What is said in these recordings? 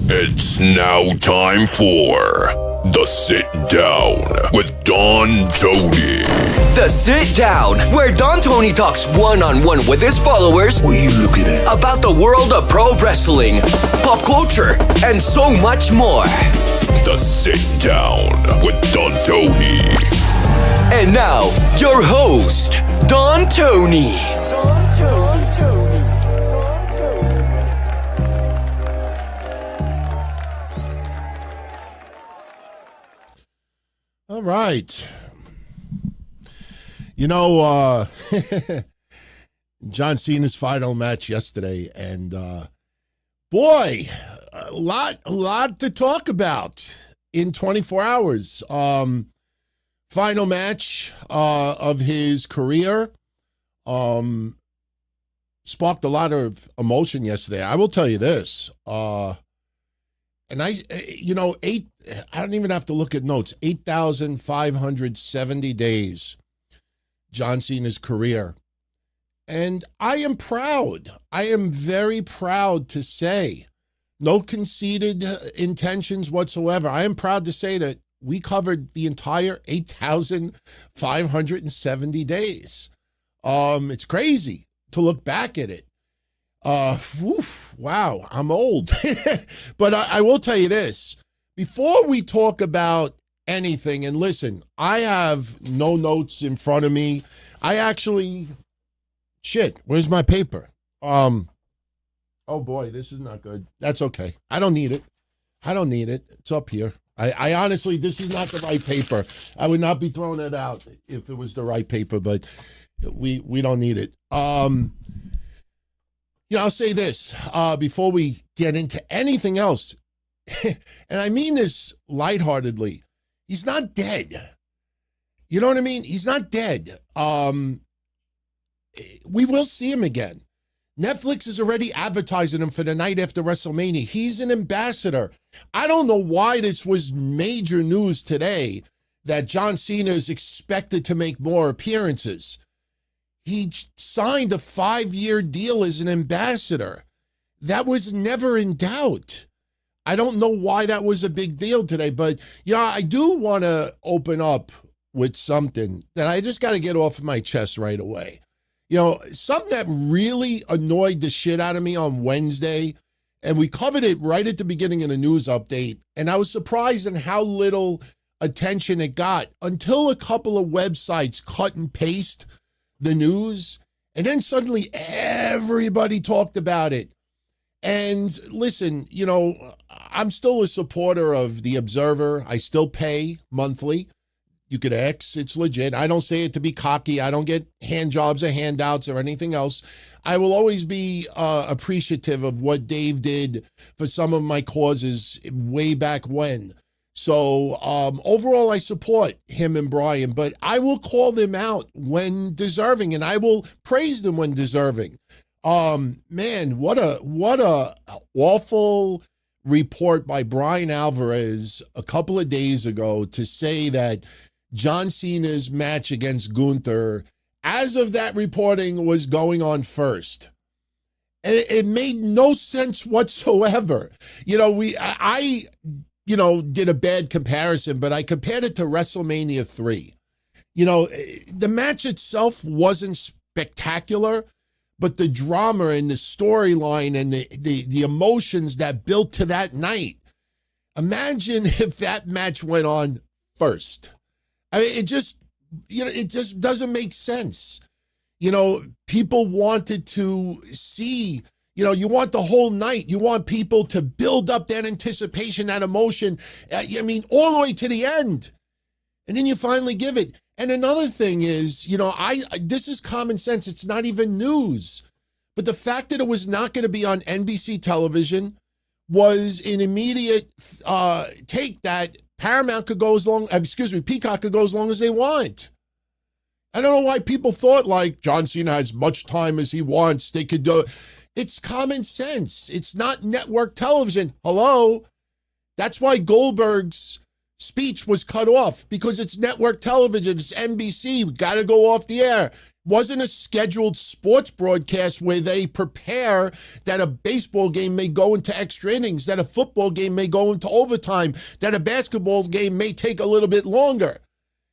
It's now time for The Sit Down with Don Tony. The Sit Down, where Don Tony talks one-on-one with his followers. What are you looking at? About the world of pro wrestling, pop culture, and so much more. The Sit Down with Don Tony. And now, your host, Don Tony. All right. You know, John Cena's final match yesterday, and boy, a lot to talk about in 24 hours. Final match of his career. Sparked a lot of emotion yesterday. I will tell you this. And I don't even have to look at notes. 8,570 days, John Cena's career. And I am proud. I am very proud to say, no conceited intentions whatsoever. I am proud to say that we covered the entire 8,570 days. It's crazy to look back at it. Wow, I'm old. But I will tell you this. Before we talk about anything, and listen, I have no notes in front of me. Where's my paper? Oh boy, this is not good. That's okay. I don't need it. It's up here. I honestly, this is not the right paper. I would not be throwing it out if it was the right paper, but we don't need it. I'll say this before we get into anything else, and I mean this lightheartedly. He's not dead. You know what I mean? He's not dead. We will see him again. Netflix is already advertising him for the night after WrestleMania. He's an ambassador. I don't know why this was major news today that John Cena is expected to make more appearances. He signed a 5-year deal as an ambassador. That was never in doubt. I don't know why that was a big deal today, but I do want to open up with something that I just got to get off of my chest right away. Something that really annoyed the shit out of me on Wednesday, and we covered it right at the beginning of the news update, and I was surprised in how little attention it got until a couple of websites cut and paste the news, and then suddenly everybody talked about it. And listen, I'm still a supporter of The Observer. I still pay monthly. You could X, it's legit. I don't say it to be cocky. I don't get hand jobs or handouts or anything else. I will always be appreciative of what Dave did for some of my causes way back when. So overall, I support him and Brian, but I will call them out when deserving, and I will praise them when deserving. Man, what a awful report by Brian Alvarez a couple of days ago to say that John Cena's match against Gunther, as of that reporting, was going on first. And it made no sense whatsoever. I did a bad comparison, but I compared it to WrestleMania 3. The match itself wasn't spectacular, but the drama and the storyline and the emotions that built to that night. Imagine if that match went on first. I mean, it just doesn't make sense. People wanted to see. You want the whole night. You want people to build up that anticipation, that emotion, all the way to the end. And then you finally give it. And another thing is, this is common sense. It's not even news. But the fact that it was not going to be on NBC television was an immediate take that Peacock could go as long as they want. I don't know why people thought like John Cena has much time as he wants. They could do. It's common sense. It's not network television. Hello. That's why Goldberg's speech was cut off because it's network television, it's NBC, got to go off the air. Wasn't a scheduled sports broadcast where they prepare that a baseball game may go into extra innings, that a football game may go into overtime, that a basketball game may take a little bit longer.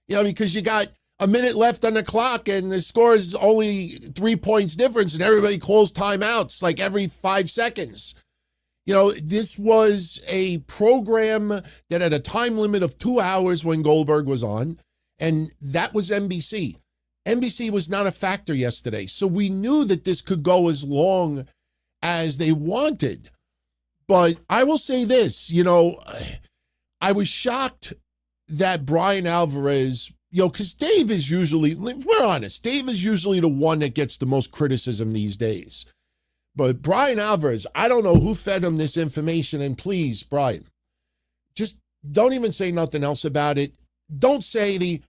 Because you got a minute left on the clock and the score is only 3 points difference and everybody calls timeouts like every 5 seconds. This was a program that had a time limit of 2 hours when Goldberg was on, and that was NBC. NBC was not a factor yesterday, so we knew that this could go as long as they wanted. But I will say this, I was shocked that Brian Alvarez, because Dave is usually, if we're honest, Dave is usually the one that gets the most criticism these days. But Brian Alvarez, I don't know who fed him this information. And please, Brian, just don't even say nothing else about it. Don't say the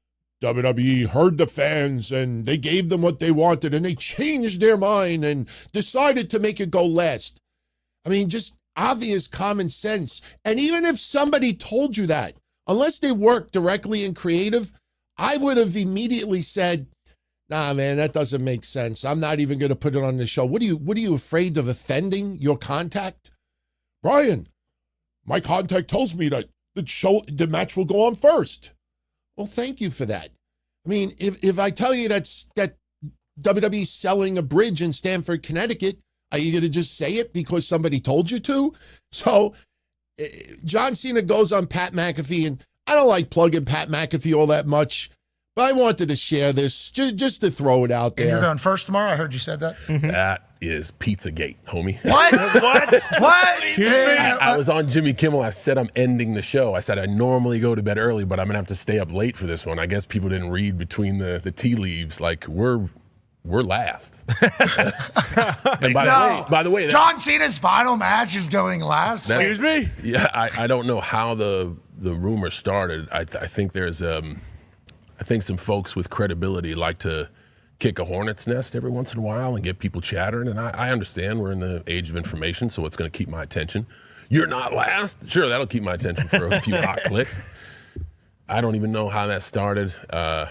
WWE heard the fans and they gave them what they wanted and they changed their mind and decided to make it go last. I mean, just obvious common sense. And even if somebody told you that, unless they work directly in creative, I would have immediately said, nah, man, that doesn't make sense. I'm not even going to put it on the show. What are you afraid of offending your contact? Brian, my contact tells me that the match will go on first. Well, thank you for that. I mean, if I tell you that WWE's selling a bridge in Stamford, Connecticut, are you going to just say it because somebody told you to? So John Cena goes on Pat McAfee, and I don't like plugging Pat McAfee all that much, but I wanted to share this just to throw it out there. And you're going first tomorrow? I heard you said that. Mm-hmm. That is Pizzagate, homie. What? What? I was on Jimmy Kimmel. I said I'm ending the show. I said I normally go to bed early, but I'm going to have to stay up late for this one. I guess people didn't read between the tea leaves. Like, we're last. And by the way, John Cena's final match is going last. Excuse me? Yeah, I don't know how the rumor started. I think there's I think some folks with credibility like to kick a hornet's nest every once in a while and get people chattering. And I understand we're in the age of information, so it's going to keep my attention. You're not last? Sure, that'll keep my attention for a few hot clicks. I don't even know how that started.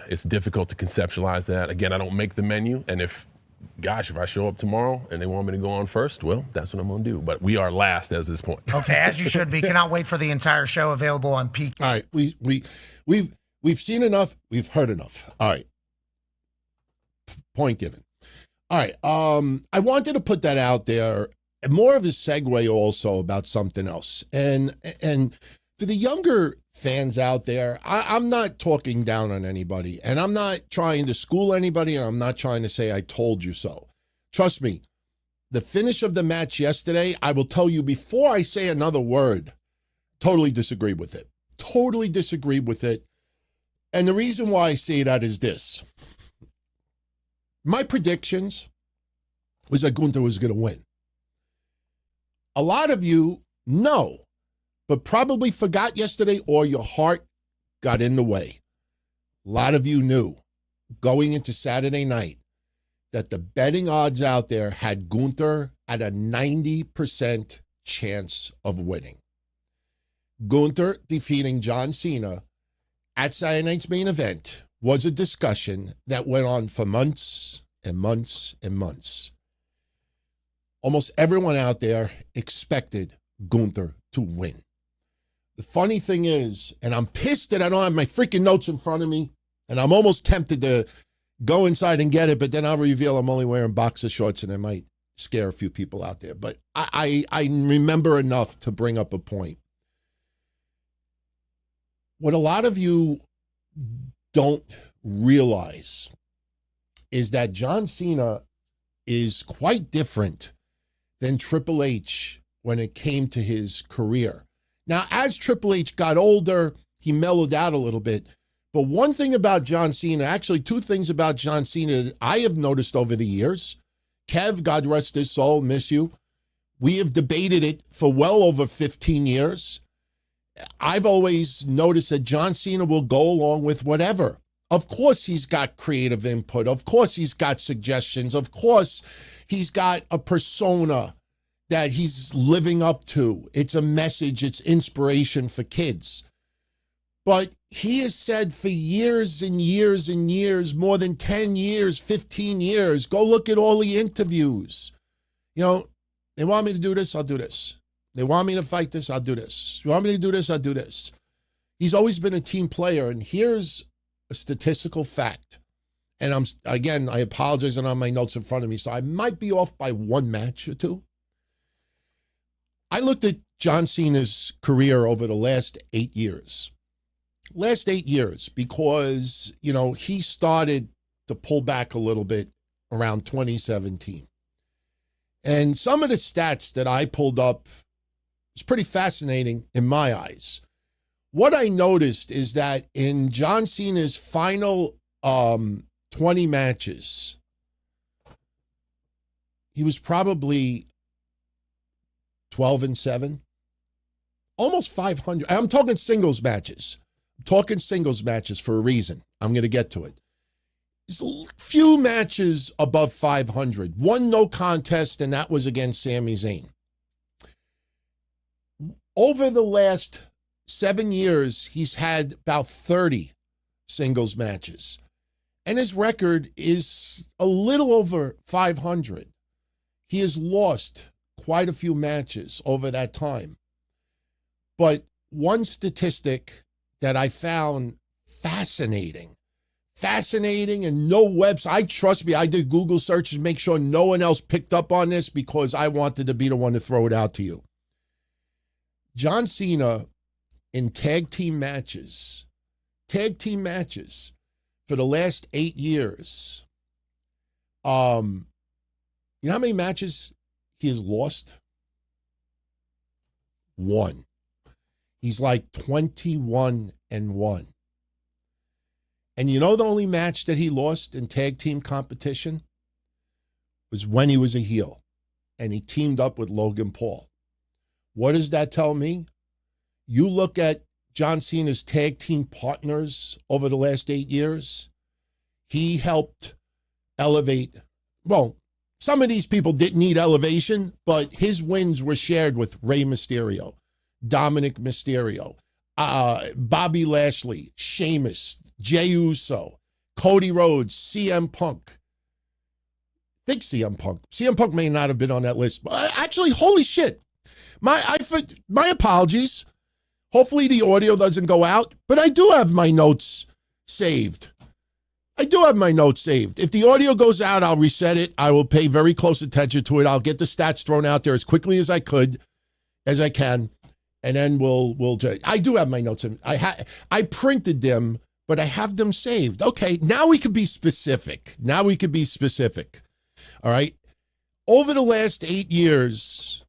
It's difficult to conceptualize that. Again, I don't make the menu. And if I show up tomorrow and they want me to go on first, well, that's what I'm going to do. But we are last as this point. Okay, as you should be. Cannot wait for the entire show, available on Peak. All right, we've seen enough. We've heard enough. All right. Point given. All right. I wanted to put that out there. More of a segue also about something else. And for the younger fans out there, I'm not talking down on anybody, and I'm not trying to school anybody, and I'm not trying to say I told you so. Trust me, the finish of the match yesterday, I will tell you before I say another word, totally disagree with it. Totally disagree with it. And the reason why I say that is this. My predictions was that Gunther was going to win. A lot of you know, but probably forgot yesterday, or your heart got in the way. A lot of you knew going into Saturday night that the betting odds out there had Gunther at a 90% chance of winning. Gunther defeating John Cena at Saturday night's main event was a discussion that went on for months and months and months. Almost everyone out there expected Gunther to win. The funny thing is, and I'm pissed that I don't have my freaking notes in front of me, and I'm almost tempted to go inside and get it, but then I'll reveal I'm only wearing boxer shorts and it might scare a few people out there. But I remember enough to bring up a point. What a lot of you don't realize is that John Cena is quite different than Triple H when it came to his career. Now, as Triple H got older, he mellowed out a little bit. But one thing about John Cena, actually two things about John Cena that I have noticed over the years. Kev, God rest his soul, miss you. We have debated it for well over 15 years. I've always noticed that John Cena will go along with whatever. Of course, he's got creative input. Of course, he's got suggestions. Of course, he's got a persona that he's living up to. It's a message. It's inspiration for kids. But he has said for years and years and years, more than 10 years, 15 years, go look at all the interviews. You know, they want me to do this, I'll do this. They want me to fight this, I'll do this. You want me to do this, I'll do this. He's always been a team player, and here's a statistical fact. And I apologize, and on my notes in front of me, so I might be off by one match or two. I looked at John Cena's career over the last 8 years. Last 8 years, because, you know, he started to pull back a little bit around 2017. And some of the stats that I pulled up was pretty fascinating in my eyes. What I noticed is that in John Cena's final 20 matches, he was probably 12-7, almost 500. I'm talking singles matches. I'm talking singles matches for a reason. I'm going to get to it. There's a few matches above 500. One no contest, and that was against Sami Zayn. Over the last 7 years, he's had about 30 singles matches. And his record is a little over 500. He has lost quite a few matches over that time. But one statistic that I found fascinating, and no website, trust me, I did Google searches to make sure no one else picked up on this because I wanted to be the one to throw it out to you. John Cena in tag team matches for the last 8 years. You know how many matches he has lost? One. He's like 21-1. And you know the only match that he lost in tag team competition was when he was a heel and he teamed up with Logan Paul. What does that tell me? You look at John Cena's tag team partners over the last 8 years, he helped elevate. Well, some of these people didn't need elevation, but his wins were shared with Rey Mysterio, Dominic Mysterio, Bobby Lashley, Sheamus, Jey Uso, Cody Rhodes, CM Punk. Think CM Punk. CM Punk may not have been on that list. Actually, holy shit. My apologies. Hopefully the audio doesn't go out, but I do have my notes saved. If the audio goes out, I'll reset it. I will pay very close attention to it. I'll get the stats thrown out there as quickly as I can, and then we'll. I do have my notes in. I printed them, but I have them saved. Okay, now we can be specific. All right. Over the last 8 years,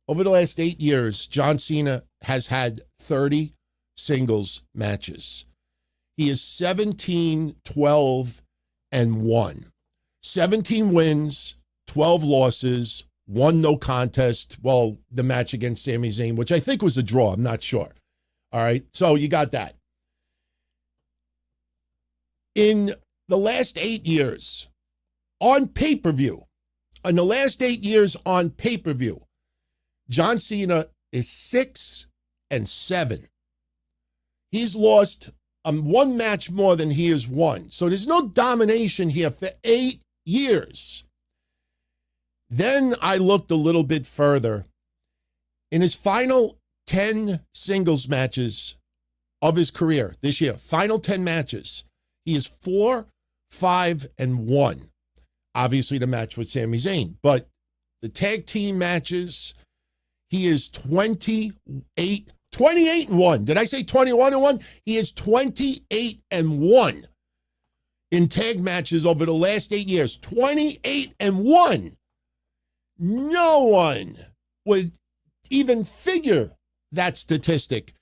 John Cena has had 30 singles matches. He is 17-12-1. 17 wins, 12 losses, 1 no contest. Well, the match against Sami Zayn, which I think was a draw. I'm not sure. All right. So you got that. In the last 8 years on pay-per-view, John Cena is 6-7. He's lost one match more than he has won. So there's no domination here for 8 years. Then I looked a little bit further. In his final 10 singles matches of his career this year, final 10 matches, he is 4-5-1. Obviously the match with Sami Zayn, but the tag team matches, he is 28-1. Did I say 21-1? He is 28-1 in tag matches over the last 8 years. 28-1. No one would even figure that statistic.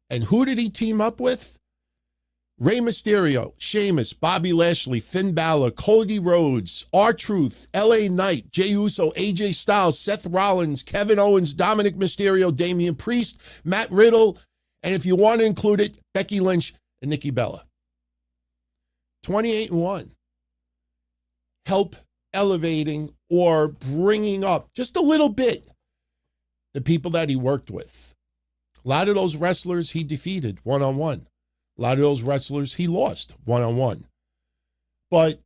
And who did he team up with? Rey Mysterio, Sheamus, Bobby Lashley, Finn Balor, Cody Rhodes, R-Truth, LA Knight, Jey Uso, AJ Styles, Seth Rollins, Kevin Owens, Dominic Mysterio, Damian Priest, Matt Riddle, and if you want to include it, Becky Lynch and Nikki Bella. 28-1. Help elevating or bringing up just a little bit the people that he worked with. A lot of those wrestlers he defeated one-on-one. A A lot of those wrestlers he lost one-on-one. But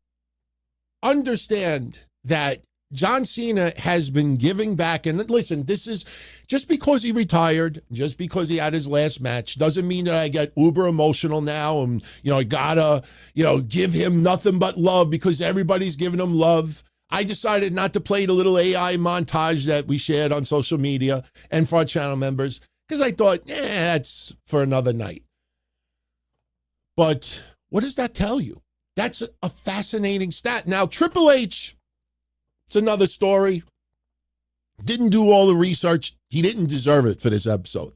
understand that John Cena has been giving back. And listen, this is just because he retired, just because he had his last match, doesn't mean that I get uber emotional now and, I gotta, give him nothing but love because everybody's giving him love. I decided not to play the little AI montage that we shared on social media and for our channel members because I thought, that's for another night. But what does that tell you? That's a fascinating stat. Now, Triple H, it's another story. Didn't do all the research. He didn't deserve it for this episode.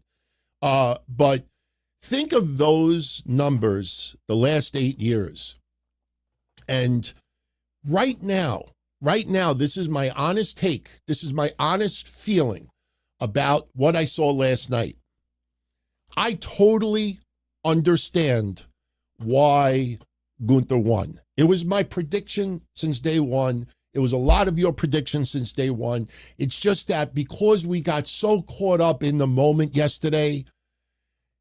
But think of those numbers the last 8 years. And right now, this is my honest take. This is my honest feeling about what I saw last night. I totally understand why Gunther won. It was my prediction since day one. It was a lot of your predictions since day one. It's just that because we got so caught up in the moment yesterday,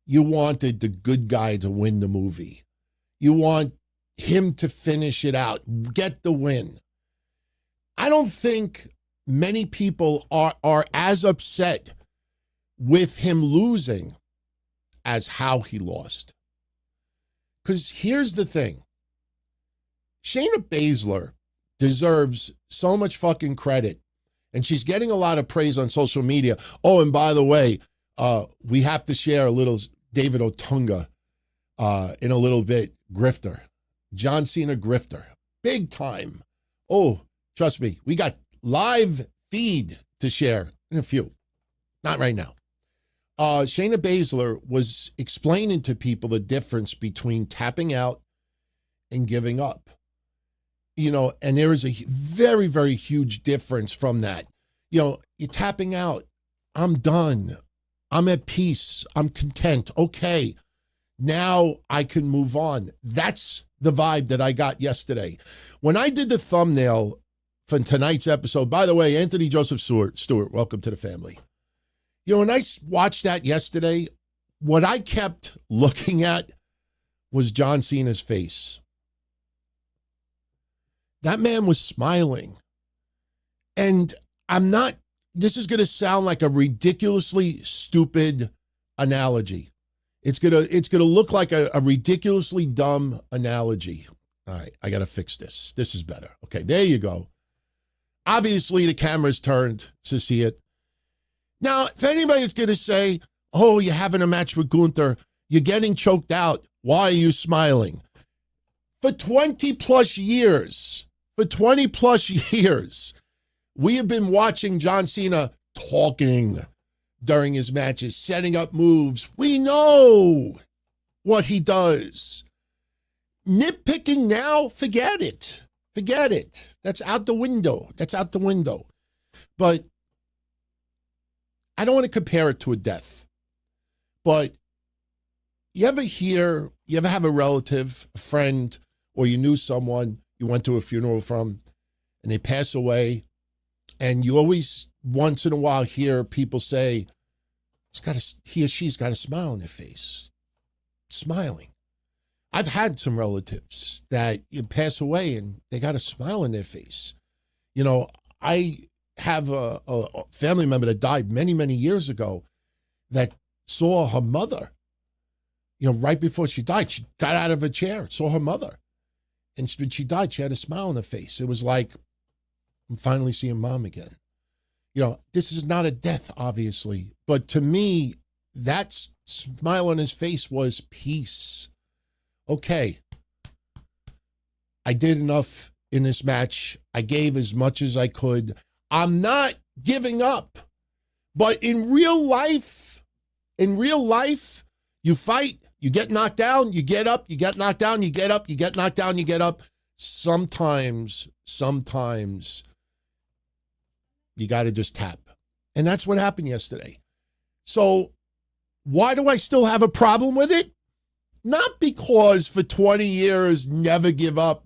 you wanted the good guy to win the movie. You want him to finish it out, get the win. I don't think many people are as upset with him losing as how he lost. Because here's the thing. Shayna Baszler deserves so much fucking credit, and she's getting a lot of praise on social media. Oh, and by the way, we have to share a little David Otunga in a little bit. Grifter. John Cena grifter. Big time. Oh, trust me, we got live feed to share in a few. Not right now. Shayna Baszler was explaining to people the difference between tapping out and giving up. And there is a very, very huge difference from that. You're tapping out. I'm done. I'm at peace. I'm content. Okay, now I can move on. That's the vibe that I got yesterday. When I did the thumbnail for tonight's episode, by the way, Anthony Joseph Stewart, welcome to the family. When I watched that yesterday, what I kept looking at was John Cena's face. That man was smiling. And this is going to sound like a ridiculously stupid analogy. It's going to look like a ridiculously dumb analogy. All right, I got to fix this. This is better. Okay, there you go. Obviously, the camera's turned to see it. Now, if anybody's going to say, oh, you're having a match with Gunther, you're getting choked out, why are you smiling? For 20 plus years, we have been watching John Cena talking during his matches, setting up moves. We know what he does. Nitpicking now, forget it. That's out the window. But I don't want to compare it to a death. But you ever have a relative, a friend, or you knew someone you went to a funeral from, and they pass away, and you always, once in a while, hear people say, he or she's got a smile on their face. Smiling. I've had some relatives that you pass away, and they got a smile on their face. I have a family member that died many, many years ago that saw her mother, right before she died. She got out of her chair, saw her mother. And when she died, she had a smile on her face. It was like, I'm finally seeing mom again. This is not a death, obviously. But to me, that smile on his face was peace. Okay, I did enough in this match. I gave as much as I could. I'm not giving up. But in real life, you fight, you get knocked down, you get up, you get knocked down, you get up, you get knocked down, you get up. Sometimes you got to just tap. And that's what happened yesterday. So why do I still have a problem with it? Not because for 20 years, never give up.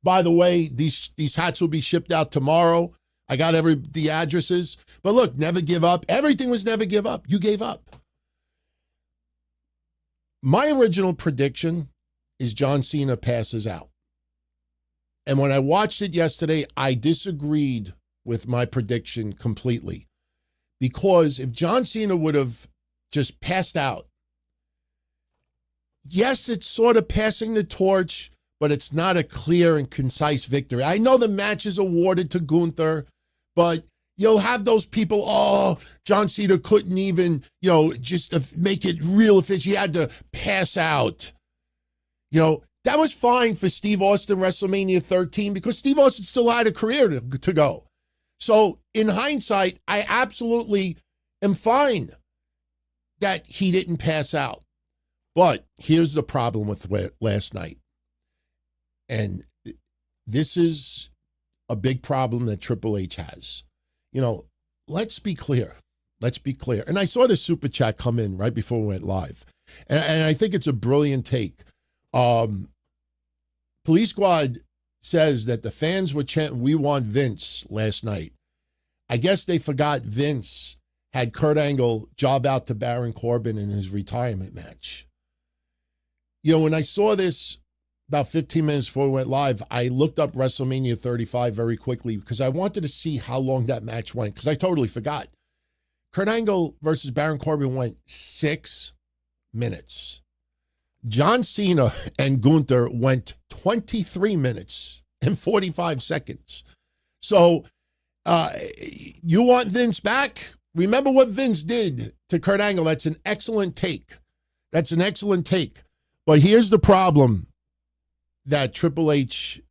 By the way, these hats will be shipped out tomorrow. I got the addresses. But look, never give up. Everything was never give up. You gave up. My original prediction is John Cena passes out. And when I watched it yesterday, I disagreed with my prediction completely. Because if John Cena would have just passed out, yes, it's sort of passing the torch, but it's not a clear and concise victory. I know the match is awarded to Gunther, but you'll have those people, oh, John Cena couldn't even, just make it real efficient. He had to pass out. That was fine for Steve Austin WrestleMania 13 because Steve Austin still had a career to go. So in hindsight, I absolutely am fine that he didn't pass out. But here's the problem with last night. And this is a big problem that Triple H has. Let's be clear. Let's be clear. And I saw the super chat come in right before we went live. And I think it's a brilliant take. Police Squad says that the fans were chanting, "We want Vince" last night. I guess they forgot Vince had Kurt Angle job out to Baron Corbin in his retirement match. When I saw this about 15 minutes before we went live, I looked up WrestleMania 35 very quickly because I wanted to see how long that match went because I totally forgot. Kurt Angle versus Baron Corbin went 6 minutes. John Cena and Gunther went 23 minutes and 45 seconds. So you want Vince back? Remember what Vince did to Kurt Angle. That's an excellent take. That's an excellent take. But here's the problem that Triple H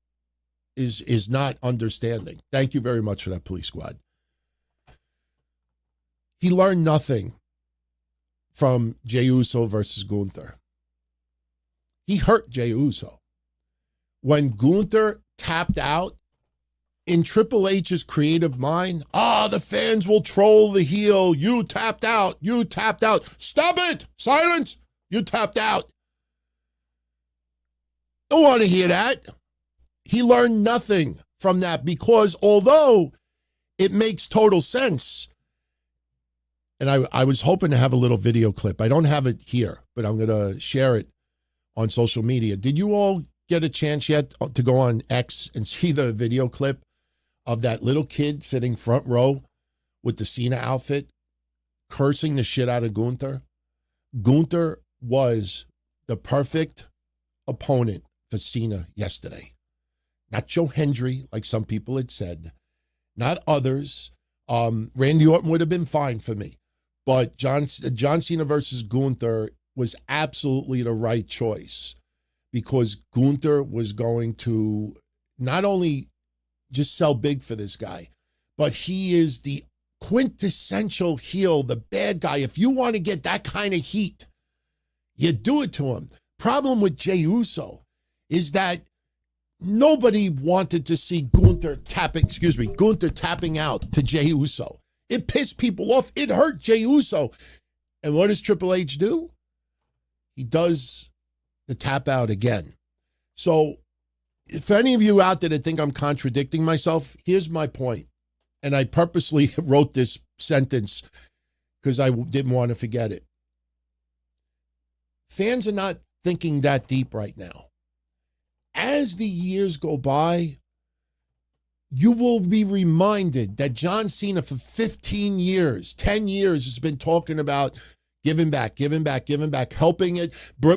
is not understanding. Thank you very much for that, Police Squad. He learned nothing from Jey Uso versus Gunther. He hurt Jey Uso. When Gunther tapped out, in Triple H's creative mind, the fans will troll the heel. You tapped out. You tapped out. Stop it. Silence. You tapped out. Don't want to hear that. He learned nothing from that because although it makes total sense, and I was hoping to have a little video clip. I don't have it here, but I'm going to share it on social media. Did you all get a chance yet to go on X and see the video clip of that little kid sitting front row with the Cena outfit cursing the shit out of Gunther? Gunther was the perfect opponent for Cena yesterday. Not Joe Hendry, like some people had said. Not others. Randy Orton would have been fine for me. But John Cena versus Gunther was absolutely the right choice because Gunther was going to not only just sell big for this guy, but he is the quintessential heel, the bad guy. If you want to get that kind of heat, you do it to him. Problem with Jey Uso is that nobody wanted to see Gunther tapping out to Jey Uso. It pissed people off. It hurt Jey Uso. And what does Triple H do? He does the tap out again. So if any of you out there that think I'm contradicting myself, here's my point. And I purposely wrote this sentence because I didn't want to forget it. Fans are not thinking that deep right now. As the years go by, you will be reminded that John Cena for 15 years, 10 years has been talking about giving back, helping it,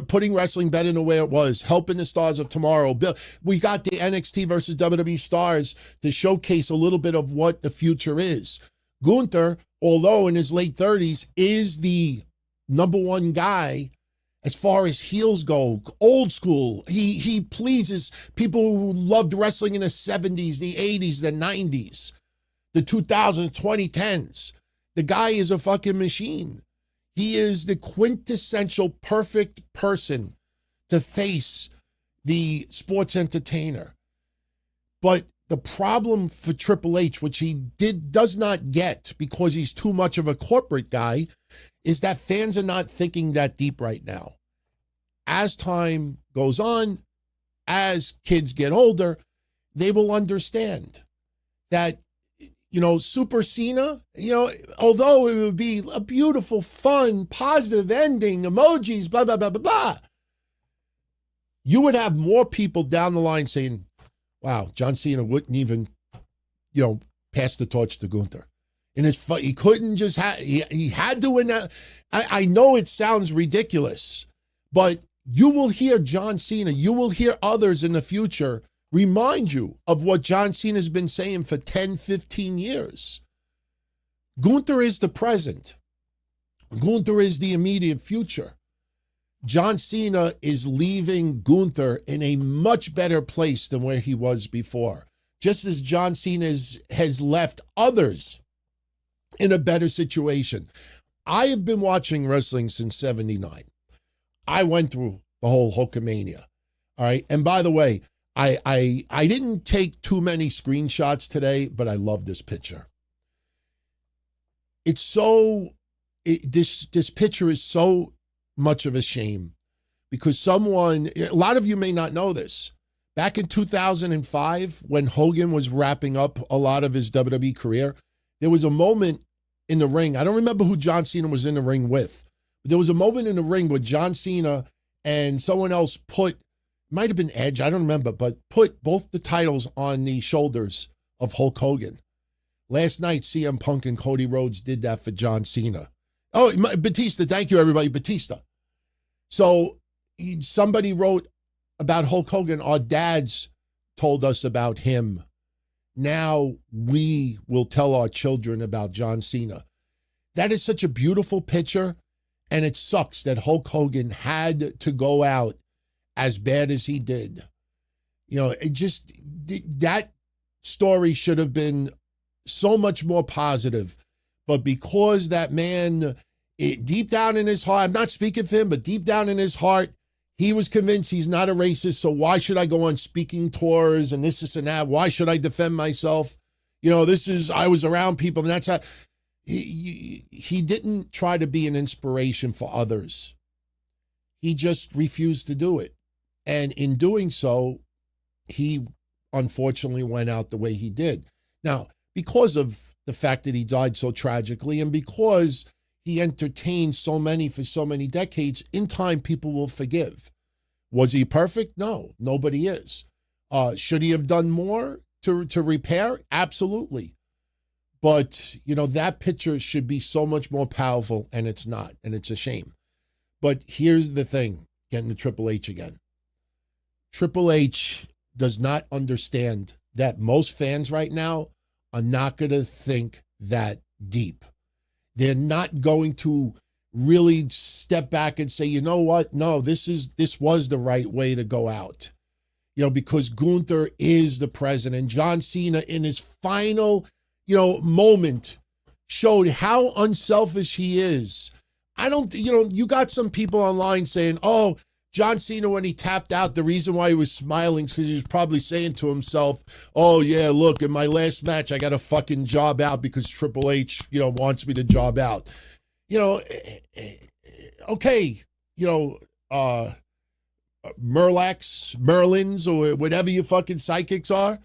putting wrestling better than the way it was, helping the stars of tomorrow. We got the NXT versus WWE stars to showcase a little bit of what the future is. Gunther, although in his late 30s, is the number one guy as far as heels go, old school. He pleases people who loved wrestling in the 70s, the 80s, the 90s, the 2000s, 2010s. The guy is a fucking machine. He is the quintessential perfect person to face the sports entertainer. But the problem for Triple H, which he does not get because he's too much of a corporate guy, is that fans are not thinking that deep right now. As time goes on, as kids get older, they will understand that Super Cena, although it would be a beautiful, fun, positive ending, emojis, blah, blah, blah, blah, blah, you would have more people down the line saying, wow, John Cena wouldn't even, pass the torch to Gunther. And he couldn't just he had to win that. I know it sounds ridiculous, but you will hear John Cena, you will hear others in the future remind you of what John Cena has been saying for 10, 15 years. Gunther is the present. Gunther is the immediate future. John Cena is leaving Gunther in a much better place than where he was before. Just as John Cena has left others in a better situation. I have been watching wrestling since 79. I went through the whole Hulkamania. All right. And by the way, I didn't take too many screenshots today, but I love this picture. This picture is so much of a shame because a lot of you may not know this. Back in 2005, when Hogan was wrapping up a lot of his WWE career, there was a moment in the ring. I don't remember who John Cena was in the ring with, but there was a moment in the ring where John Cena and someone else might have been Edge, I don't remember, but put both the titles on the shoulders of Hulk Hogan. Last night, CM Punk and Cody Rhodes did that for John Cena. Oh, Batista, thank you, everybody, Batista. So somebody wrote about Hulk Hogan. Our dads told us about him. Now we will tell our children about John Cena. That is such a beautiful picture, and it sucks that Hulk Hogan had to go out as bad as he did. That story should have been so much more positive. But because that man, deep down in his heart, I'm not speaking for him, but deep down in his heart, he was convinced he's not a racist, so why should I go on speaking tours and this and that? Why should I defend myself? I was around people, and that's how. He didn't try to be an inspiration for others. He just refused to do it. And in doing so, he unfortunately went out the way he did. Now, because of the fact that he died so tragically and because he entertained so many for so many decades, in time, people will forgive. Was he perfect? No, nobody is. Should he have done more to repair? Absolutely. But, that picture should be so much more powerful, and it's not, and it's a shame. But here's the thing, getting to Triple H again. Triple H does not understand that most fans right now are not going to think that deep. They're not going to really step back and say, you know what? No, this was the right way to go out. Because Gunther is the president. John Cena in his final, moment showed how unselfish he is. You got some people online saying, oh, John Cena, when he tapped out, the reason why he was smiling is because he was probably saying to himself, oh, yeah, look, in my last match, I got a fucking job out because Triple H, wants me to job out. Okay, Merlins, or whatever your fucking psychics are.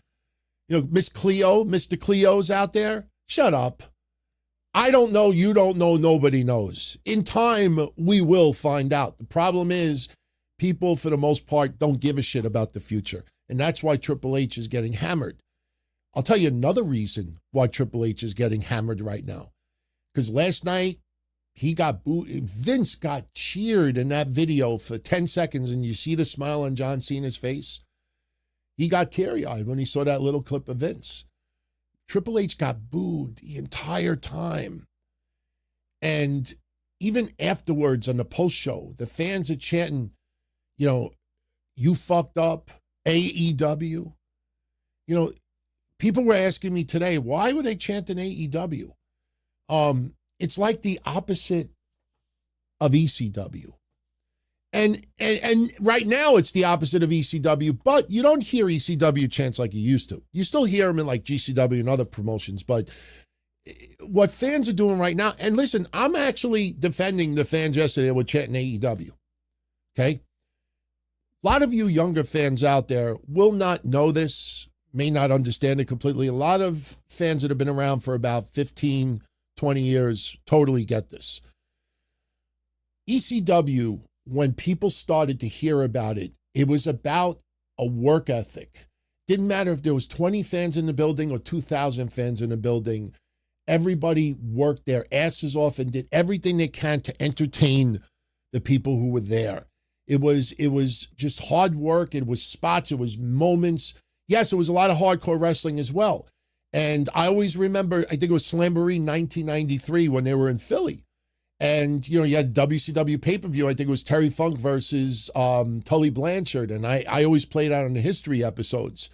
Miss Cleo, Mr. Cleo's out there. Shut up. I don't know, you don't know, nobody knows. In time, we will find out. The problem is, people, for the most part, don't give a shit about the future. And that's why Triple H is getting hammered. I'll tell you another reason why Triple H is getting hammered right now. Because last night, he got booed. Vince got cheered in that video for 10 seconds, and you see the smile on John Cena's face. He got teary-eyed when he saw that little clip of Vince. Triple H got booed the entire time. And even afterwards on the post-show, the fans are chanting, you fucked up, AEW. People were asking me today, why were they chanting AEW? It's like the opposite of ECW. And right now it's the opposite of ECW, but you don't hear ECW chants like you used to. You still hear them in like GCW and other promotions, but what fans are doing right now, and listen, I'm actually defending the fans yesterday who were chanting AEW, okay? A lot of you younger fans out there will not know this. may not understand it completely. A lot of fans that have been around for about 15, 20 years totally get this. ECW, when people started to hear about it, it was about a work ethic. Didn't matter if there was 20 fans in the building or 2,000 fans in the building. Everybody worked their asses off and did everything they can to entertain the people who were there. It was just hard work. It was spots. It was moments. Yes, it was a lot of hardcore wrestling as well. And I always remember, I think it was Slamboree 1993 when they were in Philly. And, you had WCW pay-per-view. I think it was Terry Funk versus Tully Blanchard. And I always played out on the history episodes.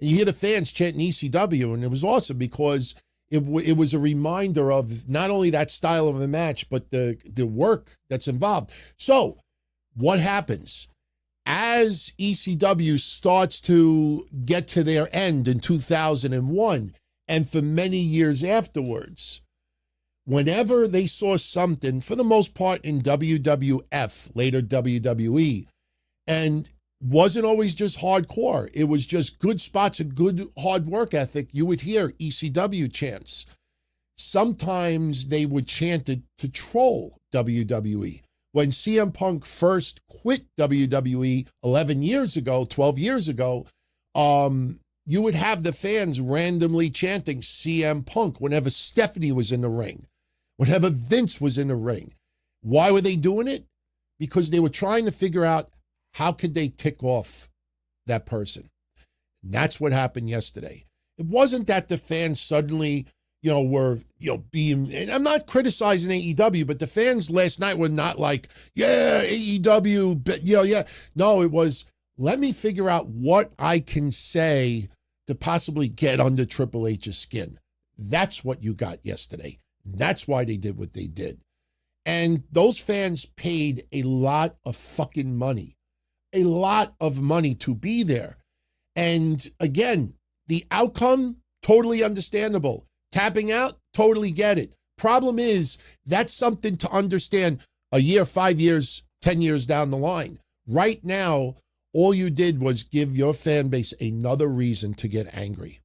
And you hear the fans chanting ECW, and it was awesome because it was a reminder of not only that style of a match, but the work that's involved. So what happens? As ECW starts to get to their end in 2001, and for many years afterwards, whenever they saw something, for the most part in WWF, later WWE, and wasn't always just hardcore, it was just good spots and good hard work ethic, you would hear ECW chants. Sometimes they would chant it to troll WWE. When CM Punk first quit WWE 11 years ago, 12 years ago, you would have the fans randomly chanting CM Punk whenever Stephanie was in the ring, whenever Vince was in the ring. Why were they doing it? Because they were trying to figure out how could they tick off that person. And that's what happened yesterday. It wasn't that the fans suddenly, were, being, and I'm not criticizing AEW, but the fans last night were not like, yeah, AEW, but yeah. No, it was, let me figure out what I can say to possibly get under Triple H's skin. That's what you got yesterday. That's why they did what they did. And those fans paid a lot of fucking money. A lot of money to be there. And again, the outcome, totally understandable. Tapping out, totally get it. Problem is, that's something to understand a year, 5 years, 10 years down the line. Right now, all you did was give your fan base another reason to get angry.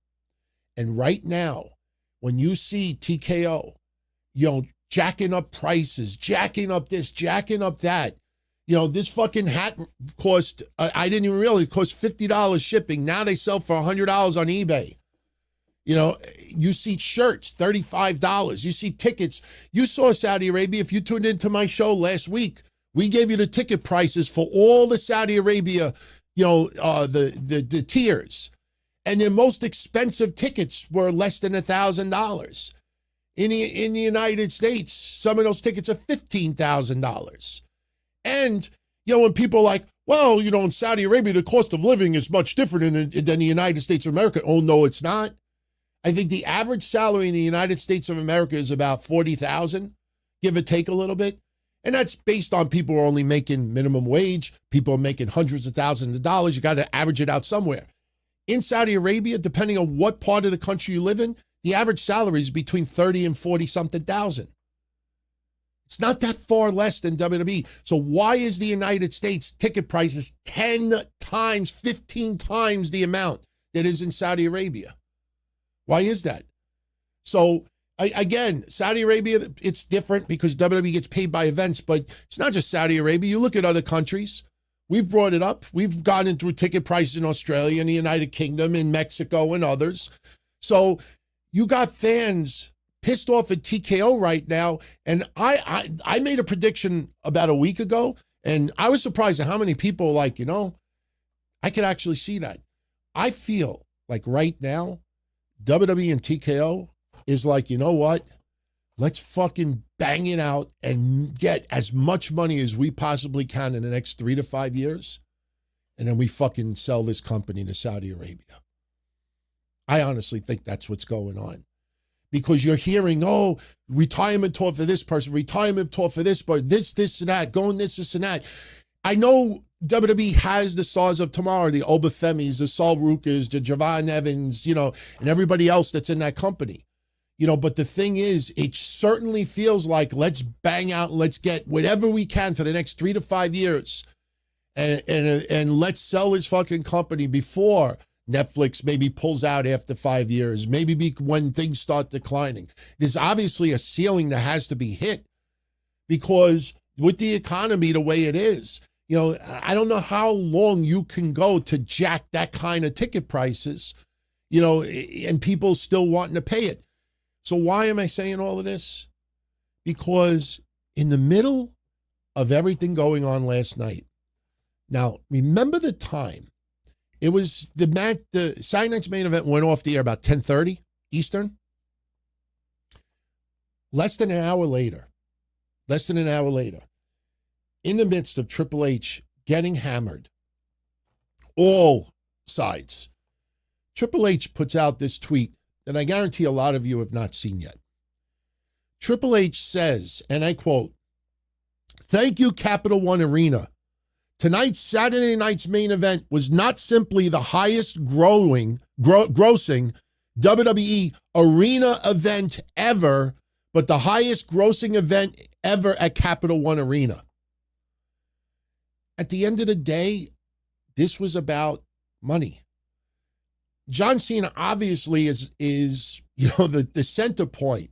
And right now, when you see TKO, jacking up prices, jacking up this, jacking up that, this fucking hat cost, I didn't even realize, it cost $50 shipping. Now they sell for $100 on eBay. You see shirts, $35. You see tickets. You saw Saudi Arabia. If you tuned into my show last week, we gave you the ticket prices for all the Saudi Arabia, the tiers. And their most expensive tickets were less than $1,000. In the United States, some of those tickets are $15,000. And, when people are like, well, in Saudi Arabia, the cost of living is much different than the United States of America. Oh, no, it's not. I think the average salary in the United States of America is about $40,000, give or take a little bit. And that's based on people who are only making minimum wage. People are making hundreds of thousands of dollars. You got to average it out somewhere. In Saudi Arabia, depending on what part of the country you live in, the average salary is between 30 and 40 something thousand. It's not that far less than WWE. So why is the United States ticket prices 10 times, 15 times the amount that is in Saudi Arabia? Why is that? So again, Saudi Arabia, it's different because WWE gets paid by events, but it's not just Saudi Arabia. You look at other countries. We've brought it up. We've gone into ticket prices in Australia and the United Kingdom and Mexico and others. So you got fans pissed off at TKO right now. And I made a prediction about a week ago, and I was surprised at how many people I could actually see that. I feel like right now, WWE and TKO is like, you know what? Let's fucking bang it out and get as much money as we possibly can in the next 3 to 5 years. And then we fucking sell this company to Saudi Arabia. I honestly think that's what's going on. Because you're hearing, retirement tour for this person, retirement tour for this, but this, and that, going this, and that. I know WWE has the stars of tomorrow, the Obafemis, the Saul Rukas, the Javon Evans, and everybody else that's in that company. But the thing is, it certainly feels like let's bang out, let's get whatever we can for the next 3 to 5 years. And let's sell this fucking company before Netflix maybe pulls out after 5 years, maybe when things start declining. There's obviously a ceiling that has to be hit because with the economy the way it is, I don't know how long you can go to jack that kind of ticket prices, and people still wanting to pay it. So why am I saying all of this? Because in the middle of everything going on last night, now remember the time, it was the Saturday night's main event went off the air about 10:30 Eastern. Less than an hour later, in the midst of Triple H getting hammered, all sides, Triple H puts out this tweet that I guarantee a lot of you have not seen yet. Triple H says, and I quote, "Thank you, Capital One Arena. Tonight's Saturday night's main event was not simply the highest grossing WWE arena event ever, but the highest grossing event ever at Capital One Arena." At the end of the day, this was about money. John Cena obviously is the center point.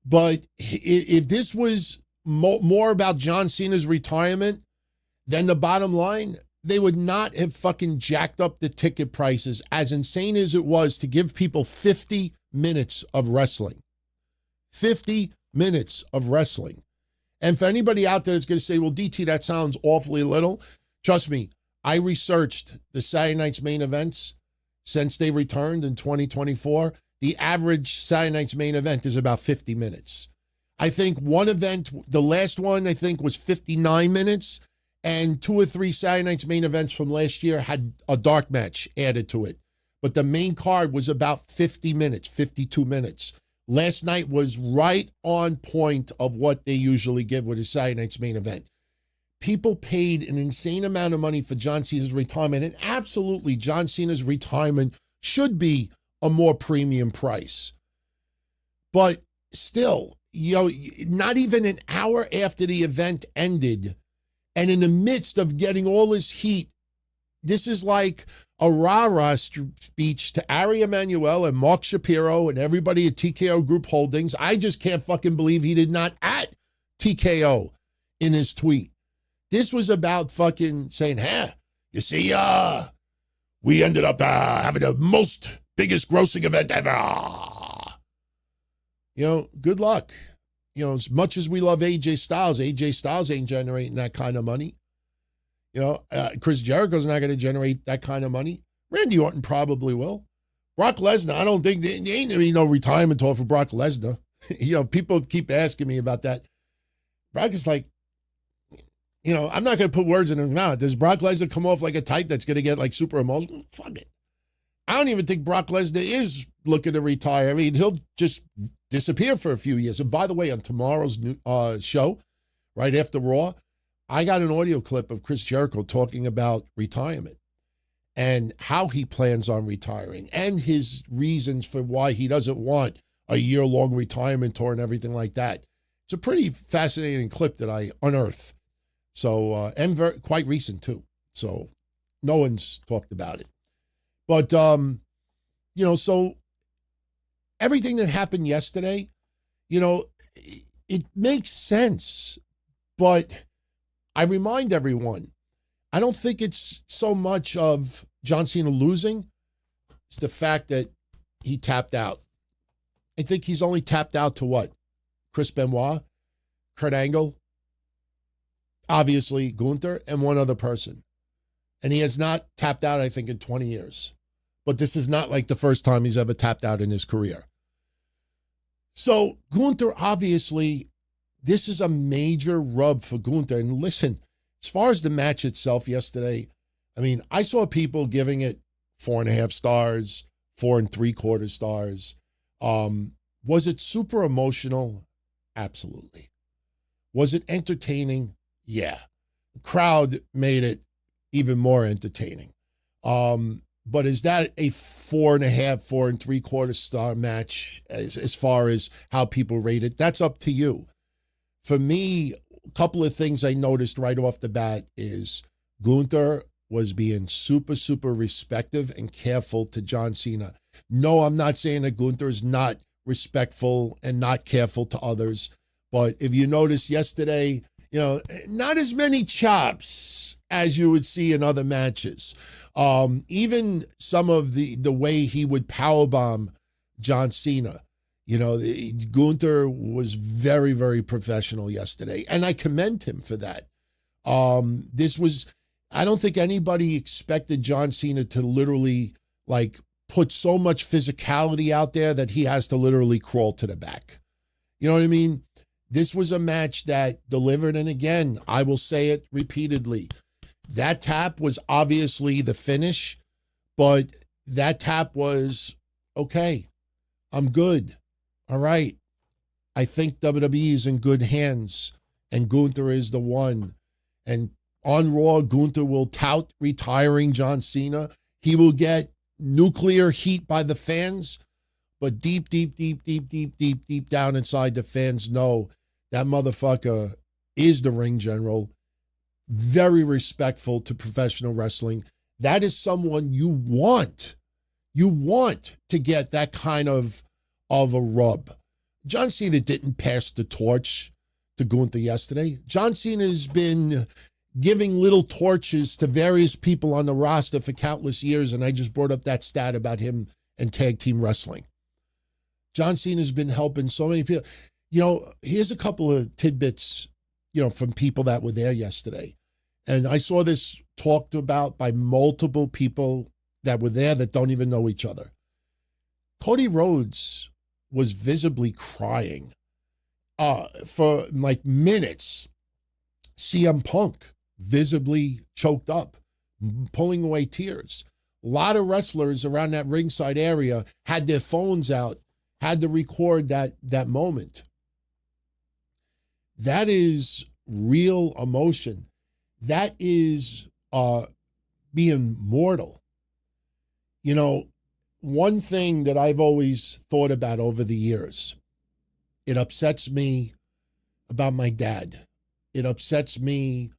But if this was more about John Cena's retirement than the bottom line, they would not have fucking jacked up the ticket prices as insane as it was to give people 50 minutes of wrestling. 50 minutes of wrestling. And for anybody out there that's going to say, well, DT, that sounds awfully little. Trust me, I researched the Saturday night's main events since they returned in 2024. The average Saturday night's main event is about 50 minutes. I think one event, the last one, I think was 59 minutes, and 2 or 3 Saturday night's main events from last year had a dark match added to it. But the main card was about 50 minutes, 52 minutes. Last night was right on point of what they usually give with a Saturday night's main event. People paid an insane amount of money for John Cena's retirement, and absolutely John Cena's retirement should be a more premium price. But still, not even an hour after the event ended, and in the midst of getting all this heat, this is like a rah-rah speech to Ari Emanuel and Mark Shapiro and everybody at TKO Group Holdings. I just can't fucking believe he did not at TKO in his tweet. This was about fucking saying, hey, you see, we ended up having the most biggest grossing event ever. Good luck. As much as we love AJ Styles ain't generating that kind of money. Chris Jericho's not going to generate that kind of money. Randy Orton probably will. Brock Lesnar, I don't think there ain't going to be no retirement talk for Brock Lesnar. People keep asking me about that. Brock is like, I'm not going to put words in his mouth. Does Brock Lesnar come off like a type that's going to get like super emotional? Fuck it. I don't even think Brock Lesnar is looking to retire. I mean, he'll just disappear for a few years. And by the way, on tomorrow's show, right after Raw, I got an audio clip of Chris Jericho talking about retirement and how he plans on retiring and his reasons for why he doesn't want a year-long retirement tour and everything like that. It's a pretty fascinating clip that I unearthed. So, and quite recent too. So no one's talked about it. But, so everything that happened yesterday, it makes sense. But I remind everyone, I don't think it's so much of John Cena losing. It's the fact that he tapped out. I think he's only tapped out to what? Chris Benoit, Kurt Angle, obviously Gunther, and one other person. And he has not tapped out, I think, in 20 years. But this is not like the first time he's ever tapped out in his career. So Gunther, obviously, this is a major rub for Gunther. And listen, as far as the match itself yesterday, I mean, I saw people giving it 4.5 stars, 4 3/4 stars. Was it super emotional? Absolutely. Was it entertaining? Yeah. The crowd made it even more entertaining. But is that a 4.5, 4 3/4 star match as far as how people rate it? That's up to you. For me, a couple of things I noticed right off the bat is Gunther was being super, super respectful and careful to John Cena. No, I'm not saying that Gunther is not respectful and not careful to others. But if you notice yesterday, not as many chops as you would see in other matches. Even some of the way he would powerbomb John Cena. Gunther was very, very professional yesterday, and I commend him for that. I don't think anybody expected John Cena to literally put so much physicality out there that he has to literally crawl to the back. You know what I mean? This was a match that delivered, and again, I will say it repeatedly. That tap was obviously the finish, but that tap was, okay, I'm good. All right. I think WWE is in good hands, and Gunther is the one. And on Raw, Gunther will tout retiring John Cena. He will get nuclear heat by the fans, but deep down inside, the fans know that motherfucker is the ring general, very respectful to professional wrestling. That is someone you want. You want to get that kind of a rub. John Cena didn't pass the torch to Gunther yesterday. John Cena has been giving little torches to various people on the roster for countless years, and I just brought up that stat about him and tag team wrestling. John Cena has been helping so many people. Here's a couple of tidbits, from people that were there yesterday. And I saw this talked about by multiple people that were there that don't even know each other. Cody Rhodes was visibly crying for minutes. CM Punk visibly choked up, pulling away tears. A lot of wrestlers around that ringside area had their phones out, had to record that moment. That is real emotion. That is being mortal. One thing that I've always thought about over the years, it upsets me about my dad. It upsets me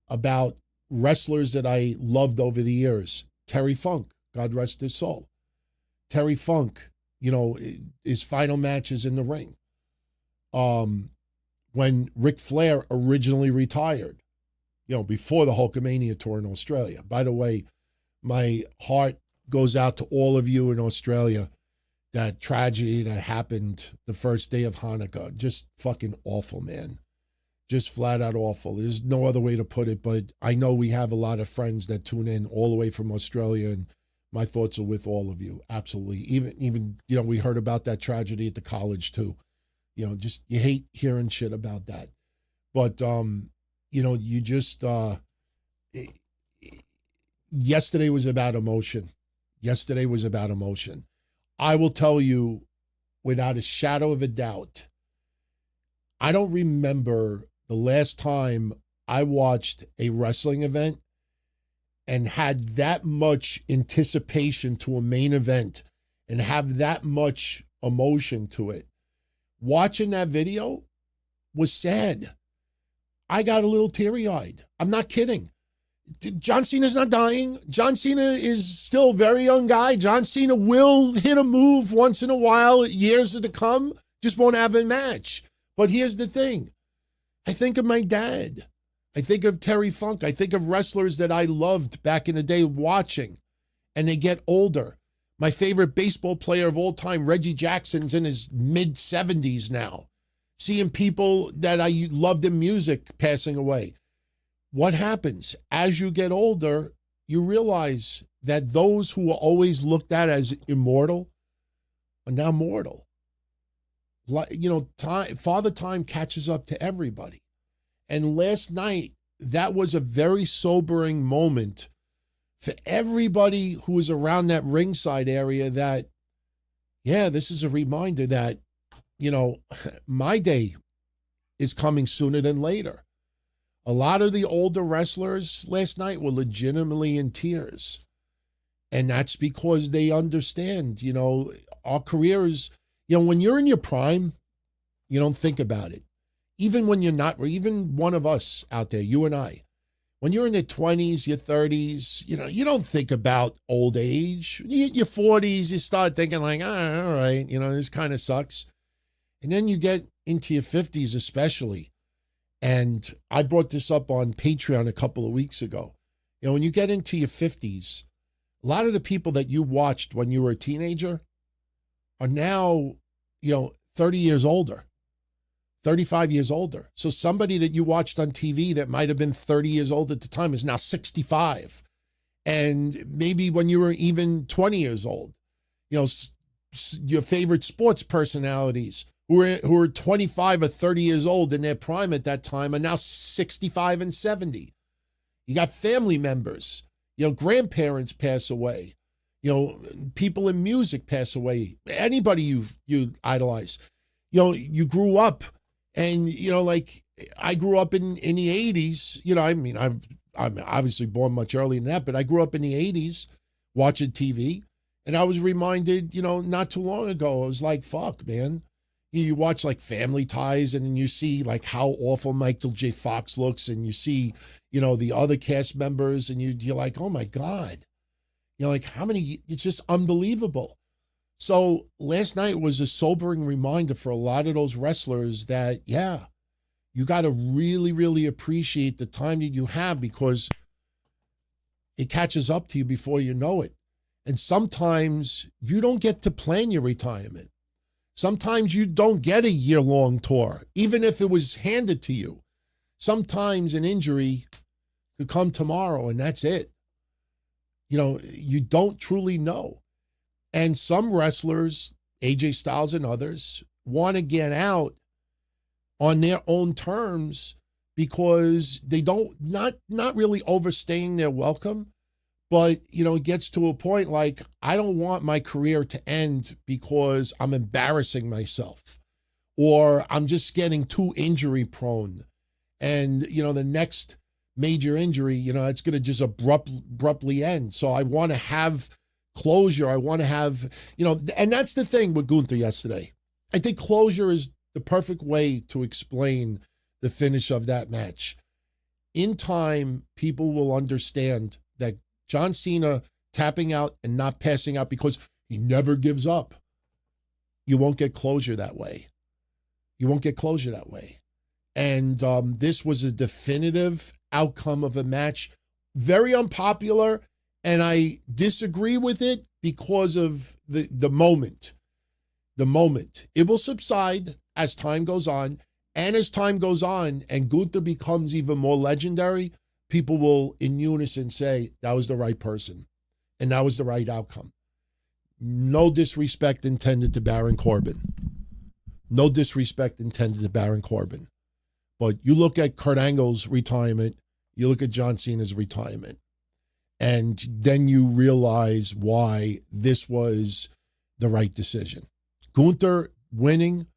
about wrestlers that I loved over the years. Terry Funk, God rest his soul. Terry Funk, his final matches in the ring. When Ric Flair originally retired, before the Hulkamania tour in Australia. By the way, my heart goes out to all of you in Australia. That tragedy that happened the first day of Hanukkah, just fucking awful, man. Just flat out awful. There's no other way to put it, but I know we have a lot of friends that tune in all the way from Australia, and my thoughts are with all of you. Absolutely. Even we heard about that tragedy at the college too. Just you hate hearing shit about that. But you just yesterday was about emotion. Yesterday was about emotion. I will tell you without a shadow of a doubt, I don't remember the last time I watched a wrestling event and had that much anticipation to a main event and have that much emotion to it. Watching that video was sad. I got a little teary-eyed. I'm not kidding. John Cena's not dying. John Cena is still a very young guy. John Cena will hit a move once in a while, years to come, just won't have a match. But here's the thing. I think of my dad. I think of Terry Funk. I think of wrestlers that I loved back in the day watching, and they get older. My favorite baseball player of all time, Reggie Jackson's in his mid-70s now. Seeing people that I loved in music passing away. What happens? As you get older, you realize that those who were always looked at as immortal are now mortal. Father Time catches up to everybody. And last night, that was a very sobering moment for everybody who was around that ringside area that, this is a reminder that, my day is coming sooner than later. A lot of the older wrestlers last night were legitimately in tears. And that's because they understand, our careers, when you're in your prime, you don't think about it. Even when you're not, or even one of us out there, you and I, when you're in your 20s, your 30s, you don't think about old age. Your 40s, you start thinking like, all right, this kind of sucks. And then you get into your 50s especially. And I brought this up on Patreon a couple of weeks ago. When you get into your 50s, a lot of the people that you watched when you were a teenager are now, 30 years older, 35 years older. So somebody that you watched on TV that might have been 30 years old at the time is now 65. And maybe when you were even 20 years old, your favorite sports personalities who were 25 or 30 years old in their prime at that time are now 65 and 70. You got family members, grandparents pass away, people in music pass away, anybody you idolize. You grew up and, like I grew up in the 80s, I'm obviously born much earlier than that, but I grew up in the 80s watching TV, and I was reminded, not too long ago, I was like, fuck, man. You watch like Family Ties, and then you see like how awful Michael J. Fox looks, and you see, the other cast members, and you're like, oh my God. Like how many, it's just unbelievable. So last night was a sobering reminder for a lot of those wrestlers that, yeah, you got to really, really appreciate the time that you have, because it catches up to you before you know it. And sometimes you don't get to plan your retirement. Sometimes you don't get a year-long tour, even if it was handed to you. Sometimes an injury could come tomorrow, and that's it. You don't truly know. And some wrestlers, AJ Styles and others, want to get out on their own terms because they not really overstaying their welcome. But, it gets to a point like, I don't want my career to end because I'm embarrassing myself, or I'm just getting too injury prone. And, the next major injury, it's going to just abruptly end. So I want to have closure. I want to have, and that's the thing with Gunther yesterday. I think closure is the perfect way to explain the finish of that match. In time, people will understand that John Cena tapping out and not passing out because he never gives up. You won't get closure that way. You won't get closure that way. And this was a definitive outcome of a match. Very unpopular, and I disagree with it because of the moment. The moment. It will subside as time goes on, and as time goes on and Gunther becomes even more legendary, people will in unison say that was the right person and that was the right outcome. No disrespect intended to Baron Corbin. No disrespect intended to Baron Corbin. But you look at Kurt Angle's retirement, you look at John Cena's retirement, and then you realize why this was the right decision. Gunther winning,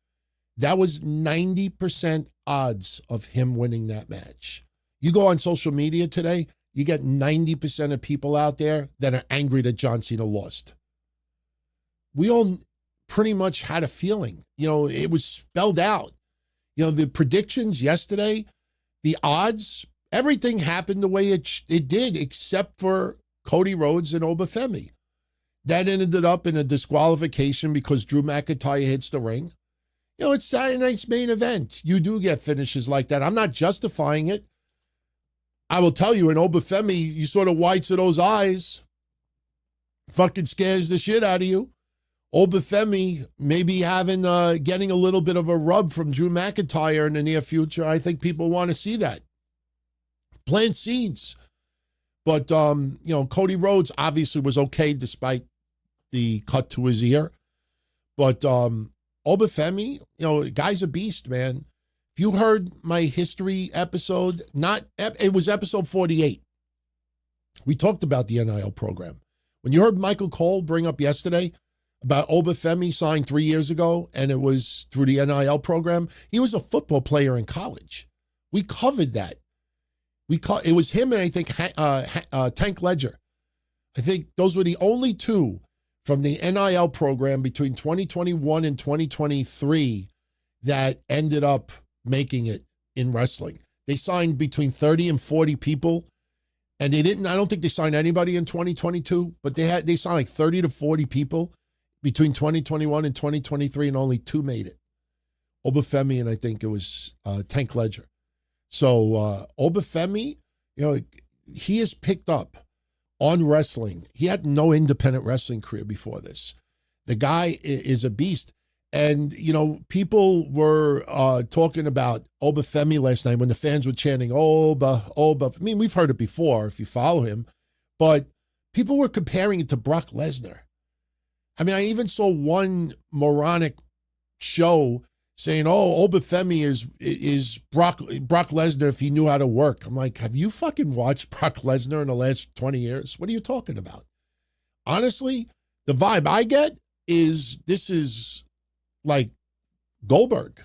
that was 90% odds of him winning that match. You go on social media today, you get 90% of people out there that are angry that John Cena lost. We all pretty much had a feeling. It was spelled out. The predictions yesterday, the odds, everything happened the way it did, except for Cody Rhodes and Obafemi. That ended up in a disqualification because Drew McIntyre hits the ring. It's Saturday night's main event. You do get finishes like that. I'm not justifying it. I will tell you, in Obafemi, you sort of whites of those eyes. Fucking scares the shit out of you. Obafemi maybe getting a little bit of a rub from Drew McIntyre in the near future. I think people want to see that. Plant seeds. But, Cody Rhodes obviously was okay despite the cut to his ear. But Obafemi, guy's a beast, man. If you heard my history episode, it was episode 48. We talked about the NIL program. When you heard Michael Cole bring up yesterday about Obafemi signed 3 years ago, and it was through the NIL program, he was a football player in college. We covered that. It was him and I think Tank Ledger. I think those were the only two from the NIL program between 2021 and 2023 that ended up making it in wrestling. They signed between 30 and 40 people And they didn't, I don't think they signed anybody in 2022, but they signed like 30 to 40 people between 2021 and 2023, and only 2 made it. Obafemi, and I think it was Tank Ledger. So Obafemi, he has picked up on wrestling. He had no independent wrestling career before this. The guy is a beast. And, people were talking about Obafemi last night when the fans were chanting, Oba. I mean, we've heard it before if you follow him. But people were comparing it to Brock Lesnar. I mean, I even saw one moronic show saying, Obafemi is Brock Lesnar if he knew how to work. I'm like, have you fucking watched Brock Lesnar in the last 20 years? What are you talking about? Honestly, the vibe I get is this is like Goldberg.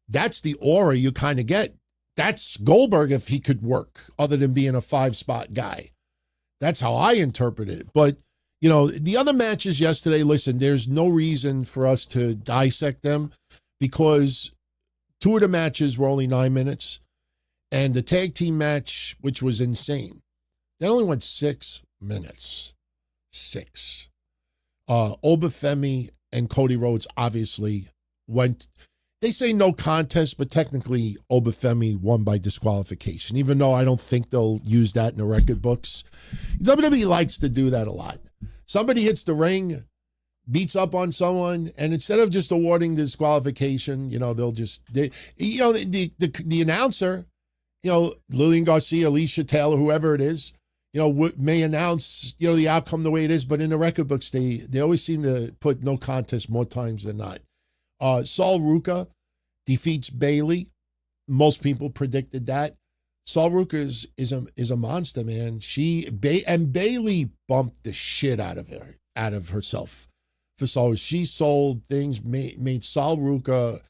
That's the aura you kind of get. That's Goldberg if he could work other than being a 5-spot guy. That's how I interpret it. But, the other matches yesterday, listen, there's no reason for us to dissect them because 2 of the matches were only 9 minutes. And the tag team match, which was insane, that only went 6 minutes. 6. Obafemi and Cody Rhodes obviously went, they say no contest, but technically Obafemi won by disqualification, even though I don't think they'll use that in the record books. WWE likes to do that a lot. Somebody hits the ring, beats up on someone, and instead of just awarding disqualification, they'll just, the announcer, Lillian Garcia, Alicia Taylor, whoever it is, may announce, the outcome the way it is, but in the record books, they always seem to put no contest more times than not. Sol Ruca defeats Bayley. Most people predicted that. Sol Ruca is a monster, man. And Bayley bumped the shit out of herself for Sol. She sold things, made Sol Ruca.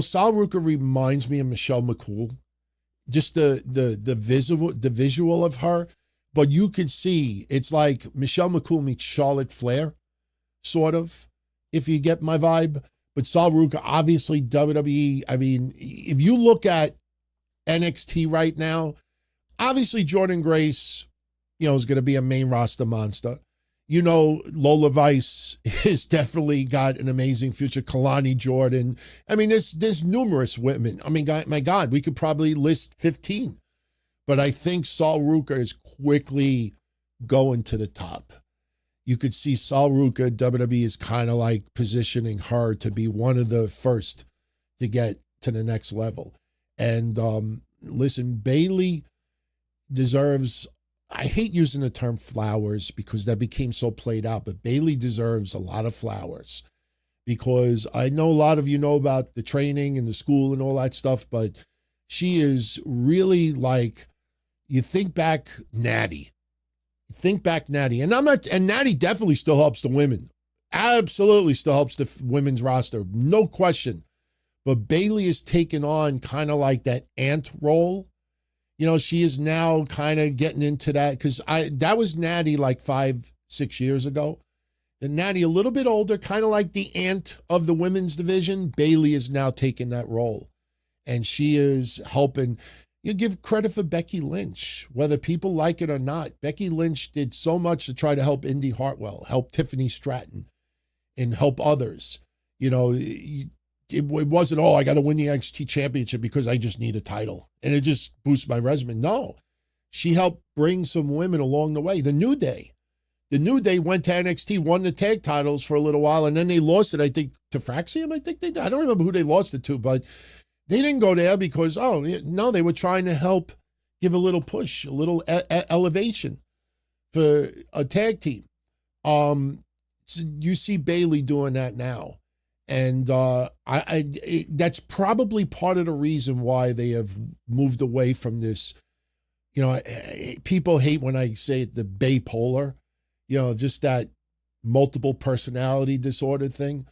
Sol Ruca reminds me of Michelle McCool. Just the visual of her. But you could see it's like Michelle McCool meets Charlotte Flair, sort of, if you get my vibe. But Sol Ruca, obviously WWE. I mean, if you look at NXT right now, obviously Jordan Grace, is going to be a main roster monster. Lola Vice has definitely got an amazing future. Kalani Jordan. I mean, there's numerous women. I mean, my God, we could probably list 15. But I think Sol Ruca is quickly going to the top. You could see Sol Ruca, WWE is kind of like positioning her to be one of the first to get to the next level. And listen, Bayley deserves, I hate using the term flowers because that became so played out, but Bayley deserves a lot of flowers because I know a lot of you know about the training and the school and all that stuff, but she is really like, you think back Natty. And Natty definitely still helps the women. Absolutely still helps the women's roster. No question. But Bayley is taking on kind of like that aunt role. She is now kind of getting into that because that was Natty like 5-6 years ago. And Natty a little bit older, kind of like the aunt of the women's division. Bayley is now taking that role. And she is helping. You give credit for Becky Lynch, whether people like it or not. Becky Lynch did so much to try to help Indy Hartwell, help Tiffany Stratton, and help others. It wasn't, I got to win the NXT championship because I just need a title. And it just boosts my resume. No, she helped bring some women along the way. The New Day went to NXT, won the tag titles for a little while, and then they lost it, I think, to Fraxium, I think they did. I don't remember who they lost it to, but they didn't go there because, they were trying to help give a little push, a little elevation for a tag team. So you see Bayley doing that now. And that's probably part of the reason why they have moved away from this. People hate when I say the bipolar, just that multiple personality disorder thing,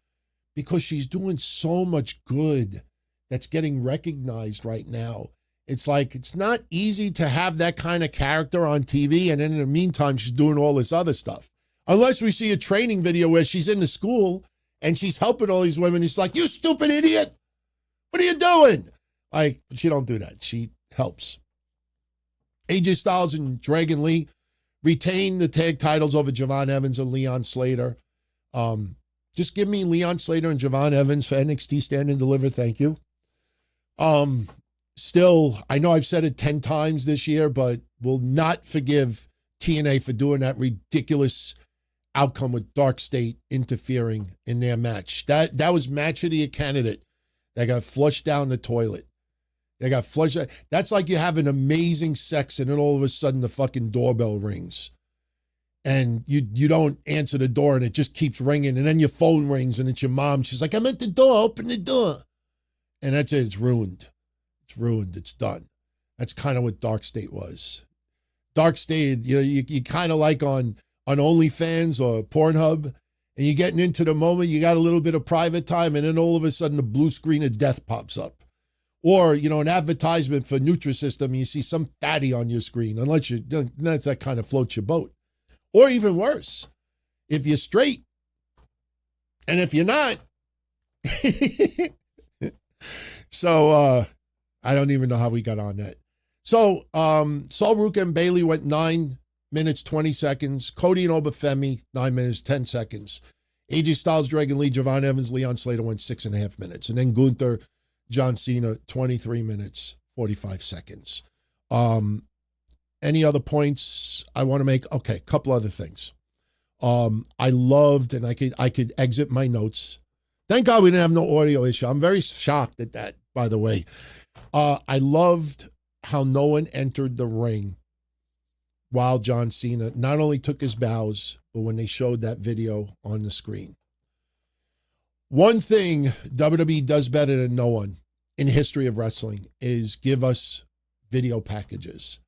because she's doing so much good that's getting recognized right now. It's like, it's not easy to have that kind of character on TV. And then in the meantime, she's doing all this other stuff. Unless we see a training video where she's in the school and she's helping all these women. It's like, you stupid idiot. What are you doing? But she don't do that. She helps. AJ Styles and Dragon Lee retain the tag titles over Javon Evans and Leon Slater. Just give me Leon Slater and Javon Evans for NXT Stand and Deliver. Thank you. Still, I know I've said it 10 times this year, but will not forgive TNA for doing that ridiculous outcome with Dark State interfering in their match. That was match of the year candidate that got flushed down the toilet. They got flushed. That's like you have an amazing sex and then all of a sudden the fucking doorbell rings. And you don't answer the door and it just keeps ringing. And then your phone rings and it's your mom. She's like, I'm at the door, open the door. And that's it, it's ruined. It's ruined, it's done. That's kind of what Dark State was. Dark State, you kind of like on OnlyFans or Pornhub, and you're getting into the moment, you got a little bit of private time, and then all of a sudden the blue screen of death pops up. Or, an advertisement for Nutrisystem, and you see some fatty on your screen, unless that kind of floats your boat. Or even worse, if you're straight, and if you're not. So, I don't even know how we got on that. So, Sol Ruka and Bailey went 9 minutes, 20 seconds. Cody and Obafemi, 9 minutes, 10 seconds. AJ Styles, Dragon Lee, Javon Evans, Leon Slater went 6.5 minutes. And then Gunther, John Cena, 23 minutes, 45 seconds. Any other points I want to make? Okay, a couple other things. I loved, and I could exit my notes. Thank God we didn't have no audio issue. I'm very shocked at that, by the way. I loved how no one entered the ring while John Cena not only took his bows, but when they showed that video on the screen. One thing WWE does better than no one in the history of wrestling is give us video packages.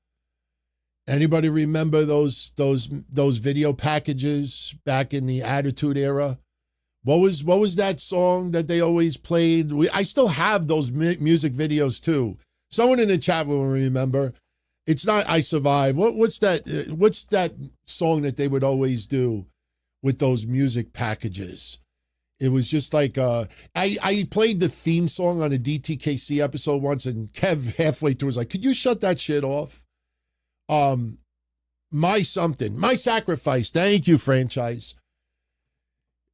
Anybody remember those video packages back in the Attitude Era? What was that song that they always played? I still have those music videos too. Someone in the chat will remember. It's not I Survive. What's that song that they would always do with those music packages? It was just like I played the theme song on a DTKC episode once, and Kev halfway through was like, "Could you shut that shit off?" My Sacrifice. Thank you, franchise.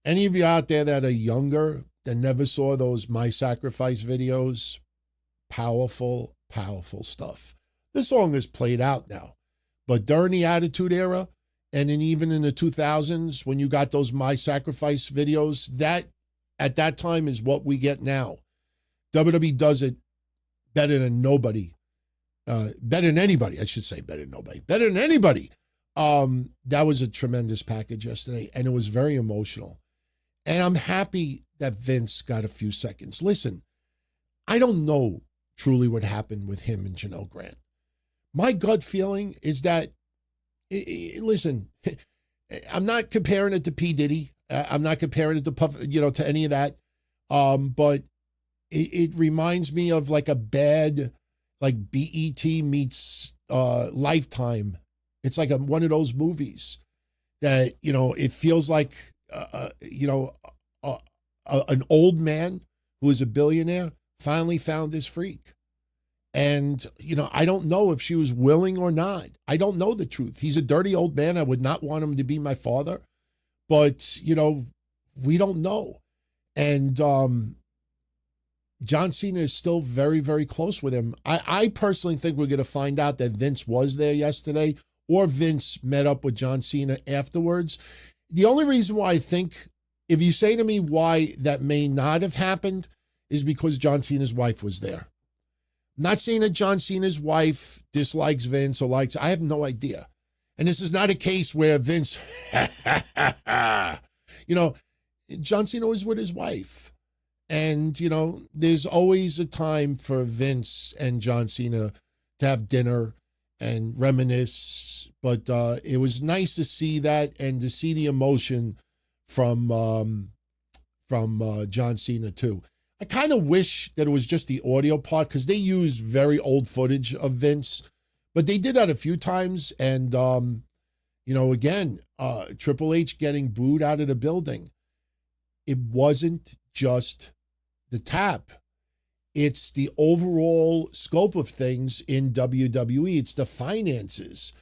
Any of you out there that are younger that never saw those My Sacrifice videos? Powerful, powerful stuff. This song is played out now. But during the Attitude Era, and then even in the 2000s, when you got those My Sacrifice videos, that at that time is what we get now. WWE does it better than nobody. Better than anybody, I should say. Better than nobody. Better than anybody. That was a tremendous package yesterday, and it was very emotional. And I'm happy that Vince got a few seconds. Listen, I don't know truly what happened with him and Janelle Grant. My gut feeling is that, listen, I'm not comparing it to P. Diddy. I'm not comparing it to Puff, to any of that. But it reminds me of like a bad, like BET meets Lifetime. It's like one of those movies that, it feels like, an old man who is a billionaire finally found his freak. And, I don't know if she was willing or not. I don't know the truth. He's a dirty old man. I would not want him to be my father. But, we don't know. And John Cena is still very, very close with him. I personally think we're going to find out that Vince was there yesterday, or Vince met up with John Cena afterwards. The only reason why I think, if you say to me why that may not have happened, is because John Cena's wife was there. I'm not saying that John Cena's wife dislikes Vince or likes, I have no idea. And this is not a case where Vince, John Cena was with his wife. And, there's always a time for Vince and John Cena to have dinner and reminisce. But it was nice to see that and to see the emotion from John Cena too. I kind of wish that it was just the audio part, because they used very old footage of Vince, but they did that a few times. And, again, Triple H getting booed out of the building. It wasn't just the tap. It's the overall scope of things in WWE. It's the finances.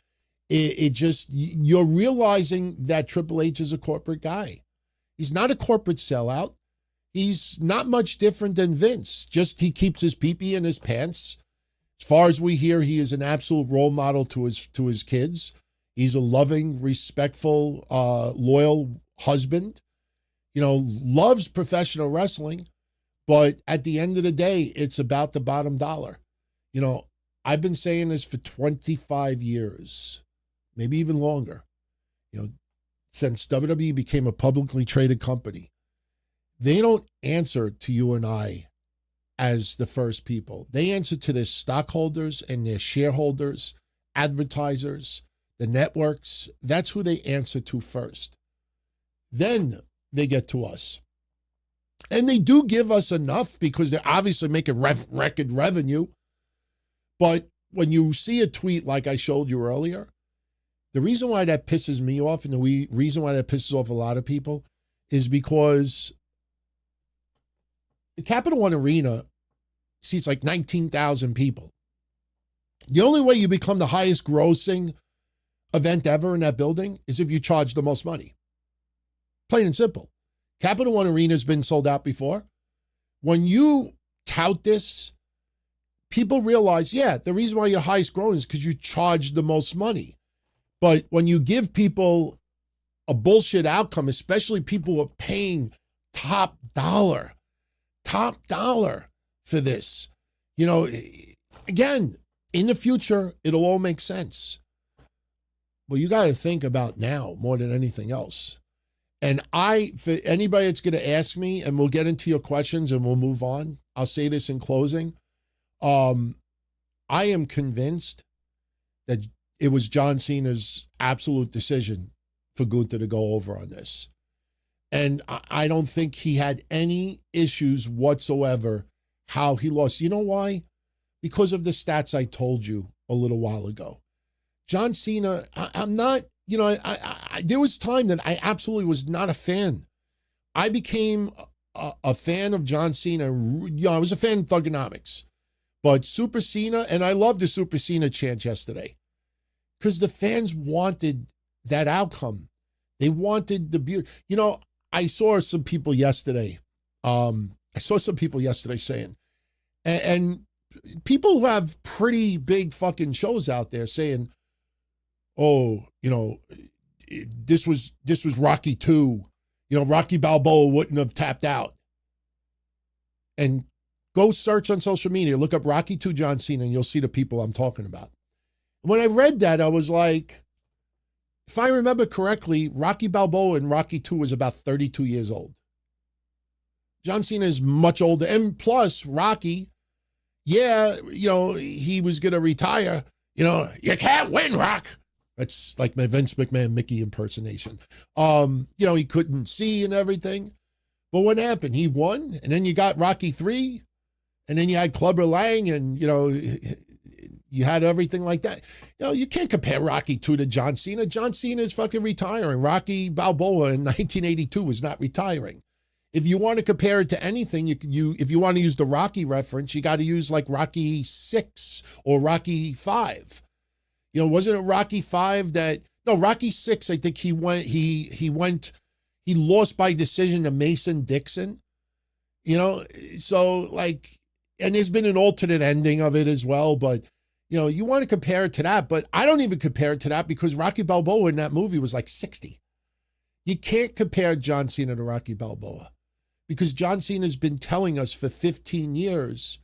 It just, you're realizing that Triple H is a corporate guy. He's not a corporate sellout. He's not much different than Vince. Just he keeps his pee-pee in his pants. As far as we hear, he is an absolute role model to his kids. He's a loving, respectful, loyal husband. Loves professional wrestling. But at the end of the day, it's about the bottom dollar. I've been saying this for 25 years, maybe even longer, since WWE became a publicly traded company. They don't answer to you and I as the first people. They answer to their stockholders and their shareholders, advertisers, the networks. That's who they answer to first. Then they get to us. And they do give us enough because they're obviously making record revenue. But when you see a tweet like I showed you earlier, the reason why that pisses me off and the reason why that pisses off a lot of people is because the Capital One Arena seats like 19,000 people. The only way you become the highest grossing event ever in that building is if you charge the most money. Plain and simple. Capital One Arena has been sold out before. When you tout this, people realize, the reason why you're highest growing is because you charge the most money. But when you give people a bullshit outcome, especially people who are paying top dollar for this, again, in the future, it'll all make sense. Well, you got to think about now more than anything else. And for anybody that's going to ask me, and we'll get into your questions and we'll move on, I'll say this in closing. I am convinced that it was John Cena's absolute decision for Gunther to go over on this. And I don't think he had any issues whatsoever how he lost. You know why? Because of the stats I told you a little while ago. John Cena, I'm not, there was time that I absolutely was not a fan. I became a fan of John Cena. I was a fan of Thugonomics. But Super Cena, and I loved the Super Cena chant yesterday because the fans wanted that outcome. They wanted the beauty. I saw some people yesterday. Saying, and people who have pretty big fucking shows out there saying, oh, this was Rocky 2. Rocky Balboa wouldn't have tapped out. And go search on social media, look up Rocky 2 John Cena, and you'll see the people I'm talking about. When I read that, I was like, if I remember correctly, Rocky Balboa in Rocky 2 was about 32 years old. John Cena is much older. And plus, Rocky, he was going to retire. You can't win, Rock. That's like my Vince McMahon Mickey impersonation. He couldn't see and everything. But what happened? He won, and then you got Rocky 3, and then you had Clubber Lang, and, you had everything like that. You can't compare Rocky 2 to John Cena. John Cena is fucking retiring. Rocky Balboa in 1982 was not retiring. If you want to compare it to anything, if you want to use the Rocky reference, you got to use like Rocky 6 or Rocky 5. Wasn't it Rocky 5 Rocky 6, I think he lost by decision to Mason Dixon. So like, and there's been an alternate ending of it as well, but you want to compare it to that, but I don't even compare it to that because Rocky Balboa in that movie was like 60. You can't compare John Cena to Rocky Balboa because John Cena has been telling us for 15 years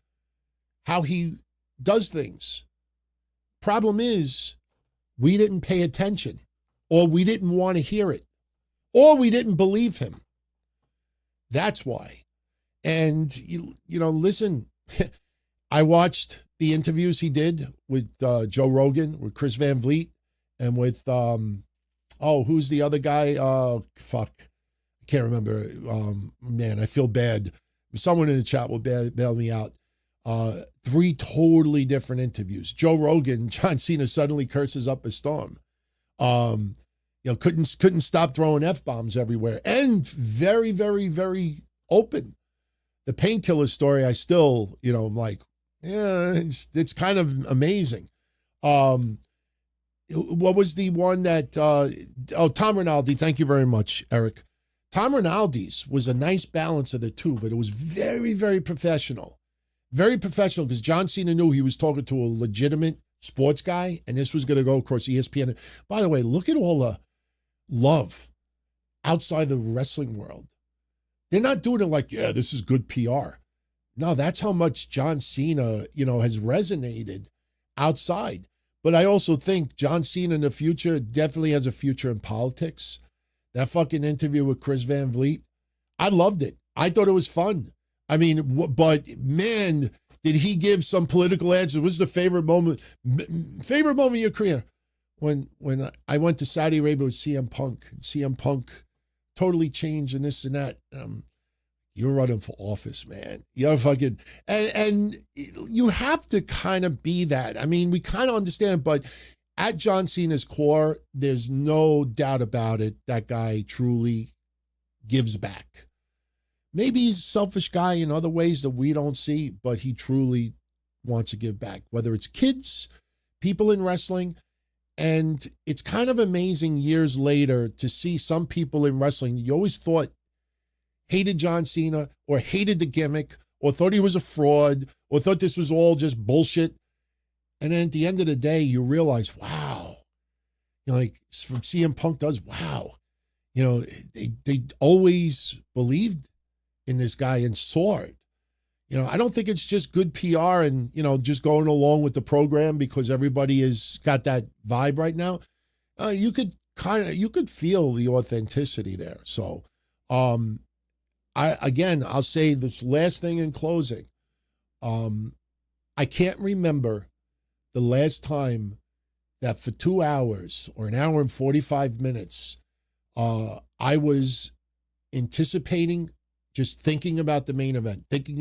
how he does things. Problem is, we didn't pay attention, or we didn't want to hear it, or we didn't believe him. That's why. And, listen, I watched the interviews he did with Joe Rogan, with Chris Van Vliet, and with, who's the other guy? I can't remember. Man, I feel bad. Someone in the chat will bail me out. 3 totally different interviews. Joe Rogan, John Cena suddenly curses up a storm. Couldn't stop throwing F-bombs everywhere. And very, very, very open. The painkiller story, I still, I'm like, yeah, it's kind of amazing. What was the one that, Tom Rinaldi, thank you very much, Eric. Tom Rinaldi's was a nice balance of the two, but it was very, very professional. Very professional, because John Cena knew he was talking to a legitimate sports guy, and this was going to go across ESPN. By the way, look at all the love outside the wrestling world. They're not doing it like, yeah, this is good PR. No, that's how much John Cena, has resonated outside. But I also think John Cena in the future definitely has a future in politics. That fucking interview with Chris Van Vliet, I loved it. I thought it was fun. I mean, but man, did he give some political answer? What was the favorite moment of your career? When I went to Saudi Arabia with CM Punk. CM Punk totally changed and this and that. You're running for office, man. You're fucking, and you have to kind of be that. I mean, we kind of understand it, but at John Cena's core, there's no doubt about it. That guy truly gives back. Maybe he's a selfish guy in other ways that we don't see, but he truly wants to give back, whether it's kids, people in wrestling. And it's kind of amazing years later to see some people in wrestling you always thought hated John Cena or hated the gimmick or thought he was a fraud or thought this was all just bullshit. And then at the end of the day, you realize, wow, like from CM Punk does, wow. They always believed in this guy and saw it. I don't think it's just good PR and, just going along with the program because everybody has got that vibe right now. You could feel the authenticity there. So, I'll say this last thing in closing. I can't remember the last time that for 2 hours or an hour and 45 minutes, I was anticipating, just thinking about the main event, getting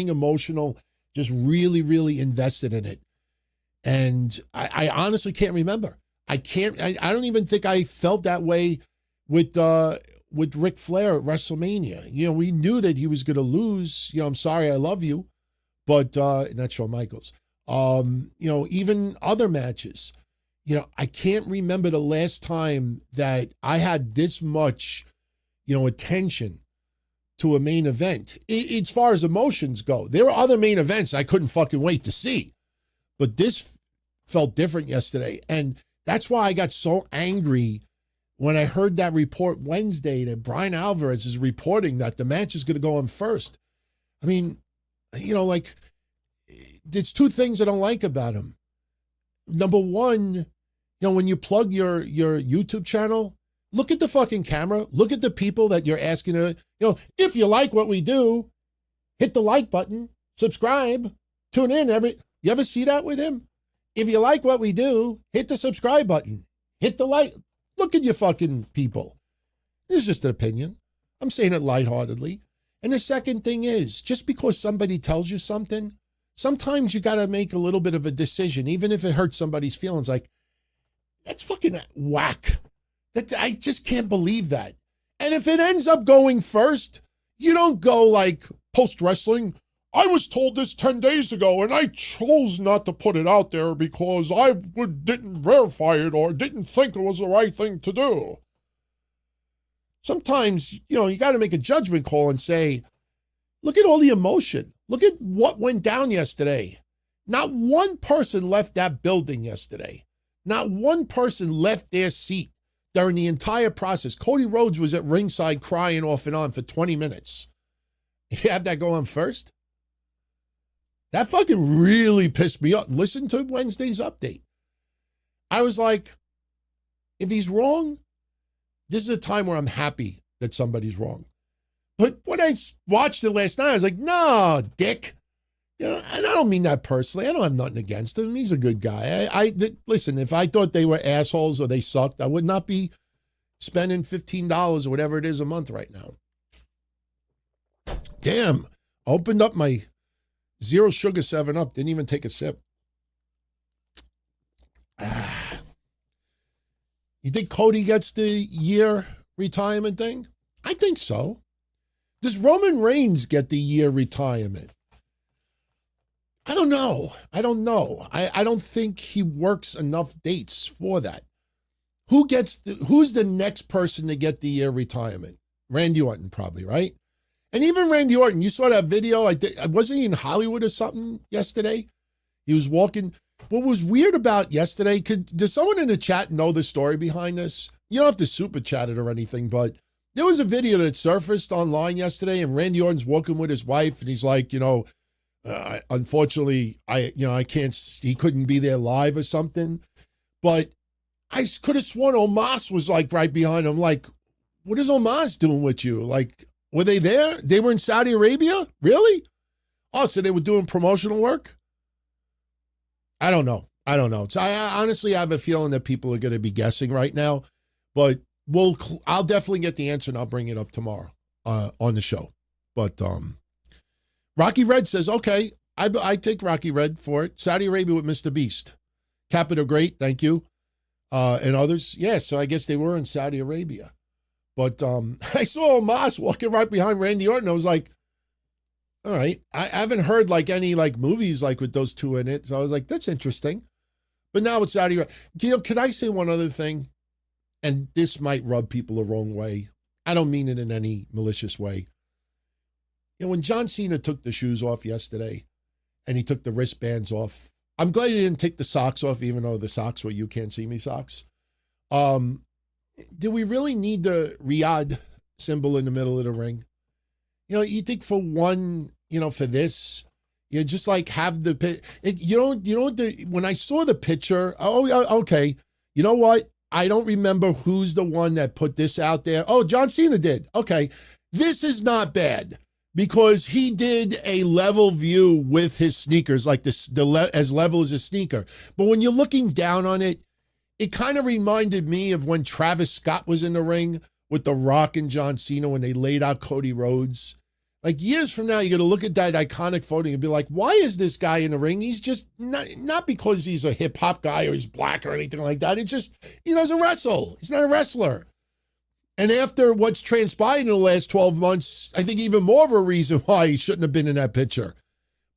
emotional, just really, really invested in it. And I honestly can't remember. I don't even think I felt that way with Ric Flair at WrestleMania. We knew that he was going to lose. I'm sorry, I love you. But not Shawn Michaels. Even other matches. I can't remember the last time that I had this much, attention to a main event. As far as emotions go, there were other main events I couldn't fucking wait to see. But this felt different yesterday. And that's why I got so angry when I heard that report Wednesday that Brian Alvarez is reporting that the match is going to go on first. I mean, there's two things I don't like about him. Number one, when you plug your YouTube channel, look at the fucking camera. Look at the people that you're asking to, if you like what we do, hit the like button, subscribe, tune in you ever see that with him? If you like what we do, hit the subscribe button, hit the like. Look at you fucking people. It's just an opinion. I'm saying it lightheartedly. And the second thing is, just because somebody tells you something, sometimes you got to make a little bit of a decision, even if it hurts somebody's feelings. Like, that's fucking whack. I just can't believe that. And if it ends up going first, you don't go like post-wrestling, I was told this 10 days ago and I chose not to put it out there because I didn't verify it or didn't think it was the right thing to do. Sometimes, you got to make a judgment call and say, look at all the emotion. Look at what went down yesterday. Not one person left that building yesterday. Not one person left their seat during the entire process. Cody Rhodes was at ringside crying off and on for 20 minutes. You have that go on first? That fucking really pissed me off. Listen to Wednesday's update. I was like, if he's wrong, this is a time where I'm happy that somebody's wrong. But when I watched it last night, I was like, no, dick. And I don't mean that personally. I don't have nothing against him. He's a good guy. Listen, if I thought they were assholes or they sucked, I would not be spending $15 or whatever it is a month right now. Damn. I opened up my zero sugar 7-Up. Didn't even take a sip. You think Cody gets the year retirement thing? I think so. Does Roman Reigns get the year retirement? I don't know. I don't think he works enough dates for that. Who's the next person to get the year retirement? Randy Orton, probably, right? And even Randy Orton, you saw that video. Wasn't he in Hollywood or something yesterday? He was walking. What was weird about yesterday, does someone in the chat know the story behind this? You don't have to super chat it or anything, but there was a video that surfaced online yesterday, and Randy Orton's walking with his wife, and he's like, unfortunately, I can't, he couldn't be there live or something. But I could have sworn Omos was like right behind him. Like, what is Omos doing with you? Like, were they there? They were in Saudi Arabia? Really? Oh, so they were doing promotional work? I don't know. So I honestly have a feeling that people are going to be guessing right now, but I'll definitely get the answer and I'll bring it up tomorrow on the show. But Rocky Red says, okay, I take Rocky Red for it. Saudi Arabia with Mr. Beast. Capita Great, thank you. And others. Yeah, so I guess they were in Saudi Arabia. But I saw Omos walking right behind Randy Orton. I was like, all right. I haven't heard like any like movies like with those two in it. So I was like, that's interesting. But now it's Saudi Arabia. Can I say one other thing? And this might rub people the wrong way. I don't mean it in any malicious way. When John Cena took the shoes off yesterday and he took the wristbands off, I'm glad he didn't take the socks off, even though the socks were You Can't See Me socks. Do we really need the Riyadh symbol in the middle of the ring? You think for one, for this, you just like have the, when I saw the picture, okay, you know what? I don't remember who's the one that put this out there. Oh, John Cena did. Okay. This is not bad because he did a level view with his sneakers, like this, as level as a sneaker. But when you're looking down on it, it kind of reminded me of when Travis Scott was in the ring with The Rock and John Cena when they laid out Cody Rhodes. Like years from now, you're going to look at that iconic photo and be like, why is this guy in the ring? He's just not because he's a hip hop guy or he's black or anything like that. It's just, he doesn't wrestle. He's not a wrestler. And after what's transpired in the last 12 months, I think even more of a reason why he shouldn't have been in that picture.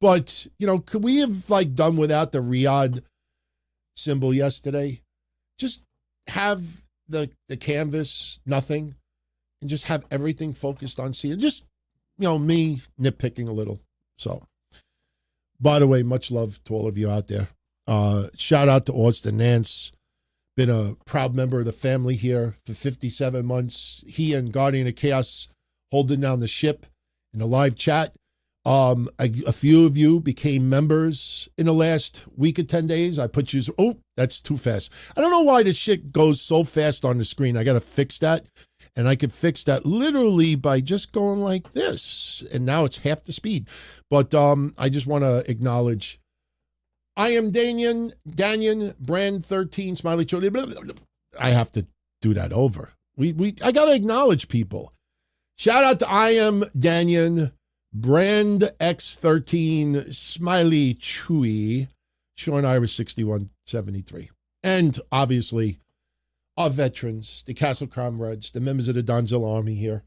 But, could we have like done without the Riyadh symbol yesterday? Just have the canvas, nothing, and just have everything focused on Cena. Just, me nitpicking a little. So, by the way, much love to all of you out there. Shout out to Austin Nance. Been a proud member of the family here for 57 months. He and Guardian of Chaos holding down the ship in the live chat. A few of you became members in the last week or 10 days. I put you, that's too fast. I don't know why this shit goes so fast on the screen. I got to fix that. And I could fix that literally by just going like this. And now it's half the speed. But I just want to acknowledge, I am Danyan, Brand 13, Smiley Children. I have to do that over. I got to acknowledge people. Shout out to I am Danyan, Brand X13, Smiley Chewy, Sean Irish 6173. And obviously, our veterans, the Castle Crown Reds, the members of the Donzilla Army here.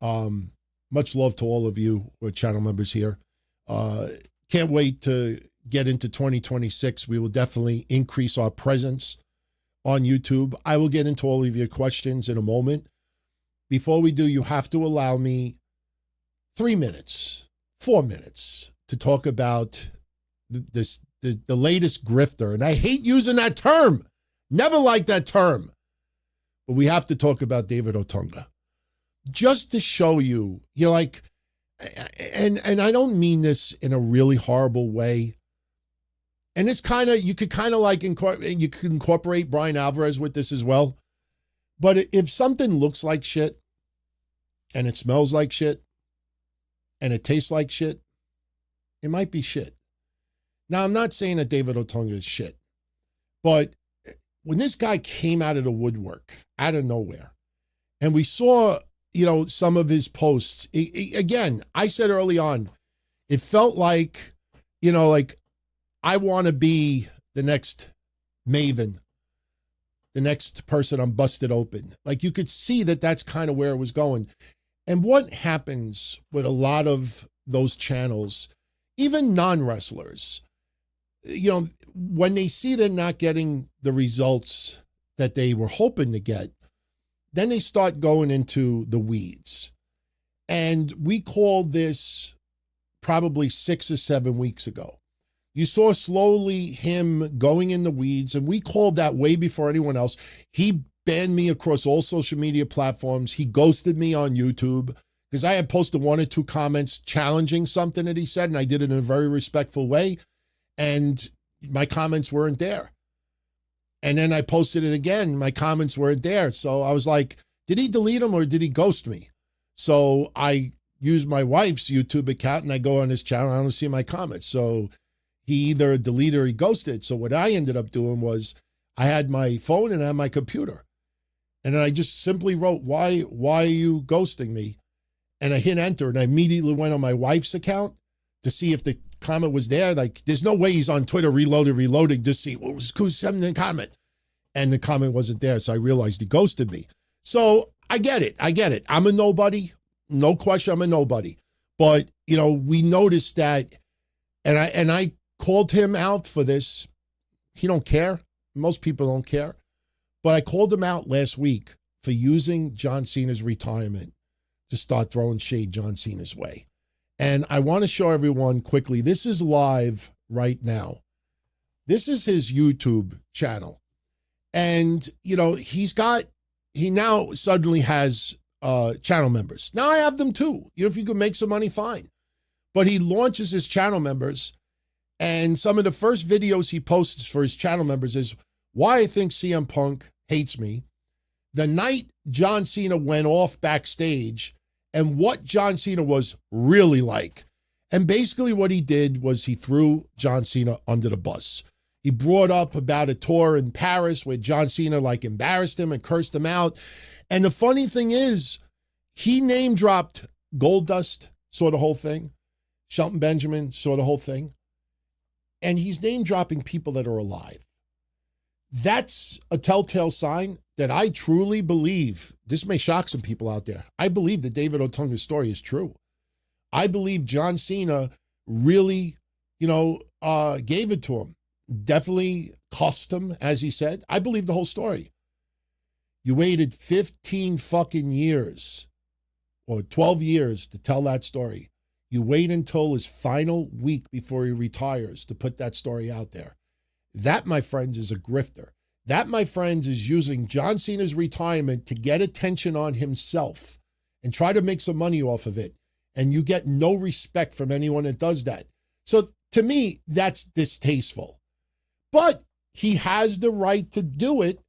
Much love to all of you who are channel members here. Can't wait to get into 2026. We will definitely increase our presence on YouTube. I will get into all of your questions in a moment. Before we do, you have to allow me 3 minutes, 4 minutes to talk about the latest grifter. And I hate using that term. Never liked that term. But we have to talk about David Otunga. Just to show you, and I don't mean this in a really horrible way. And it's you could incorporate Brian Alvarez with this as well. But if something looks like shit, and it smells like shit, and it tastes like shit, it might be shit. Now, I'm not saying that David Otunga is shit, but when this guy came out of the woodwork, out of nowhere, and we saw, some of his posts, again, I said early on, it felt like, I want to be the next Maven, the next person I'm busted open. Like you could see that that's kind of where it was going. And what happens with a lot of those channels, even non-wrestlers, when they see they're not getting the results that they were hoping to get, then they start going into the weeds. And we called this probably 6 or 7 weeks ago. You saw slowly him going in the weeds, and we called that way before anyone else. He banned me across all social media platforms. He ghosted me on YouTube because I had posted 1 or 2 comments challenging something that he said, and I did it in a very respectful way, and my comments weren't there. And then I posted it again. My comments weren't there. So I was like, did he delete them or did he ghost me? So I used my wife's YouTube account, and I go on his channel. I don't see my comments. So he either deleted or he ghosted. So what I ended up doing was I had my phone and I had my computer. And then I just simply wrote, why are you ghosting me? And I hit enter, and I immediately went on my wife's account to see if the comment was there. Like, there's no way he's on Twitter reloading to see what was who's sending the comment. And the comment wasn't there. So I realized he ghosted me. So I get it. I'm a nobody. No question, I'm a nobody. But, we noticed that, and I called him out for this. He don't care. Most people don't care. But I called him out last week for using John Cena's retirement to start throwing shade John Cena's way. And I want to show everyone quickly, this is live right now. This is his YouTube channel. And, he now suddenly has channel members. Now I have them too. If you could make some money, fine. But he launches his channel members, and some of the first videos he posts for his channel members is why I think CM Punk hates me, the night John Cena went off backstage, and what John Cena was really like. And basically what he did was he threw John Cena under the bus. He brought up about a tour in Paris where John Cena embarrassed him and cursed him out. And the funny thing is, he name dropped Goldust, saw the whole thing. Shelton Benjamin saw the whole thing. And he's name dropping people that are alive. That's a telltale sign that I truly believe, this may shock some people out there, I believe that David Otunga's story is true. I believe John Cena really, gave it to him. Definitely cost him, as he said. I believe the whole story. You waited 15 fucking years or 12 years to tell that story. You wait until his final week before he retires to put that story out there. That, my friends, is a grifter. That, my friends, is using John Cena's retirement to get attention on himself and try to make some money off of it. And you get no respect from anyone that does that. So to me, that's distasteful. But he has the right to do it,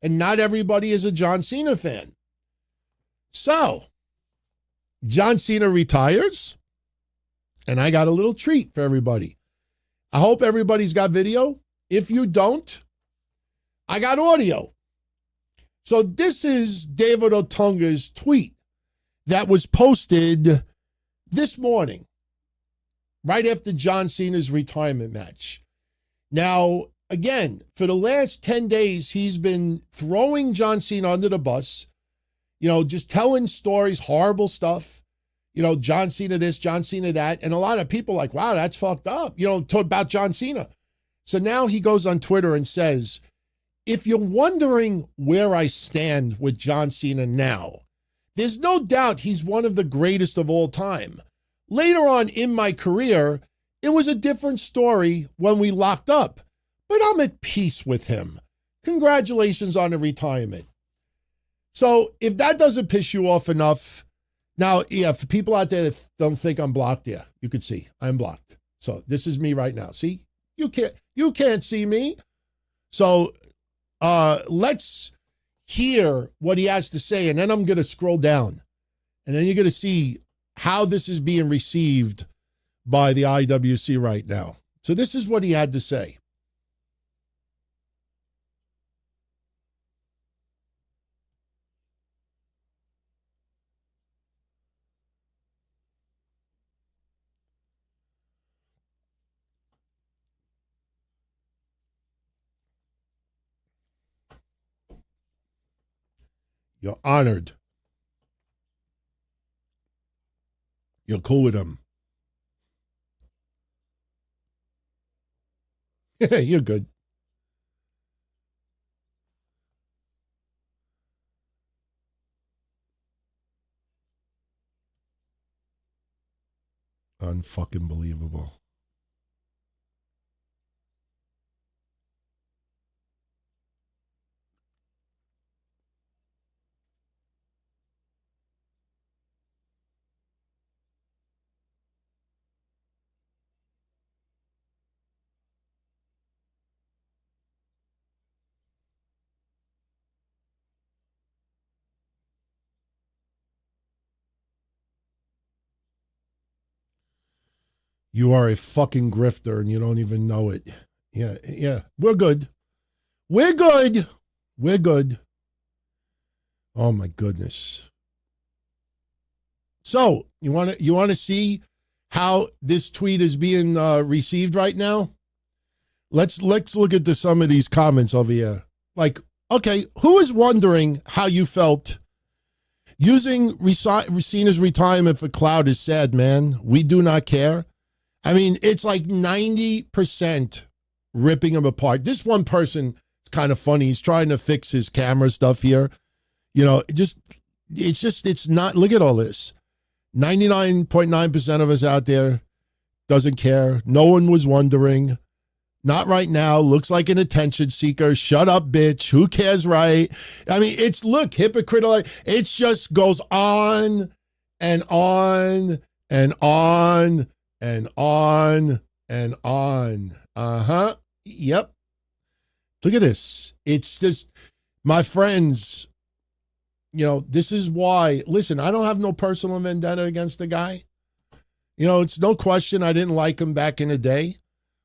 and not everybody is a John Cena fan. So, John Cena retires, and I got a little treat for everybody. I hope everybody's got video. If you don't, I got audio. So this is David Otunga's tweet that was posted this morning, right after John Cena's retirement match. Now, again, for the last 10 days, he's been throwing John Cena under the bus, just telling stories, horrible stuff. John Cena this, John Cena that. And a lot of people are like, wow, that's fucked up, talk about John Cena. So now he goes on Twitter and says, if you're wondering where I stand with John Cena now, there's no doubt he's one of the greatest of all time. Later on in my career, it was a different story when we locked up, but I'm at peace with him. Congratulations on the retirement. So if that doesn't piss you off enough, now, yeah, for people out there that don't think I'm blocked, yeah, you can see I'm blocked. So this is me right now. See, you can't see me. So let's hear what he has to say, and then I'm going to scroll down, and then you're going to see how this is being received by the IWC right now. So this is what he had to say. You're honored. You're cool with him. You're good. Unfucking believable. You are a fucking grifter and you don't even know it. Yeah. We're good. We're good. We're good. Oh my goodness. So you want to see how this tweet is being received right now? Let's look at some of these comments over here. Like, okay, who is wondering how you felt? Using Cena's retirement for clout is sad, man. We do not care. I mean, it's like 90% ripping him apart. This one person is kind of funny. He's trying to fix his camera stuff here. You know, it's not, look at all this. 99.9% of us out there doesn't care. No one was wondering. Not right now. Looks like an attention seeker. Shut up, bitch. Who cares, right? I mean, look, hypocritical. It just goes on and on and on and on and on. Yep. Look at this. It's just, my friends, you know, this is why, listen, I don't have no personal vendetta against the guy. You know, it's no question I didn't like him back in the day,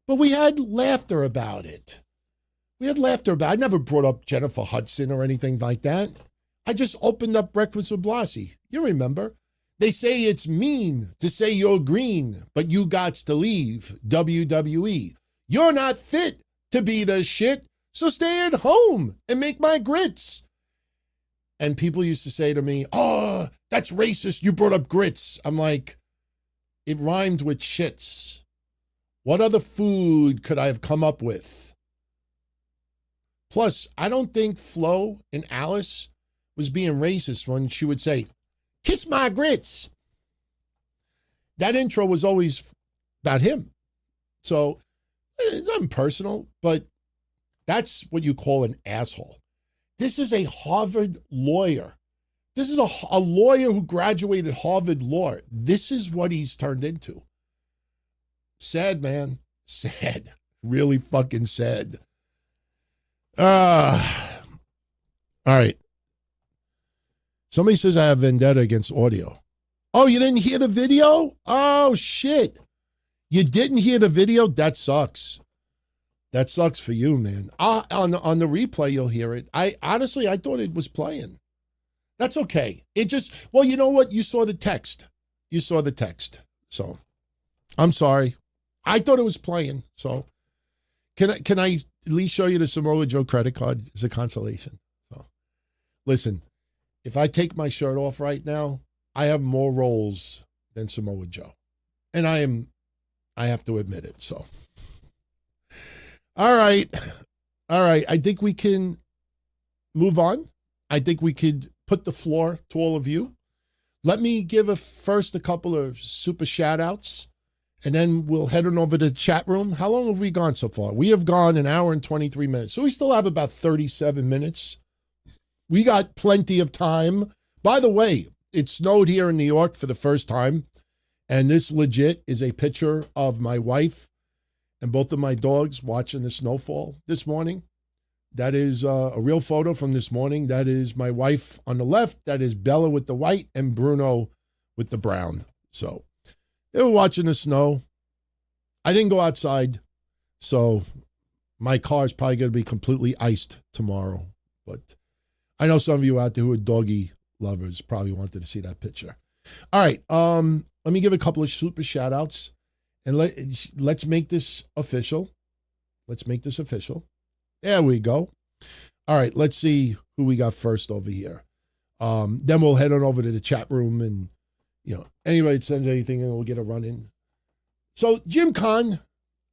but we had laughter about it. I never brought up Jennifer Hudson or anything like that. I just opened up Breakfast with Blassie. You remember? They say it's mean to say you're green, but you gots to leave WWE. You're not fit to be the shit, so stay at home and make my grits. And people used to say to me, oh, that's racist. You brought up grits. I'm like, it rhymed with shits. What other food could I have come up with? Plus, I don't think Flo and Alice was being racist when she would say, kiss my grits. That intro was always about him. So it's not personal, but that's what you call an asshole. This is a Harvard lawyer. This is a lawyer who graduated Harvard Law. This is what he's turned into. Sad, man. Sad. Really fucking sad. All right. Somebody says I have vendetta against audio. Oh, you didn't hear the video? Oh, shit. You didn't hear the video? That sucks. That sucks for you, man. On the replay, you'll hear it. I thought it was playing. That's okay. It just, well, you know what? You saw the text. So I'm sorry. I thought it was playing. So can I at least show you the Samoa Joe credit card as a consolation? So listen, if I take my shirt off right now, I have more rolls than Samoa Joe. And I have to admit it. So, all right. I think we can move on. I think we could put the floor to all of you. Let me give first a couple of super shout outs, and then we'll head on over to the chat room. How long have we gone so far? We have gone an hour and 23 minutes. So we still have about 37 minutes. We got plenty of time. By the way, it snowed here in New York for the first time. And this legit is a picture of my wife and both of my dogs watching the snowfall this morning. That is a real photo from this morning. That is my wife on the left. That is Bella with the white and Bruno with the brown. So they were watching the snow. I didn't go outside, so my car is probably going to be completely iced tomorrow. But I know some of you out there who are doggy lovers probably wanted to see that picture. All right, let me give a couple of super shout outs, and let's make this official. There we go. All right, let's see who we got first over here. Then we'll head on over to the chat room and, Anybody that sends anything in will get a run in. So Jim Kahn,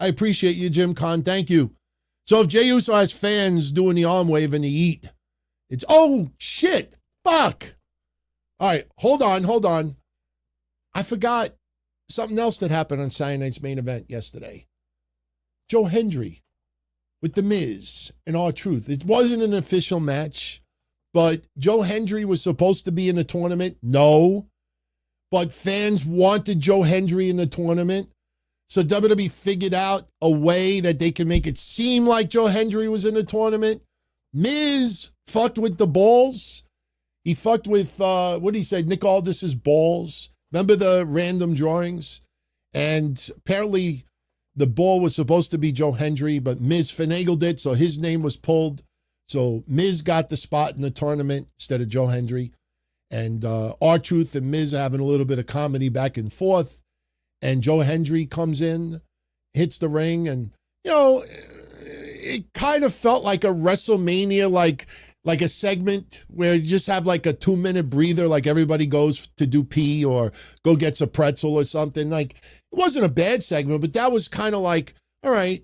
I appreciate you, Jim Kahn. Thank you. So if Jey Uso has fans doing the arm wave and the eat, it's, oh, shit, fuck. All right, hold on. I forgot something else that happened on Saturday Night's main event yesterday. Joe Hendry with The Miz and R-Truth. It wasn't an official match, but Joe Hendry was supposed to be in the tournament. No. But fans wanted Joe Hendry in the tournament. So WWE figured out a way that they can make it seem like Joe Hendry was in the tournament. Miz fucked with the balls. He fucked with, what did he say, Nick Aldis's balls. Remember the random drawings? And apparently the ball was supposed to be Joe Hendry, but Miz finagled it, so his name was pulled. So Miz got the spot in the tournament instead of Joe Hendry. And R-Truth and Miz are having a little bit of comedy back and forth. And Joe Hendry comes in, hits the ring, and, it kind of felt like a WrestleMania, like a segment where you just have like a 2-minute breather, like everybody goes to do pee or go gets a pretzel or something. Like, it wasn't a bad segment, but that was kind of like, all right,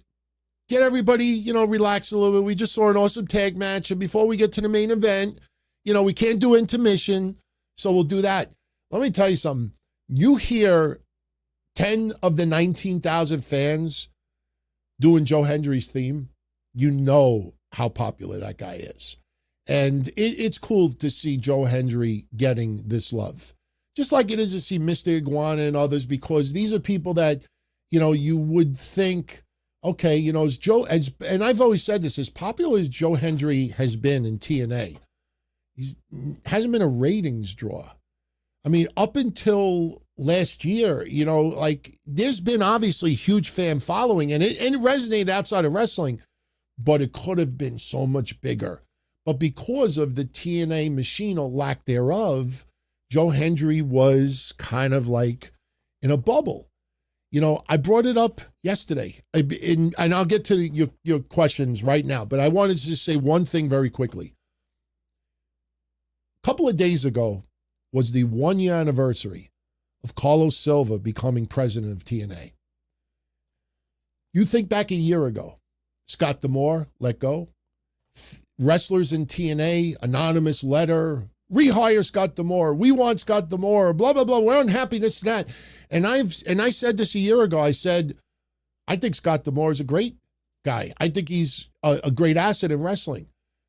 get everybody, relax a little bit. We just saw an awesome tag match. And before we get to the main event, we can't do intermission. So we'll do that. Let me tell you something. You hear 10 of the 19,000 fans doing Joe Hendry's theme, you know how popular that guy is. And it's cool to see Joe Hendry getting this love. Just like it is to see Mr. Iguana and others, because these are people that, you would think, okay, as Joe, and I've always said this, as popular as Joe Hendry has been in TNA, he hasn't been a ratings draw. I mean, up until last year, there's been obviously huge fan following, and it resonated outside of wrestling, but it could have been so much bigger. But because of the TNA machine or lack thereof, Joe Hendry was kind of like in a bubble. I brought it up yesterday, and I'll get to your questions right now, but I wanted to just say one thing very quickly. A couple of days ago was the 1-year anniversary of Carlos Silva becoming president of TNA. You think back a year ago, Scott D'Amore let go. Wrestlers in TNA, anonymous letter, rehire Scott D'Amore. We want Scott D'Amore, blah, blah, blah. We're unhappy, this and that. And I said this a year ago. I said, I think Scott D'Amore is a great guy. I think he's a great asset in wrestling.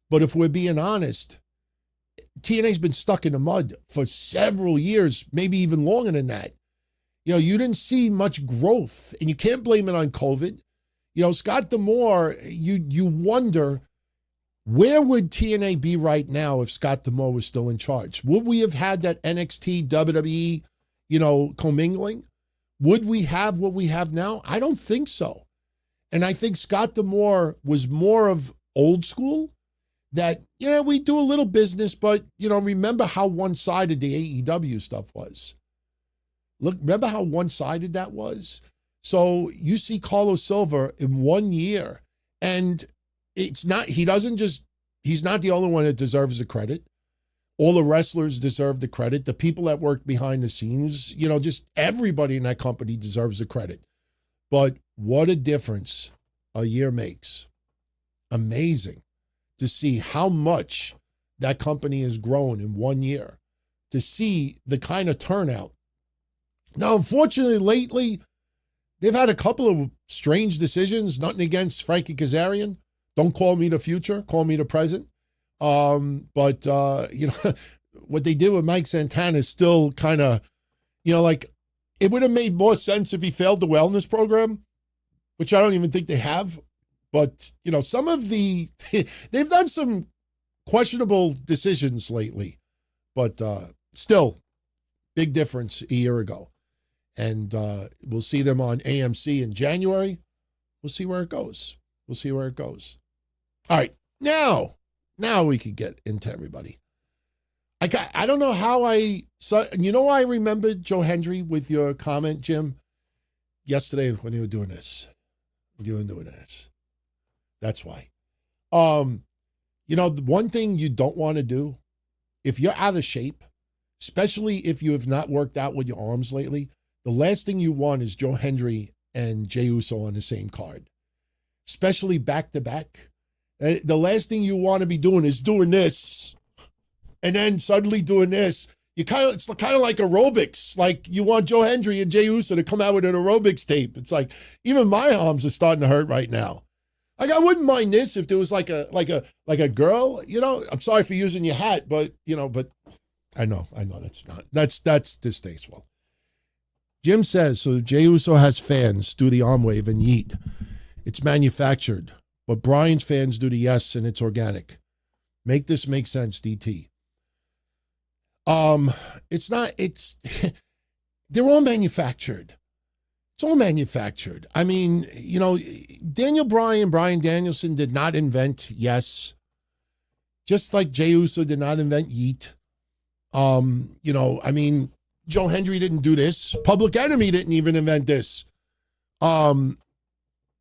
But if we're being honest, TNA's been stuck in the mud for several years, maybe even longer than that. You didn't see much growth, and you can't blame it on COVID. Scott D'Amore, you wonder, where would TNA be right now if Scott D'Amore was still in charge? Would we have had that NXT, WWE, commingling? Would we have what we have now? I don't think so. And I think Scott D'Amore was more of old school, that, we do a little business, but, remember how one-sided the AEW stuff was. Look, remember how one-sided that was? So you see Carlos Silva in 1 year, and he's not the only one that deserves the credit. All the wrestlers deserve the credit. The people that work behind the scenes, just everybody in that company deserves the credit. But what a difference a year makes. Amazing to see how much that company has grown in 1 year, to see the kind of turnout. Now, unfortunately, lately, they've had a couple of strange decisions, nothing against Frankie Kazarian. Don't call me the future, call me the present. But what they did with Mike Santana is still kind of, it would have made more sense if he failed the wellness program, which I don't even think they have. But, some of they've done some questionable decisions lately, but still, big difference a year ago. And we'll see them on AMC in January. We'll see where it goes. All right, now we can get into everybody. I don't know how I remembered Joe Hendry with your comment, Jim, yesterday when you were doing this. That's why. The one thing you don't want to do, if you're out of shape, especially if you have not worked out with your arms lately. The last thing you want is Joe Hendry and Jey Uso on the same card, especially back-to-back. The last thing you want to be doing is doing this and then suddenly doing this. It's kind of like aerobics. Like you want Joe Hendry and Jey Uso to come out with an aerobics tape. It's like even my arms are starting to hurt right now. Like I wouldn't mind this if there was like a girl. I'm sorry for using your hat, but I know that's distasteful. Jim says, so Jey Uso has fans do the arm wave and yeet. It's manufactured, but Brian's fans do the yes and it's organic. Make this make sense, DT. It's not, they're all manufactured. It's all manufactured. I mean, Daniel Bryan, Bryan Danielson did not invent yes. Just like Jey Uso did not invent yeet. Joe Hendry didn't do this. Public Enemy didn't even invent this. Men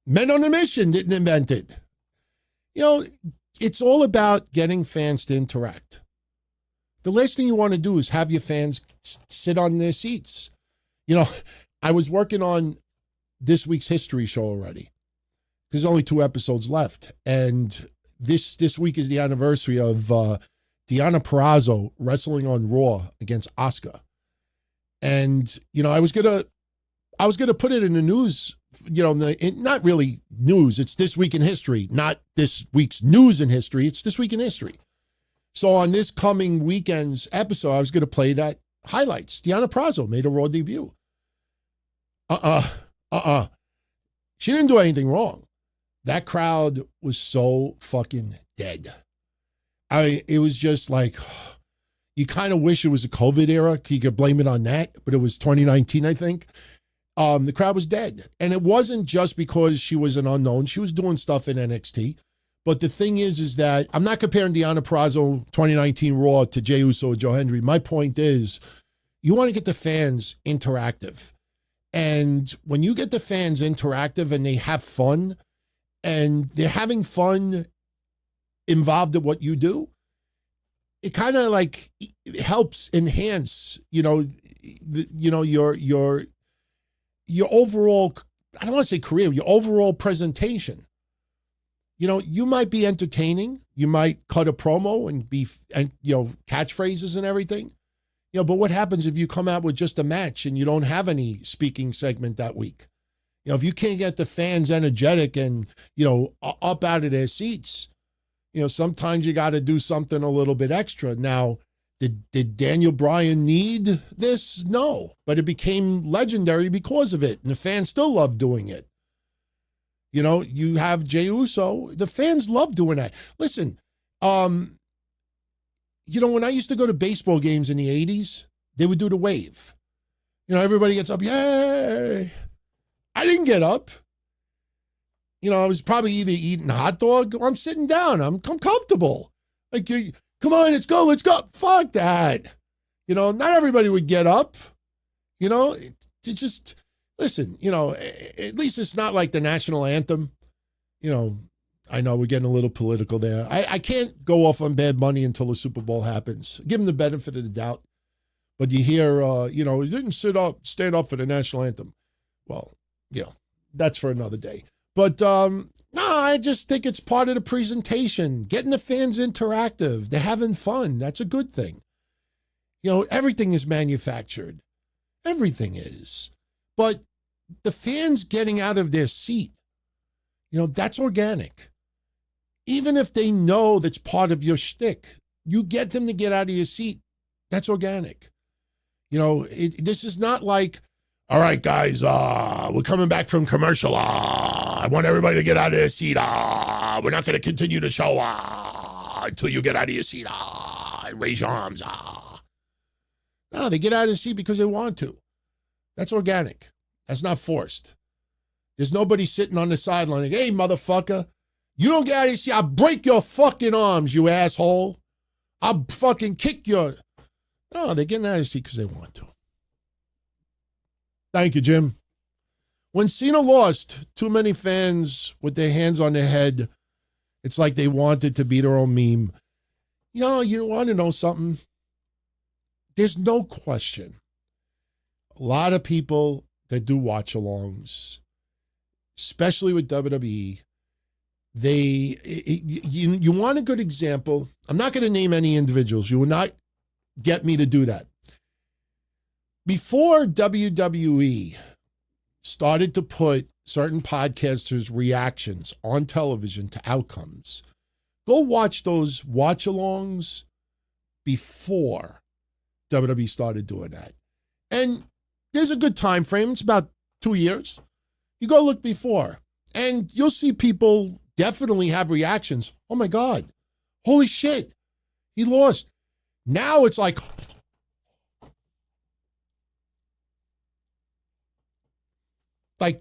on a Mission didn't invent it. It's all about getting fans to interact. The last thing you want to do is have your fans sit on their seats. I was working on this week's history show already. There's only 2 episodes left. And this week is the anniversary of Deonna Purrazzo wrestling on Raw against Asuka. And, I was gonna put it in the news, not really news. It's This Week in History, not this week's news in history. It's This Week in History. So on this coming weekend's episode, I was going to play that highlights. Deonna Purrazzo made a Raw debut. She didn't do anything wrong. That crowd was so fucking dead. It was just like, you kind of wish it was a COVID era. You could blame it on that, but it was 2019, I think. The crowd was dead. And it wasn't just because she was an unknown. She was doing stuff in NXT. But the thing is that I'm not comparing Deonna Purrazzo 2019 Raw to Jey Uso or Joe Hendry. My point is, you want to get the fans interactive. And when you get the fans interactive and they have fun, and they're having fun involved in what you do, it kind of like helps enhance, your overall, I don't want to say career, your overall presentation. You might be entertaining. You might cut a promo and catchphrases and everything. But what happens if you come out with just a match and you don't have any speaking segment that week? If you can't get the fans energetic and, up out of their seats, sometimes you got to do something a little bit extra. Now, did Daniel Bryan need this? No, but it became legendary because of it. And the fans still love doing it. You have Jey Uso. The fans love doing that. Listen, when I used to go to baseball games in the 80s, they would do the wave. Everybody gets up, yay. I didn't get up. I was probably either eating a hot dog or I'm sitting down. I'm comfortable. Like, come on, let's go. Fuck that. Not everybody would get up. It just... Listen, at least it's not like the national anthem. I know we're getting a little political there. I can't go off on Bad Bunny until the Super Bowl happens. Give him the benefit of the doubt. But you hear, he didn't stand up for the national anthem. Well, that's for another day. But, no, I just think it's part of the presentation. Getting the fans interactive. They're having fun. That's a good thing. Everything is manufactured. Everything is. But the fans getting out of their seat, that's organic. Even if they know that's part of your shtick, you get them to get out of your seat. That's organic. This is not like, all right, guys, we're coming back from commercial. I want everybody to get out of their seat. We're not going to continue the show until you get out of your seat. And raise your arms. No, they get out of the seat because they want to. That's organic. That's not forced. There's nobody sitting on the sideline like, hey, motherfucker, you don't get out of your seat, I'll break your fucking arms, you asshole. I'll fucking kick your... No, they're getting out of the seat because they want to. Thank you, Jim. When Cena lost, too many fans with their hands on their head, it's like they wanted to be their own meme. You want to know something? there's no question. A lot of people that do watch-alongs, especially with WWE, you want a good example. I'm not going to name any individuals. You will not get me to do that. Before WWE started to put certain podcasters' reactions on television to outcomes, go watch those watch-alongs before WWE started doing that. And there's a good time frame. It's about 2 years. You go look before, and you'll see people definitely have reactions. Oh, my God. Holy shit. He lost. Now it's like,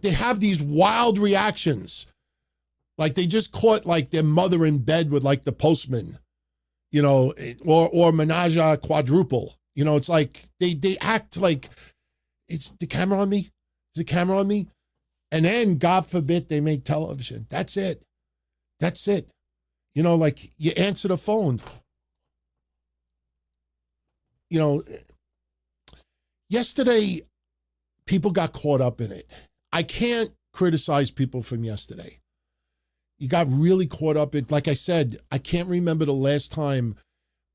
they have these wild reactions. Like they just caught like their mother in bed with like the postman, you know, or menage a quadruple. You know, it's like they act like, it's the camera on me. Is the camera on me? And then, God forbid, they make television. That's it. That's it. You know, like you answer the phone. You know, yesterday, people got caught up in it. I can't criticize people from yesterday. You got really caught up in, like I said, I can't remember the last time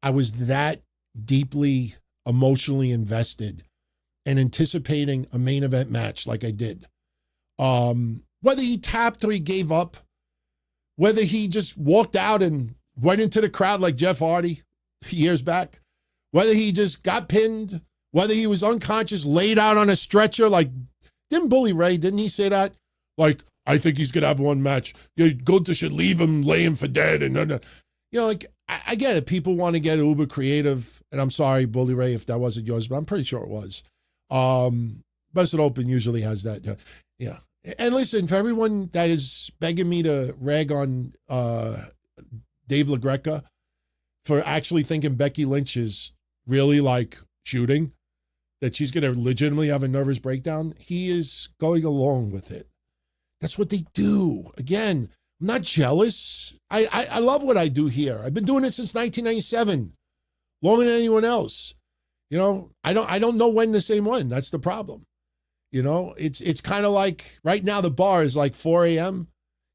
I was that deeply emotionally invested and anticipating a main event match like I did. Whether he tapped or he gave up, whether he just walked out and went into the crowd like Jeff Hardy years back, whether he just got pinned, whether he was unconscious, laid out on a stretcher, like, didn't Bully Ray, didn't he say that? Like, I think he's going to have one match. Gunther should leave him, lay him for dead. And you know, like, I get it. People want to get uber creative. And I'm sorry, Bully Ray, if that wasn't yours, but I'm pretty sure it was. Busted Open usually has that. Yeah. And listen, for everyone that is begging me to rag on Dave LaGreca for actually thinking Becky Lynch is really like shooting, that she's going to legitimately have a nervous breakdown, he is going along with it. That's what they do. Again, I'm not jealous. I love what I do here. I've been doing it since 1997, longer than anyone else. You know, I don't know when the same one. That's the problem. You know, it's kind of like right now the bar is like 4 a.m.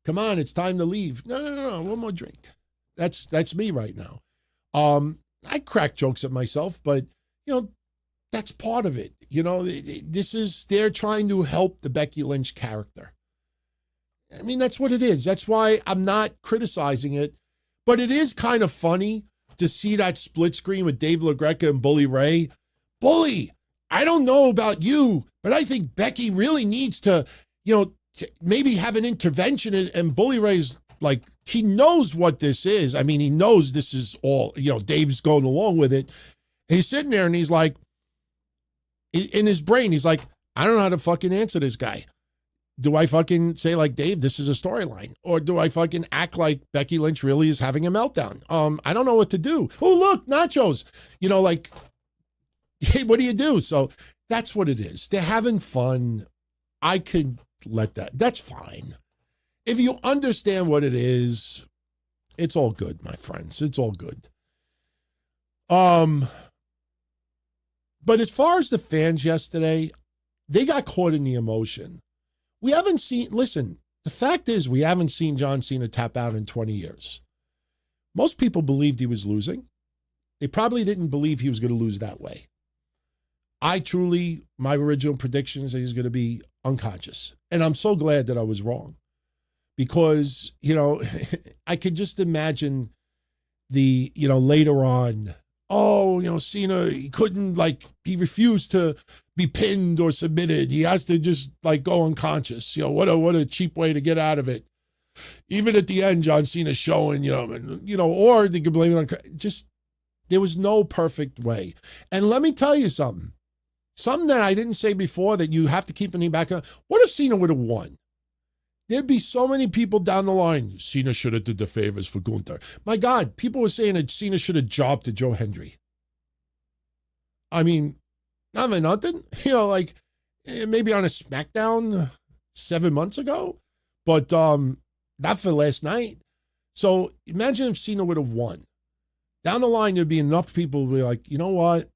Come on, it's time to leave. No, one more drink. That's me right now. I crack jokes at myself, but you know, that's part of it. You know, they're trying to help the Becky Lynch character. I mean, that's what it is. That's why I'm not criticizing it, but it is kind of funny to see that split screen with Dave LaGreca and Bully Ray. Bully, I don't know about you, but I think Becky really needs to, you know, maybe have an intervention. And Bully Ray's like, he knows what this is. I mean, he knows this is all, you know, Dave's going along with it. And he's sitting there and he's like, in his brain, he's like, I don't know how to fucking answer this guy. Do I fucking say like, Dave, this is a storyline? Or do I fucking act like Becky Lynch really is having a meltdown? I don't know what to do. Oh, look, nachos. You know, like, hey, what do you do? So that's what it is. They're having fun. I could let that. That's fine. If you understand what it is, it's all good, my friends. It's all good. But as far as the fans yesterday, they got caught in the emotion. We haven't seen, listen, the fact is we haven't seen John Cena tap out in 20 years. Most people believed he was losing. They probably didn't believe he was going to lose that way. My original prediction is that he's going to be unconscious. And I'm so glad that I was wrong. Because, you know, I could just imagine later on, Cena, he couldn't, he refused to be pinned or submitted. He has to just, go unconscious. You know, what a cheap way to get out of it. Even at the end, John Cena's showing, or they could blame it on, there was no perfect way. And let me tell you something that I didn't say before that you have to keep in the back of. What if Cena would have won? There'd be so many people down the line. Cena should have did the favors for Gunther. My God, people were saying that Cena should have jobbed to Joe Hendry. I mean, not for nothing. Maybe on a SmackDown 7 months ago, but not for last night. So imagine if Cena would have won. Down the line, there'd be enough people who would be like, you know what?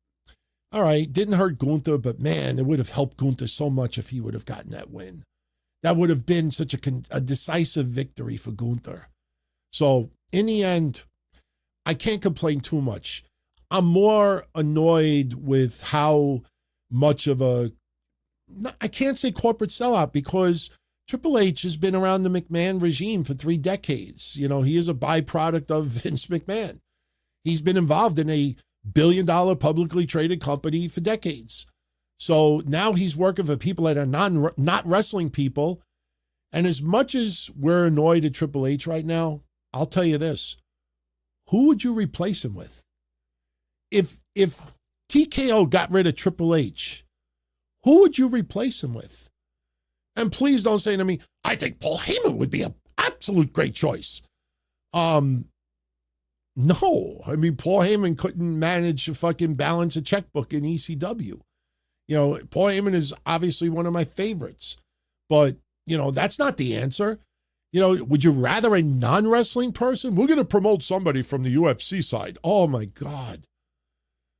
All right, didn't hurt Gunther, but man, it would have helped Gunther so much if he would have gotten that win. That would have been such a decisive victory for Gunther. So in the end, I can't complain too much. I'm more annoyed with how much of I can't say corporate sellout, because Triple H has been around the McMahon regime for 3 decades. You know, he is a byproduct of Vince McMahon. He's been involved in a billion-dollar publicly traded company for decades. So now he's working for people that are not wrestling people. And as much as we're annoyed at Triple H right now, I'll tell you this. Who would you replace him with? If TKO got rid of Triple H, who would you replace him with? And please don't say to me, I think Paul Heyman would be an absolute great choice. No. I mean, Paul Heyman couldn't manage to fucking balance a checkbook in ECW. You know, Paul Heyman is obviously one of my favorites. But, you know, that's not the answer. You know, would you rather a non-wrestling person? We're going to promote somebody from the UFC side. Oh, my God.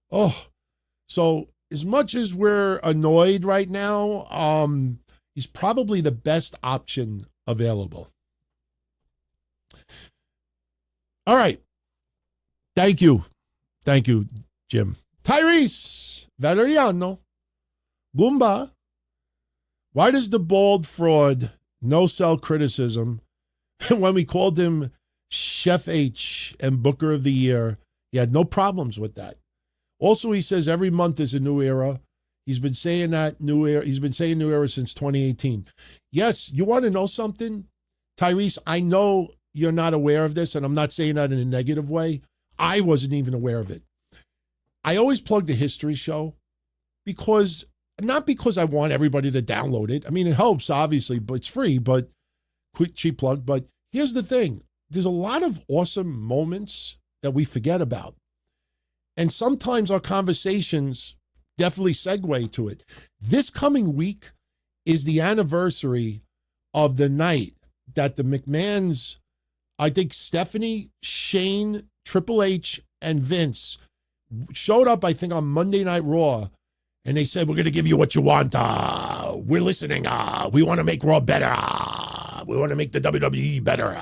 Oh, so as much as we're annoyed right now, he's probably the best option available. All right. Thank you. Thank you, Jim. Tyrese Valeriano. Goomba. Why does the bald fraud no-sell criticism, when we called him Chef H and Booker of the Year, he had no problems with that. Also, he says every month is a new era. He's been saying that new era. He's been saying new era since 2018. Yes, you want to know something? Tyrese, I know you're not aware of this, and I'm not saying that in a negative way. I wasn't even aware of it. I always plug the history show not because I want everybody to download it. I mean, it helps, obviously, but it's free, but quick, cheap plug. But here's the thing. There's a lot of awesome moments that we forget about. And sometimes our conversations definitely segue to it. This coming week is the anniversary of the night that the McMahons, I think Stephanie, Shane, Triple H, and Vince showed up, I think, on Monday Night Raw, and they said, we're going to give you what you want. We're listening. We want to make Raw better. We want to make the WWE better.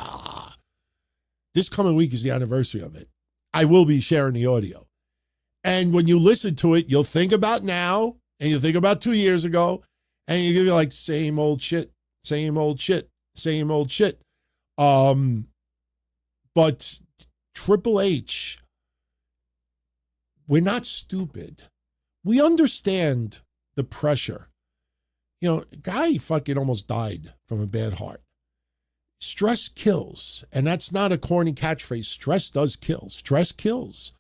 This coming week is the anniversary of it. I will be sharing the audio. And when you listen to it, you'll think about now, and you'll think about 2 years ago, and you'll be like, same old shit, same old shit, same old shit. But Triple H, we're not stupid. We understand the pressure. You know, guy fucking almost died from a bad heart. Stress kills. And that's not a corny catchphrase. Stress does kill. Stress kills.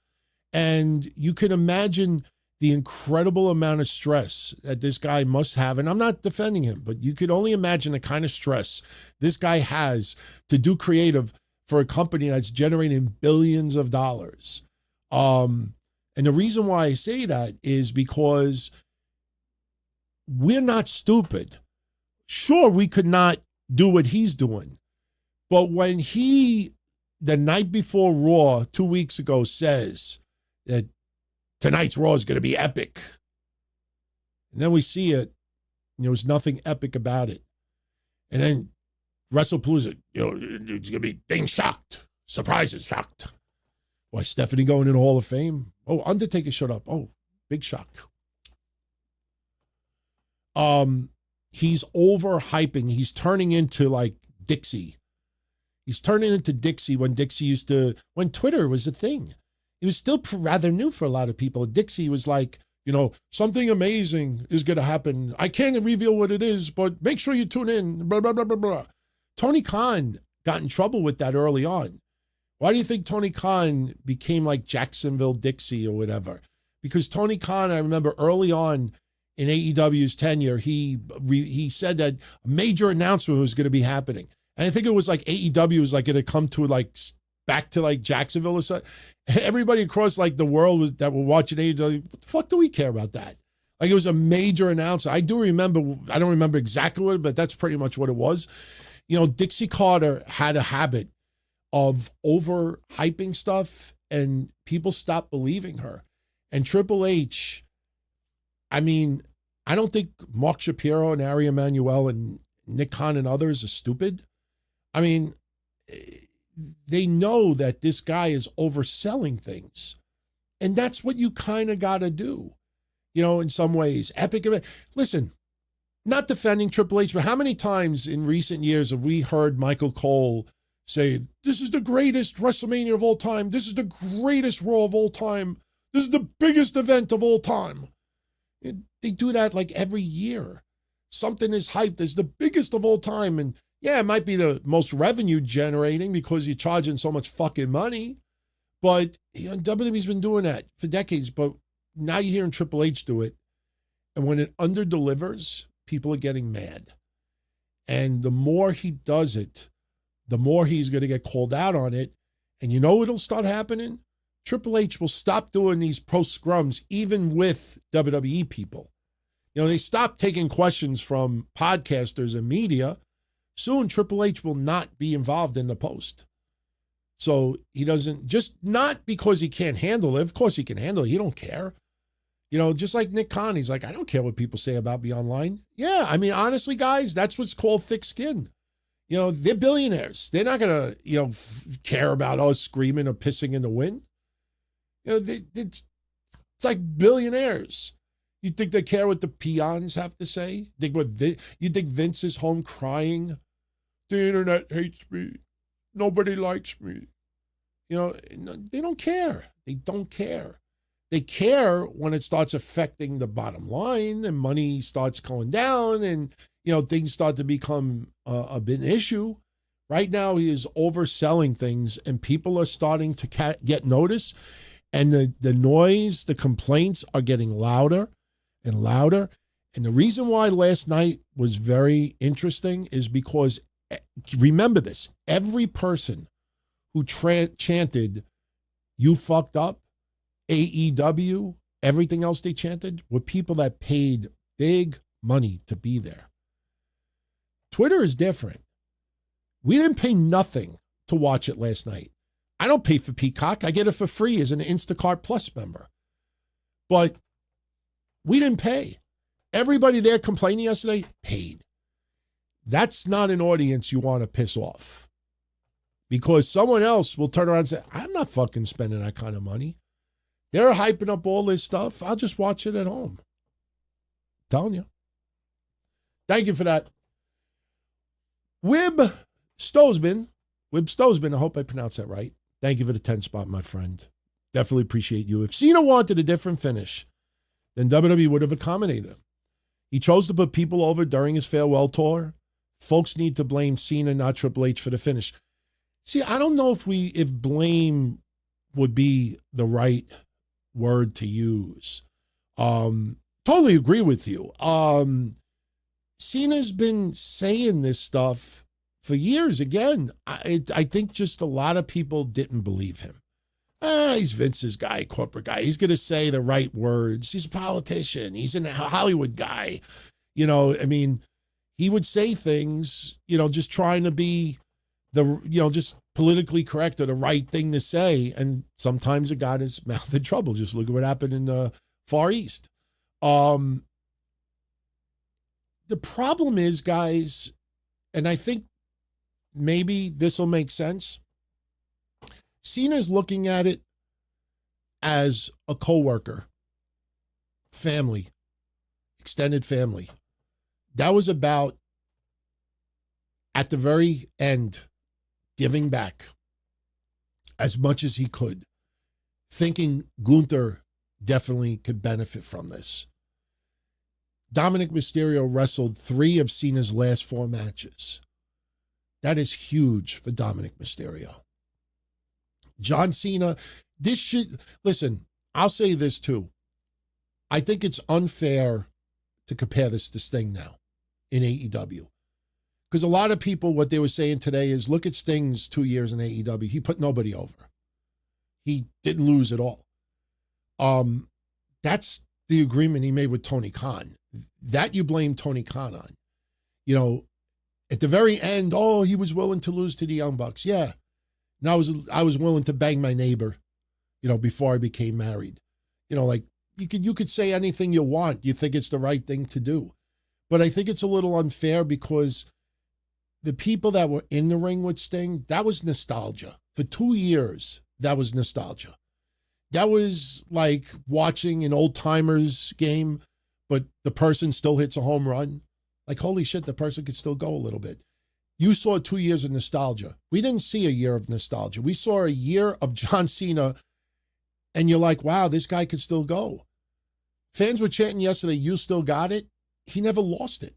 And you can imagine the incredible amount of stress that this guy must have. And I'm not defending him, but you could only imagine the kind of stress this guy has to do creative for a company that's generating billions of dollars. And the reason why I say that is because we're not stupid. Sure, we could not do what he's doing. But when he, the night before Raw, 2 weeks ago, says that tonight's Raw is going to be epic, and then we see it, and there was nothing epic about it. And then WrestlePalooza, it's going to be things shocked, surprises shocked. Why, Stephanie going in the Hall of Fame? Oh, Undertaker showed up. Oh, big shock. He's overhyping. He's turning into like Dixie. He's turning into Dixie when Twitter was a thing. It was still rather new for a lot of people. Dixie was like, something amazing is going to happen. I can't reveal what it is, but make sure you tune in. Blah, blah, blah, blah, blah. Tony Khan got in trouble with that early on. Why do you think Tony Khan became like Jacksonville Dixie or whatever? Because Tony Khan, I remember early on in AEW's tenure, he said that a major announcement was going to be happening. And I think it was like AEW was like going to come to like back to like Jacksonville or something. Everybody across like the world that were watching AEW, what the fuck do we care about that? Like it was a major announcement. I don't remember exactly what, but that's pretty much what it was. Dixie Carter had a habit of overhyping stuff and people stopped believing her. And Triple H I mean, I don't think Mark Shapiro and Ari Emanuel and Nick Khan and others are stupid. I mean, they know that this guy is overselling things. And that's what you kind of got to do, in some ways. Epic event. Listen, not defending Triple H, but how many times in recent years have we heard Michael Cole say, this is the greatest WrestleMania of all time. This is the greatest Raw of all time. This is the biggest event of all time. They do that like every year. Something is hyped as the biggest of all time. And yeah, it might be the most revenue generating because you're charging so much fucking money. But WWE's been doing that for decades. But now you're hearing Triple H do it. And when it underdelivers, people are getting mad. And the more he does it, the more he's going to get called out on it. And you know what'll start happening? Triple H will stop doing these post scrums, even with WWE people. They stop taking questions from podcasters and media. Soon, Triple H will not be involved in the post. So he doesn't, just not because he can't handle it. Of course he can handle it. He don't care. Just like Nick Khan, he's like, I don't care what people say about me online. Yeah, I mean, honestly, guys, that's what's called thick skin. They're billionaires. They're not going to, care about us screaming or pissing in the wind. It's like billionaires. You think they care what the peons have to say? You think Vince is home crying? The internet hates me. Nobody likes me. They don't care. They don't care. They care when it starts affecting the bottom line and money starts going down and, things start to become a big issue. Right now, he is overselling things and people are starting to get notice. And the noise, the complaints are getting louder and louder. And the reason why last night was very interesting is because, remember this, every person who chanted, you fucked up, AEW, everything else they chanted, were people that paid big money to be there. Twitter is different. We didn't pay nothing to watch it last night. I don't pay for Peacock. I get it for free as an Instacart Plus member. But we didn't pay. Everybody there complaining yesterday paid. That's not an audience you want to piss off. Because someone else will turn around and say, I'm not fucking spending that kind of money. They're hyping up all this stuff. I'll just watch it at home. I'm telling you. Thank you for that. Wib Stosbin, I hope I pronounced that right. Thank you for the 10 spot, my friend. Definitely appreciate you. If Cena wanted a different finish, then WWE would have accommodated him. He chose to put people over during his farewell tour. Folks need to blame Cena, not Triple H, for the finish. See, I don't know if blame would be the right word to use. Totally agree with you. Cena's been saying this stuff for years. Again, I think just a lot of people didn't believe him. He's Vince's guy, corporate guy. He's going to say the right words. He's a politician. He's a Hollywood guy. He would say things, just trying to be just politically correct or the right thing to say. And sometimes it got his mouth in trouble. Just look at what happened in the Far East. The problem is, guys, and I think maybe this will make sense. Cena's looking at it as a coworker, family, extended family. That was about, at the very end, giving back as much as he could, thinking Gunther definitely could benefit from this. Dominic Mysterio wrestled 3 of Cena's last 4 matches. That is huge for Dominic Mysterio. John Cena, listen, I'll say this too. I think it's unfair to compare this to Sting now in AEW. Because a lot of people, what they were saying today is, look at Sting's 2 years in AEW. He put nobody over. He didn't lose at all. That's the agreement he made with Tony Khan. That you blame Tony Khan on. At the very end, he was willing to lose to the Young Bucks. Yeah. And I was willing to bang my neighbor, before I became married. Like you could say anything you want. You think it's the right thing to do. But I think it's a little unfair because the people that were in the ring with Sting, that was nostalgia. For 2 years, that was nostalgia. That was like watching an old timers game, but the person still hits a home run. Like, holy shit, the person could still go a little bit. You saw 2 years of nostalgia. We didn't see a year of nostalgia. We saw a year of John Cena, and you're like, wow, this guy could still go. Fans were chanting yesterday, you still got it. He never lost it.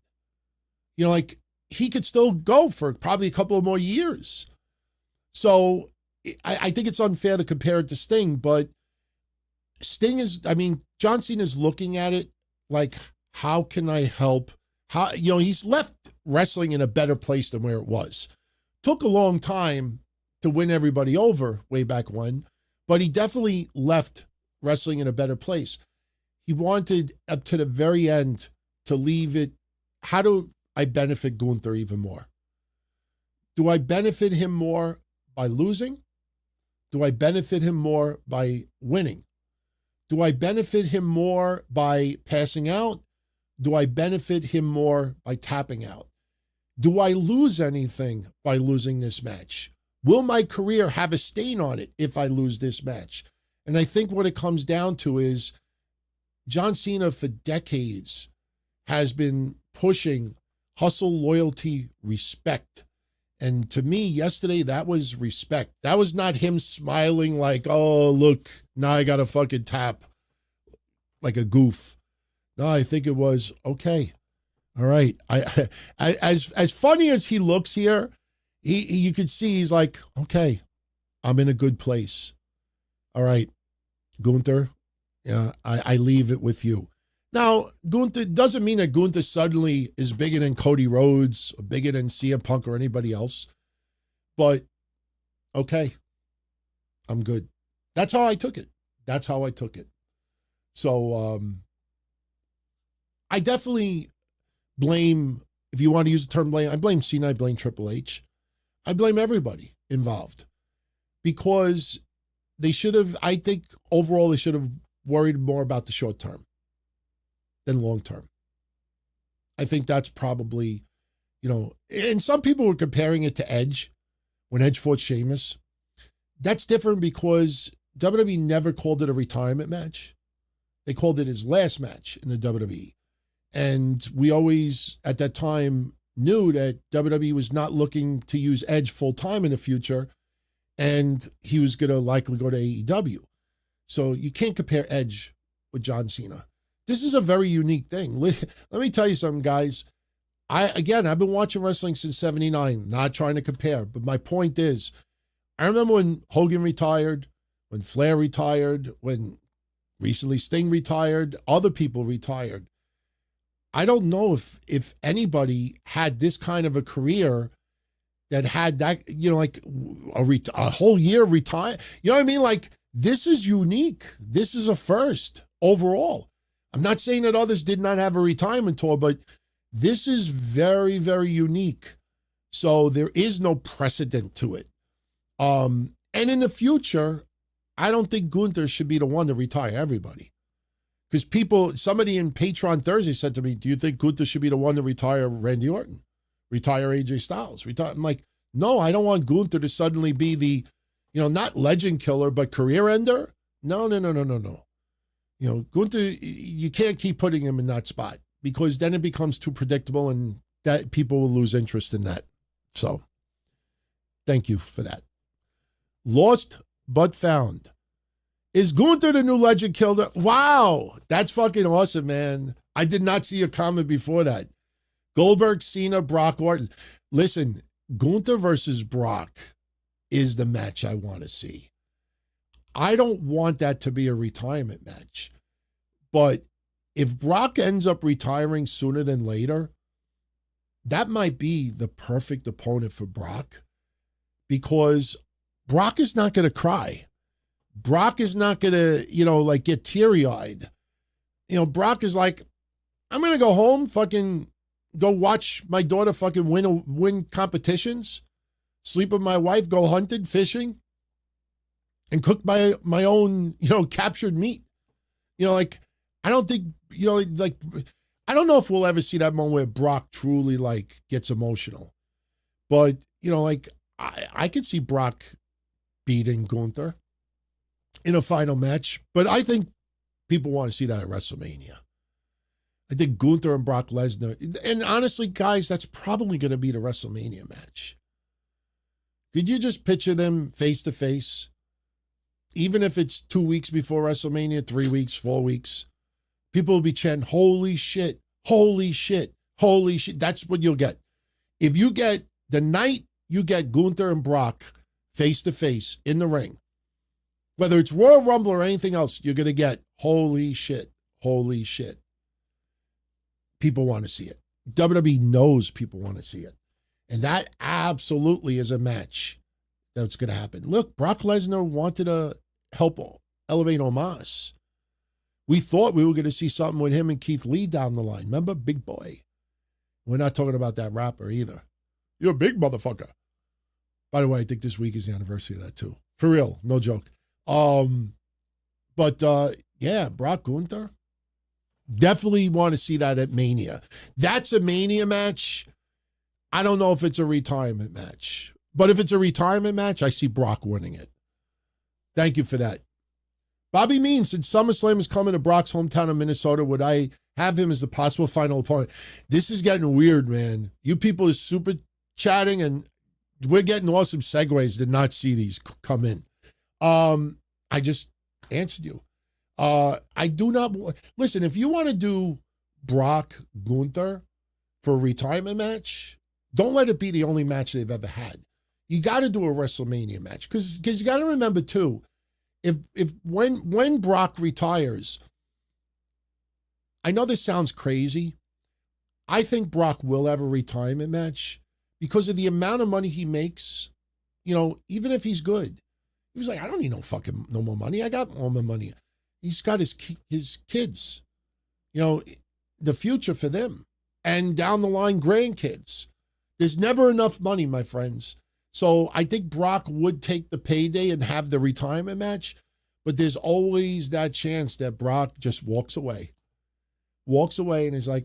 You know, like, he could still go for probably a couple of more years. So I think it's unfair to compare it to Sting, but Sting is, I mean, John Cena is looking at it like, how can I help? How, you know, he's left wrestling in a better place than where it was. Took a long time to win everybody over way back when, but he definitely left wrestling in a better place. He wanted up to the very end to leave it. How do I benefit Gunther even more? Do I benefit him more by losing? Do I benefit him more by winning? Do I benefit him more by passing out? Do I benefit him more by tapping out? Do I lose anything by losing this match? Will my career have a stain on it if I lose this match? And I think what it comes down to is John Cena for decades has been pushing hustle, loyalty, respect. And to me, yesterday, that was respect. That was not him smiling like, oh, look, now I got to fucking tap like a goof. No, I think it was, okay, all right. As funny as he looks here, you could see he's like, okay, I'm in a good place. All right, Gunther, I leave it with you. Now, Gunther doesn't mean that Gunther suddenly is bigger than Cody Rhodes, or bigger than CM Punk or anybody else. But, okay, I'm good. That's how I took it. That's how I took it. So, I definitely blame, if you want to use the term blame, I blame Cena, I blame Triple H. I blame everybody involved. Because they should have, I think, overall, they should have worried more about the short term than long term. I think that's probably, you know, and some people were comparing it to Edge when Edge fought Sheamus. That's different because WWE never called it a retirement match. They called it his last match in the WWE. And we always, at that time, knew that WWE was not looking to use Edge full time in the future, and he was going to likely go to AEW. So you can't compare Edge with John Cena. This is a very unique thing. Let me tell you something, guys. I've been watching wrestling since '79, not trying to compare, but my point is, I remember when Hogan retired, when Flair retired, when recently Sting retired, other people retired. I don't know if anybody had this kind of a career that had that, you know, like a whole year retire. You know what I mean? Like, this is unique. This is a first overall. I'm not saying that others did not have a retirement tour, but this is very, very unique. So there is no precedent to it. And in the future, I don't think Gunther should be the one to retire everybody. Because somebody in Patreon Thursday said to me, do you think Gunther should be the one to retire Randy Orton? Retire AJ Styles? I'm like, no, I don't want Gunther to suddenly be the, you know, not legend killer, but career ender. No. You know, Gunther, you can't keep putting him in that spot because then it becomes too predictable and that people will lose interest in that. So thank you for that. Lost but found. Is Gunther the new legend killer? Wow, that's fucking awesome, man. I did not see a comment before that. Goldberg, Cena, Brock Orton. Listen, Gunther versus Brock is the match I want to see. I don't want that to be a retirement match. But if Brock ends up retiring sooner than later, that might be the perfect opponent for Brock because Brock is not going to cry. Brock is not going to, you know, like get teary-eyed. You know, Brock is like, I'm going to go home, fucking go watch my daughter fucking win competitions, sleep with my wife, go hunting, fishing, and cook my own, you know, captured meat. You know, like, I don't think, like, I don't know if we'll ever see that moment where Brock truly, like, gets emotional. But, like, I could see Brock beating Gunther in a final match. But I think people want to see that at WrestleMania. I think Gunther and Brock Lesnar, and honestly, guys, that's probably going to be the WrestleMania match. Could you just picture them face to face? Even if it's 2 weeks before WrestleMania, 3 weeks, 4 weeks, people will be chanting, holy shit, holy shit, holy shit. That's what you'll get. If you get the night you get Gunther and Brock face to face in the ring, whether it's Royal Rumble or anything else, you're going to get holy shit, holy shit. People want to see it. WWE knows people want to see it. And that absolutely is a match that's going to happen. Look, Brock Lesnar wanted to help elevate Omos. We thought we were going to see something with him and Keith Lee down the line. Remember? Big boy. We're not talking about that rapper either. You're a big motherfucker. By the way, I think this week is the anniversary of that too. For real, no joke. Yeah, Brock Gunther. Definitely want to see that at Mania. That's a Mania match. I don't know if it's a retirement match. But if it's a retirement match, I see Brock winning it. Thank you for that. Bobby Means, since SummerSlam is coming to Brock's hometown of Minnesota, would I have him as the possible final opponent? This is getting weird, man. You people are super chatting, and we're getting awesome segues. Did not see these come in. I just answered you. I do not listen. If you want to do Brock Gunther for a retirement match, don't let it be the only match they've ever had. You got to do a WrestleMania match because you got to remember too, when Brock retires, I know this sounds crazy. I think Brock will have a retirement match because of the amount of money he makes. Even if he's good, he was like, I don't need no more money. I got all my money. He's got his kids, the future for them, and down the line, grandkids. There's never enough money, my friends. So I think Brock would take the payday and have the retirement match, but there's always that chance that Brock just walks away and is like,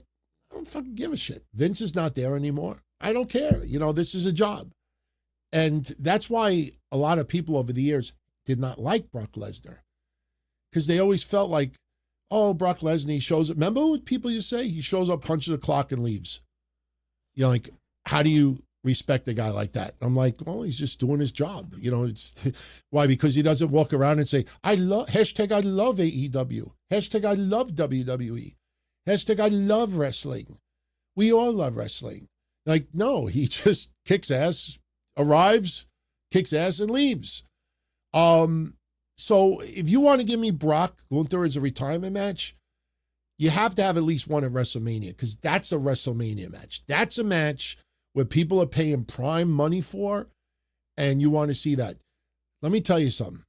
I don't fucking give a shit. Vince is not there anymore. I don't care. This is a job. And that's why a lot of people over the years did not like Brock Lesnar. Because they always felt like, oh, Brock Lesnar, he shows up. Remember what people used to say? He shows up, punches the clock, and leaves. Like, how do you respect a guy like that? I'm like, well, he's just doing his job. It's why? Because he doesn't walk around and say, I love AEW. Hashtag I love WWE. Hashtag I love wrestling. We all love wrestling. Like, no, he just kicks ass, arrives, kicks ass, and leaves. So if you want to give me Brock Gunther as a retirement match, you have to have at least one at WrestleMania because that's a WrestleMania match. That's a match where people are paying prime money for, and you want to see that. Let me tell you something.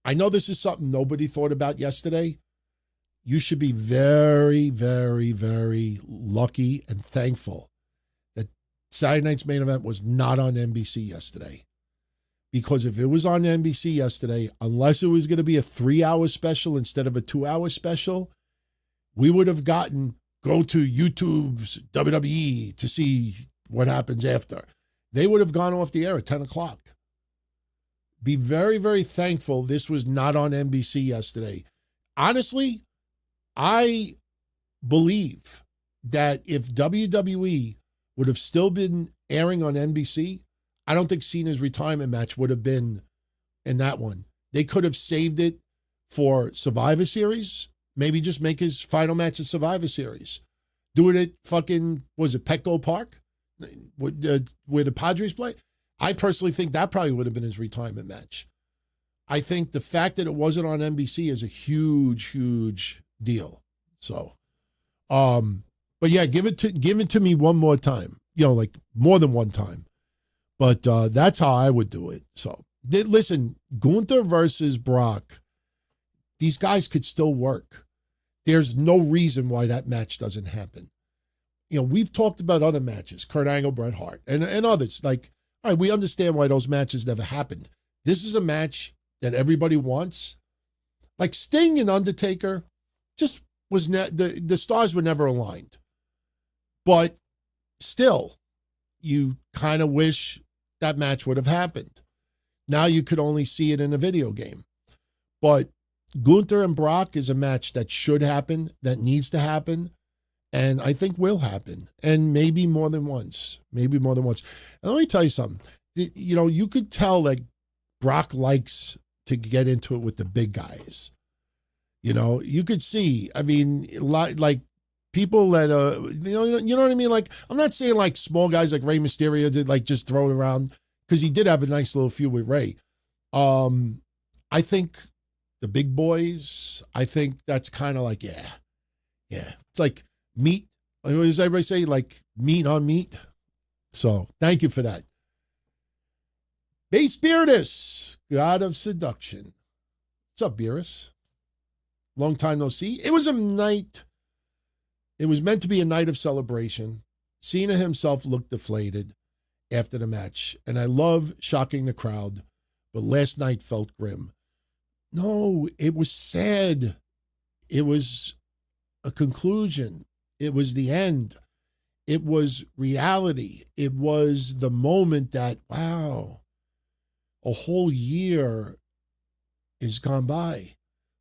I know this is something nobody thought about yesterday. You should be very, very, very lucky and thankful that Saturday night's main event was not on NBC yesterday. Because if it was on NBC yesterday, unless it was going to be a 3-hour special instead of a 2-hour special, we would have gotten go to YouTube's WWE to see what happens after. They would have gone off the air at 10 o'clock. Be very, very thankful this was not on NBC yesterday. Honestly, I believe that if WWE would have still been airing on NBC, I don't think Cena's retirement match would have been in that one. They could have saved it for Survivor Series. Maybe just make his final match a Survivor Series. Do it at fucking, was it Petco Park? Where the Padres play? I personally think that probably would have been his retirement match. I think the fact that it wasn't on NBC is a huge, huge deal. So, but yeah, give it to me one more time. Like more than one time. But that's how I would do it. So, listen, Gunther versus Brock, these guys could still work. There's no reason why that match doesn't happen. We've talked about other matches, Kurt Angle, Bret Hart, and others. Like, all right, we understand why those matches never happened. This is a match that everybody wants. Like Sting and Undertaker, just was the stars were never aligned. But still, you kind of wish that match would have happened. Now you could only see it in a video game. But Gunther and Brock is a match that should happen, that needs to happen, and I think will happen. And maybe more than once. Maybe more than once. And let me tell you something. You know, you could tell that Brock likes to get into it with the big guys. You know, you could see, I mean, like people that, you know what I mean? Like, I'm not saying like small guys like Rey Mysterio did, like just throw it around, because he did have a nice little feud with Rey. I think the big boys, I think that's kind of like, yeah. It's like meat. What does everybody say? Like meat on meat. So thank you for that. Base Beardus, God of Seduction. What's up, Beerus? Long time no see. It was a night. It was meant to be a night of celebration. Cena himself looked deflated after the match. And I love shocking the crowd, but last night felt grim. No, it was sad. It was a conclusion. It was the end. It was reality. It was the moment that, wow, a whole year is gone by.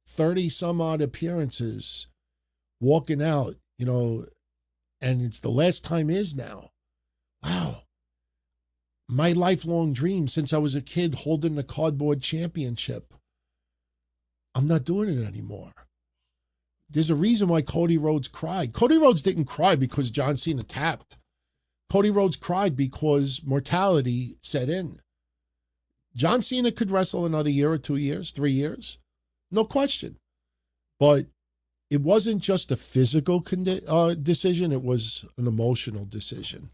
30 some odd appearances, walking out, you know, and it's the last time is now. Wow. My lifelong dream since I was a kid holding the cardboard championship. I'm not doing it anymore. There's a reason why Cody Rhodes cried. Cody Rhodes didn't cry because John Cena tapped. Cody Rhodes cried because mortality set in. John Cena could wrestle another year or 2 years, 3 years. No question. But it wasn't just a physical decision. It was an emotional decision.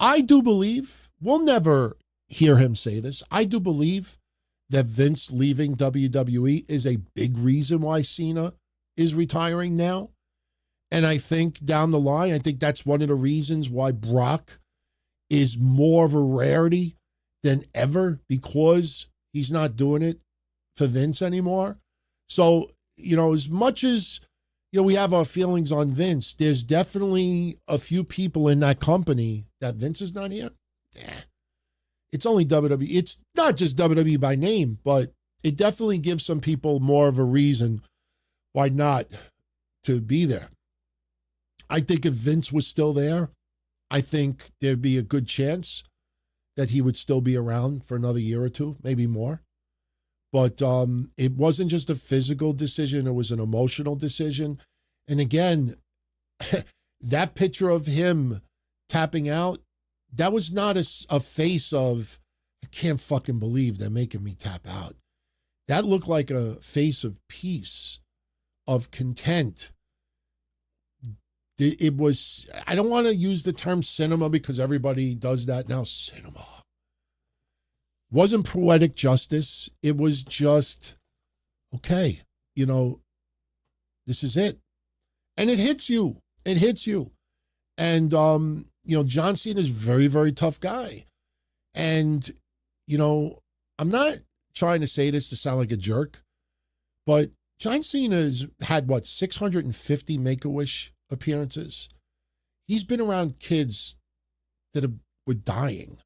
I do believe, we'll never hear him say this, I do believe that Vince leaving WWE is a big reason why Cena is retiring now. And I think down the line, I think that's one of the reasons why Brock is more of a rarity than ever, because he's not doing it for Vince anymore. So, you know, as much as, you know, we have our feelings on Vince, there's definitely a few people in that company that Vince is not here. It's only WWE. It's not just WWE by name, but it definitely gives some people more of a reason why not to be there. I think if Vince was still there, I think there'd be a good chance that he would still be around for another year or two, maybe more. But it wasn't just a physical decision. It was an emotional decision. And again, that picture of him tapping out, that was not a face of, I can't fucking believe they're making me tap out. That looked like a face of peace, of content. It was, I don't want to use the term cinema because everybody does that now, cinema. Wasn't poetic justice. It was just, okay, you know, this is it. And it hits you. It hits you. And, you know, John Cena is a very, very tough guy. And, you know, I'm not trying to say this to sound like a jerk, but John Cena has had, 650 Make-A-Wish appearances. He's been around kids that were dying,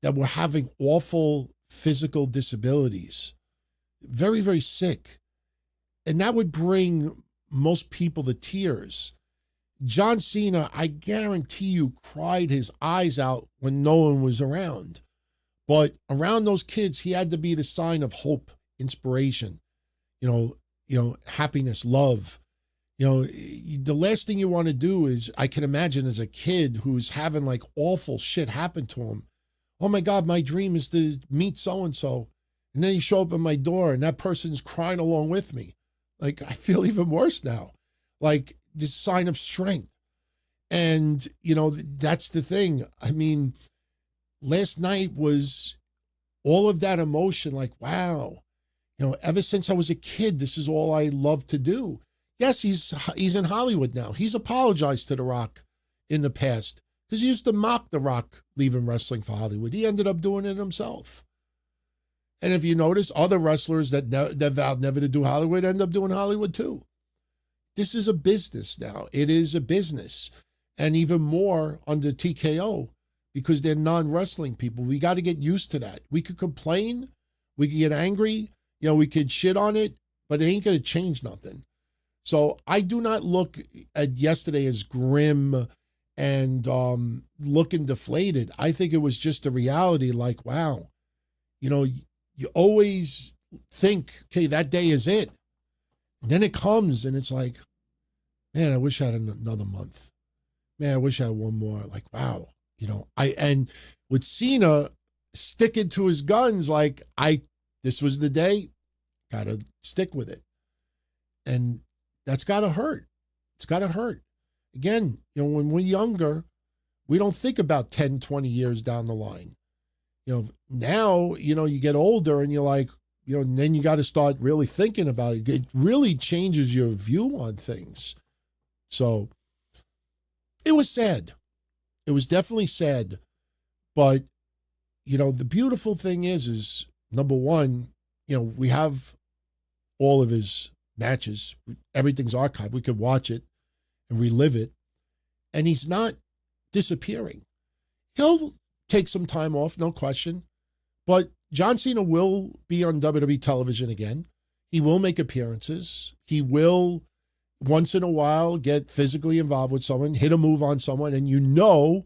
that were having awful physical disabilities, very, very sick. And that would bring most people to tears. John Cena, I guarantee you, cried his eyes out when no one was around. But around those kids, he had to be the sign of hope, inspiration, you know, happiness, love. You know, the last thing you want to do is, I can imagine as a kid who's having like awful shit happen to him. Oh my God, my dream is to meet so-and-so. And then you show up at my door and that person's crying along with me. Like, I feel even worse now. Like, this sign of strength. And, you know, that's the thing. I mean, last night was all of that emotion, like, wow, you know, ever since I was a kid, this is all I love to do. Yes, he's in Hollywood now. He's apologized to The Rock in the past because he used to mock The Rock leaving wrestling for Hollywood. He ended up doing it himself. And if you notice, other wrestlers that vowed never to do Hollywood end up doing Hollywood too. this is a business now. It is a business. And even more under TKO because they're non-wrestling people. We got to get used to that. We could complain. We could get angry. We could shit on it, but it ain't going to change nothing. So I do not look at yesterday as grim and looking deflated. I think it was just a reality like, wow, you always think, okay, that day is it. And then it comes and it's like, man, I wish I had another month. Man, I wish I had one more. Like, wow, and with Cena sticking to his guns, like this was the day, gotta stick with it. And that's gotta hurt. It's gotta hurt. Again, when we're younger, we don't think about 10, 20 years down the line. Now, you get older and you're like, and then you got to start really thinking about it. It really changes your view on things. So it was sad. It was definitely sad. But, the beautiful thing is number one, we have all of his matches. Everything's archived. We could watch it and relive it. And he's not disappearing. He'll take some time off, no question. But John Cena will be on WWE television again. He will make appearances. He will, once in a while, get physically involved with someone, hit a move on someone, and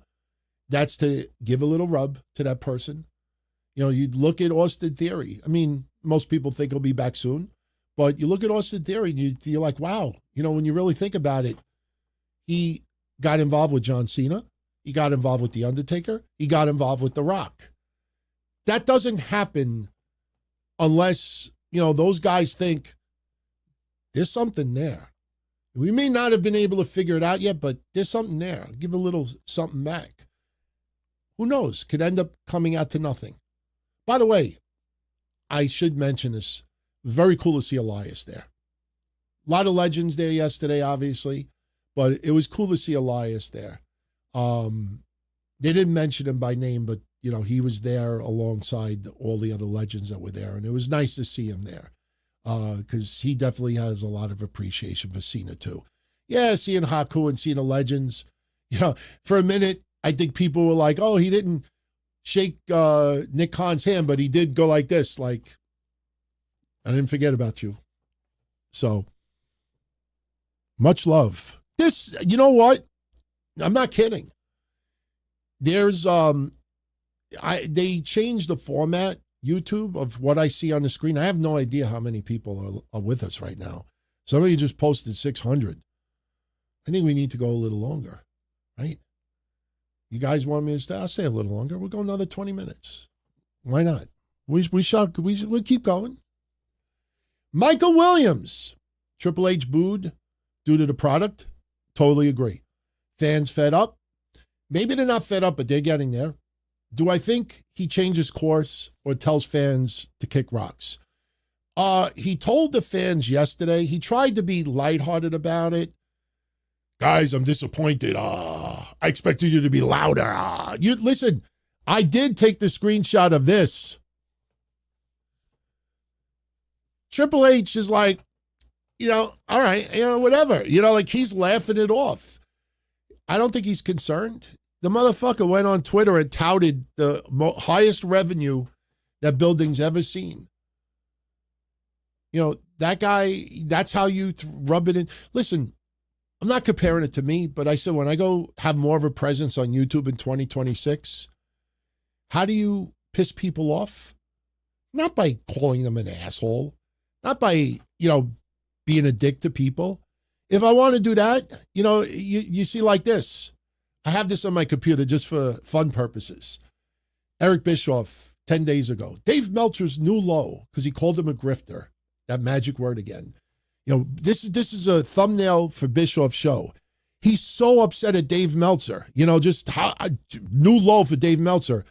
that's to give a little rub to that person. You look at Austin Theory. I mean, most people think he'll be back soon, but you look at Austin Theory and you're like, wow, when you really think about it, he got involved with John Cena. He got involved with The Undertaker. He got involved with The Rock. That doesn't happen unless, those guys think there's something there. We may not have been able to figure it out yet, but there's something there. Give a little something back. Who knows? Could end up coming out to nothing. By the way, I should mention this. Very cool to see Elias there. A lot of legends there yesterday, obviously, but it was cool to see Elias there. They didn't mention him by name, but he was there alongside all the other legends that were there, and it was nice to see him there because he definitely has a lot of appreciation for Cena too. Yeah, seeing Haku and Cena legends, for a minute, I think people were like, oh, he didn't shake Nick Khan's hand, but he did go like this, like, I didn't forget about you. So, much love. This, you know what? I'm not kidding. There's they changed the format, YouTube, of what I see on the screen. I have no idea how many people are with us right now. Somebody just posted 600. I think we need to go a little longer, right? You guys want me to stay? I'll stay a little longer. We'll go another 20 minutes. Why not? We'll keep going. Michael Williams. Triple H booed due to the product. Totally agree. Fans fed up. Maybe they're not fed up, but they're getting there. Do I think he changes course or tells fans to kick rocks? He told the fans yesterday, he tried to be lighthearted about it. Guys, I'm disappointed. I expected you to be louder. Listen, I did take the screenshot of this. Triple H is like, all right, whatever. Like he's laughing it off. I don't think he's concerned. The motherfucker went on Twitter and touted the highest revenue that building's ever seen. That guy, that's how you rub it in. Listen, I'm not comparing it to me, but I said when I go have more of a presence on YouTube in 2026, how do you piss people off? Not by calling them an asshole, not by, being a dick to people. If I want to do that, you see like this. I have this on my computer just for fun purposes. Eric Bischoff, 10 days ago. Dave Meltzer's new low, because he called him a grifter. That magic word again. This is a thumbnail for Bischoff's show. He's so upset at Dave Meltzer. Just how new low for Dave Meltzer.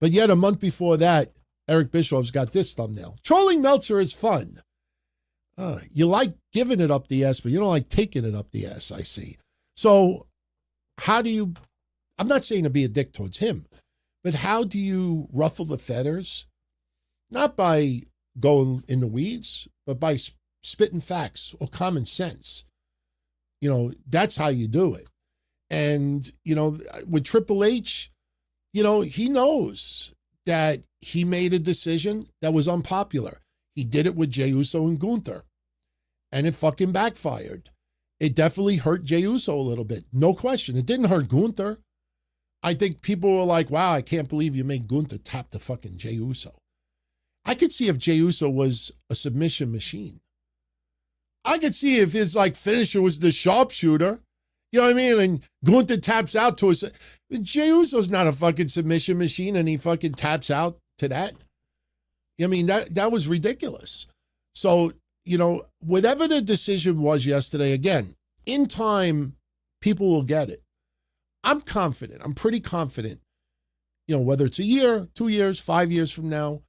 But yet a month before that, Eric Bischoff's got this thumbnail. Trolling Meltzer is fun. You like giving it up the ass, but you don't like taking it up the ass, I see. So how do you, I'm not saying to be a dick towards him, but how do you ruffle the feathers? Not by going in the weeds, but by spitting facts or common sense. that's how you do it. And, with Triple H, he knows that he made a decision that was unpopular. He did it with Jey Uso and Gunther, and it fucking backfired. It definitely hurt Jey Uso a little bit. No question. It didn't hurt Gunther. I think people were like, wow, I can't believe you made Gunther tap the fucking Jey Uso. I could see if Jey Uso was a submission machine. I could see if his finisher was the sharpshooter. You know what I mean? And Gunther taps out to us. Jey Uso's not a fucking submission machine, and he fucking taps out to that. I mean, that was ridiculous. So, whatever the decision was yesterday, again, in time, people will get it. I'm confident. I'm pretty confident. Whether it's a year, 2 years, 5 years from now,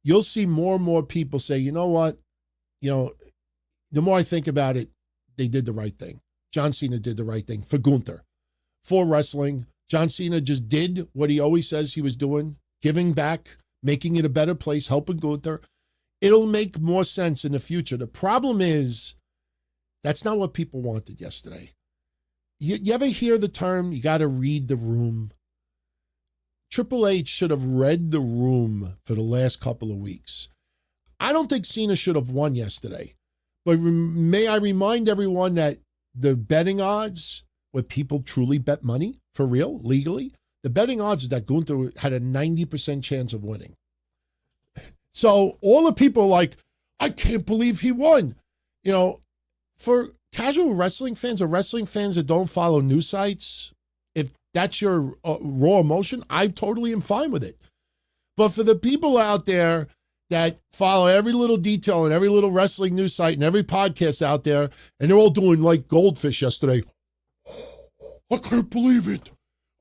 you'll see more and more people say, you know what? The more I think about it, they did the right thing. John Cena did the right thing for Gunther. For wrestling, John Cena just did what he always says he was doing, giving back, making it a better place, helping Gunther. It'll make more sense in the future. The problem is, that's not what people wanted yesterday. You ever hear the term, you got to read the room? Triple H should have read the room for the last couple of weeks. I don't think Cena should have won yesterday. But may I remind everyone that the betting odds, where people truly bet money, for real, legally, the betting odds is that Gunther had a 90% chance of winning. So all the people are like, I can't believe he won. For casual wrestling fans or wrestling fans that don't follow news sites, if that's your raw emotion, I totally am fine with it. But for the people out there that follow every little detail and every little wrestling news site and every podcast out there, and they're all doing like goldfish yesterday, I can't believe it.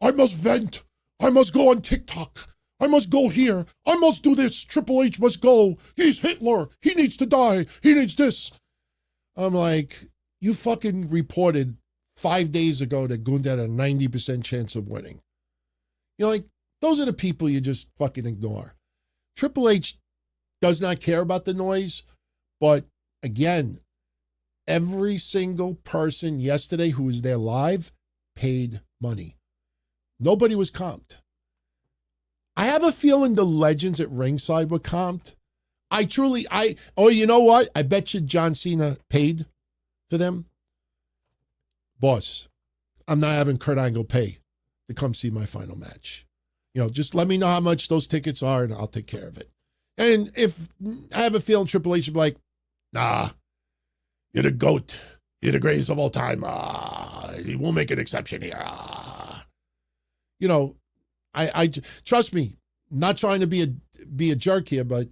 I must vent. I must go on TikTok. I must go here. I must do this. Triple H must go. He's Hitler. He needs to die. He needs this. I'm like, you fucking reported 5 days ago that Gunther had a 90% chance of winning. Those are the people you just fucking ignore. Triple H does not care about the noise, but again, every single person yesterday who was there live paid money. Nobody was comped. I have a feeling the legends at ringside were comped. You know what? I bet you John Cena paid for them. Boss, I'm not having Kurt Angle pay to come see my final match. Just let me know how much those tickets are and I'll take care of it. And if I have a feeling Triple H would be like, nah, you're the GOAT. You're the greatest of all time. We'll make an exception here. I trust me, not trying to be a jerk here, but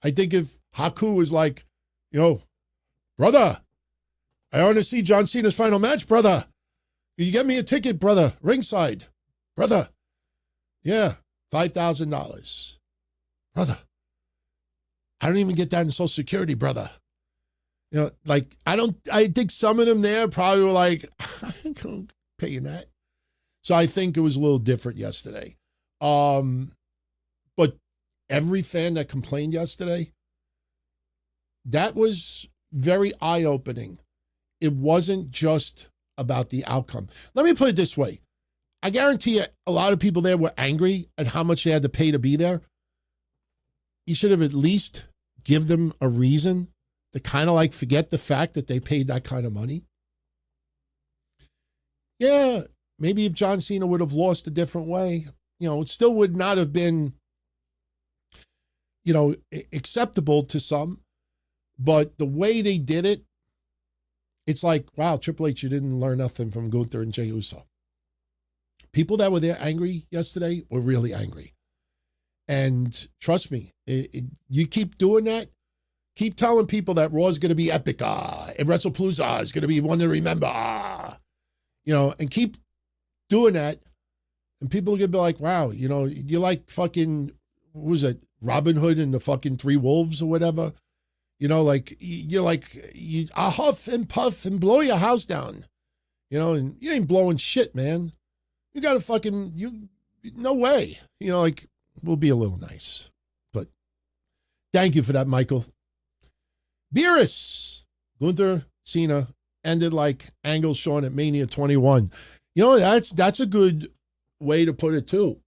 I think if Haku was like, brother, I want to see John Cena's final match, brother. Can you get me a ticket, brother? Ringside. Brother. Yeah, $5,000. Brother. I don't even get that in Social Security, brother. I think some of them there probably were like, I ain't pay you that. So I think it was a little different yesterday. But every fan that complained yesterday, that was very eye-opening. It wasn't just about the outcome. Let me put it this way. I guarantee you a lot of people there were angry at how much they had to pay to be there. You should have at least give them a reason to kind of forget the fact that they paid that kind of money. Yeah, maybe if John Cena would have lost a different way, it still would not have been, acceptable to some. But the way they did it, it's like, wow, Triple H, you didn't learn nothing from Gunther and Jey Uso. People that were there angry yesterday were really angry. And trust me, you keep doing that, keep telling people that Raw is going to be epic, and WrestlePalooza is going to be one to remember, and keep doing that, and people are going to be like, wow, you like fucking, what was it, Robin Hood and the fucking Three Wolves or whatever? You huff and puff and blow your house down, and you ain't blowing shit, man. You got to no way, we'll be a little nice. But thank you for that, Michael. Beerus, Gunther, Cena, ended like Angle Sean at Mania 21. You know, that's a good way to put it too.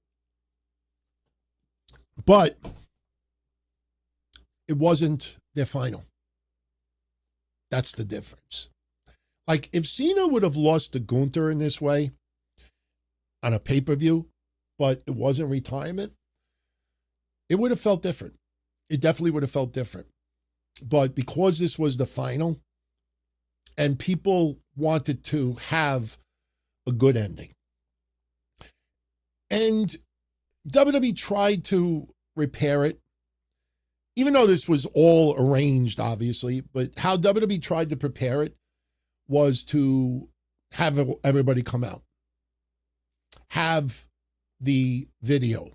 But it wasn't their final. That's the difference. Like, if Cena would have lost to Gunther in this way on a pay-per-view, but it wasn't retirement, it would have felt different. It definitely would have felt different. But because this was the final, and people wanted to have a good ending, and WWE tried to repair it, even though this was all arranged, obviously, but how WWE tried to prepare it was to have everybody come out, have the video,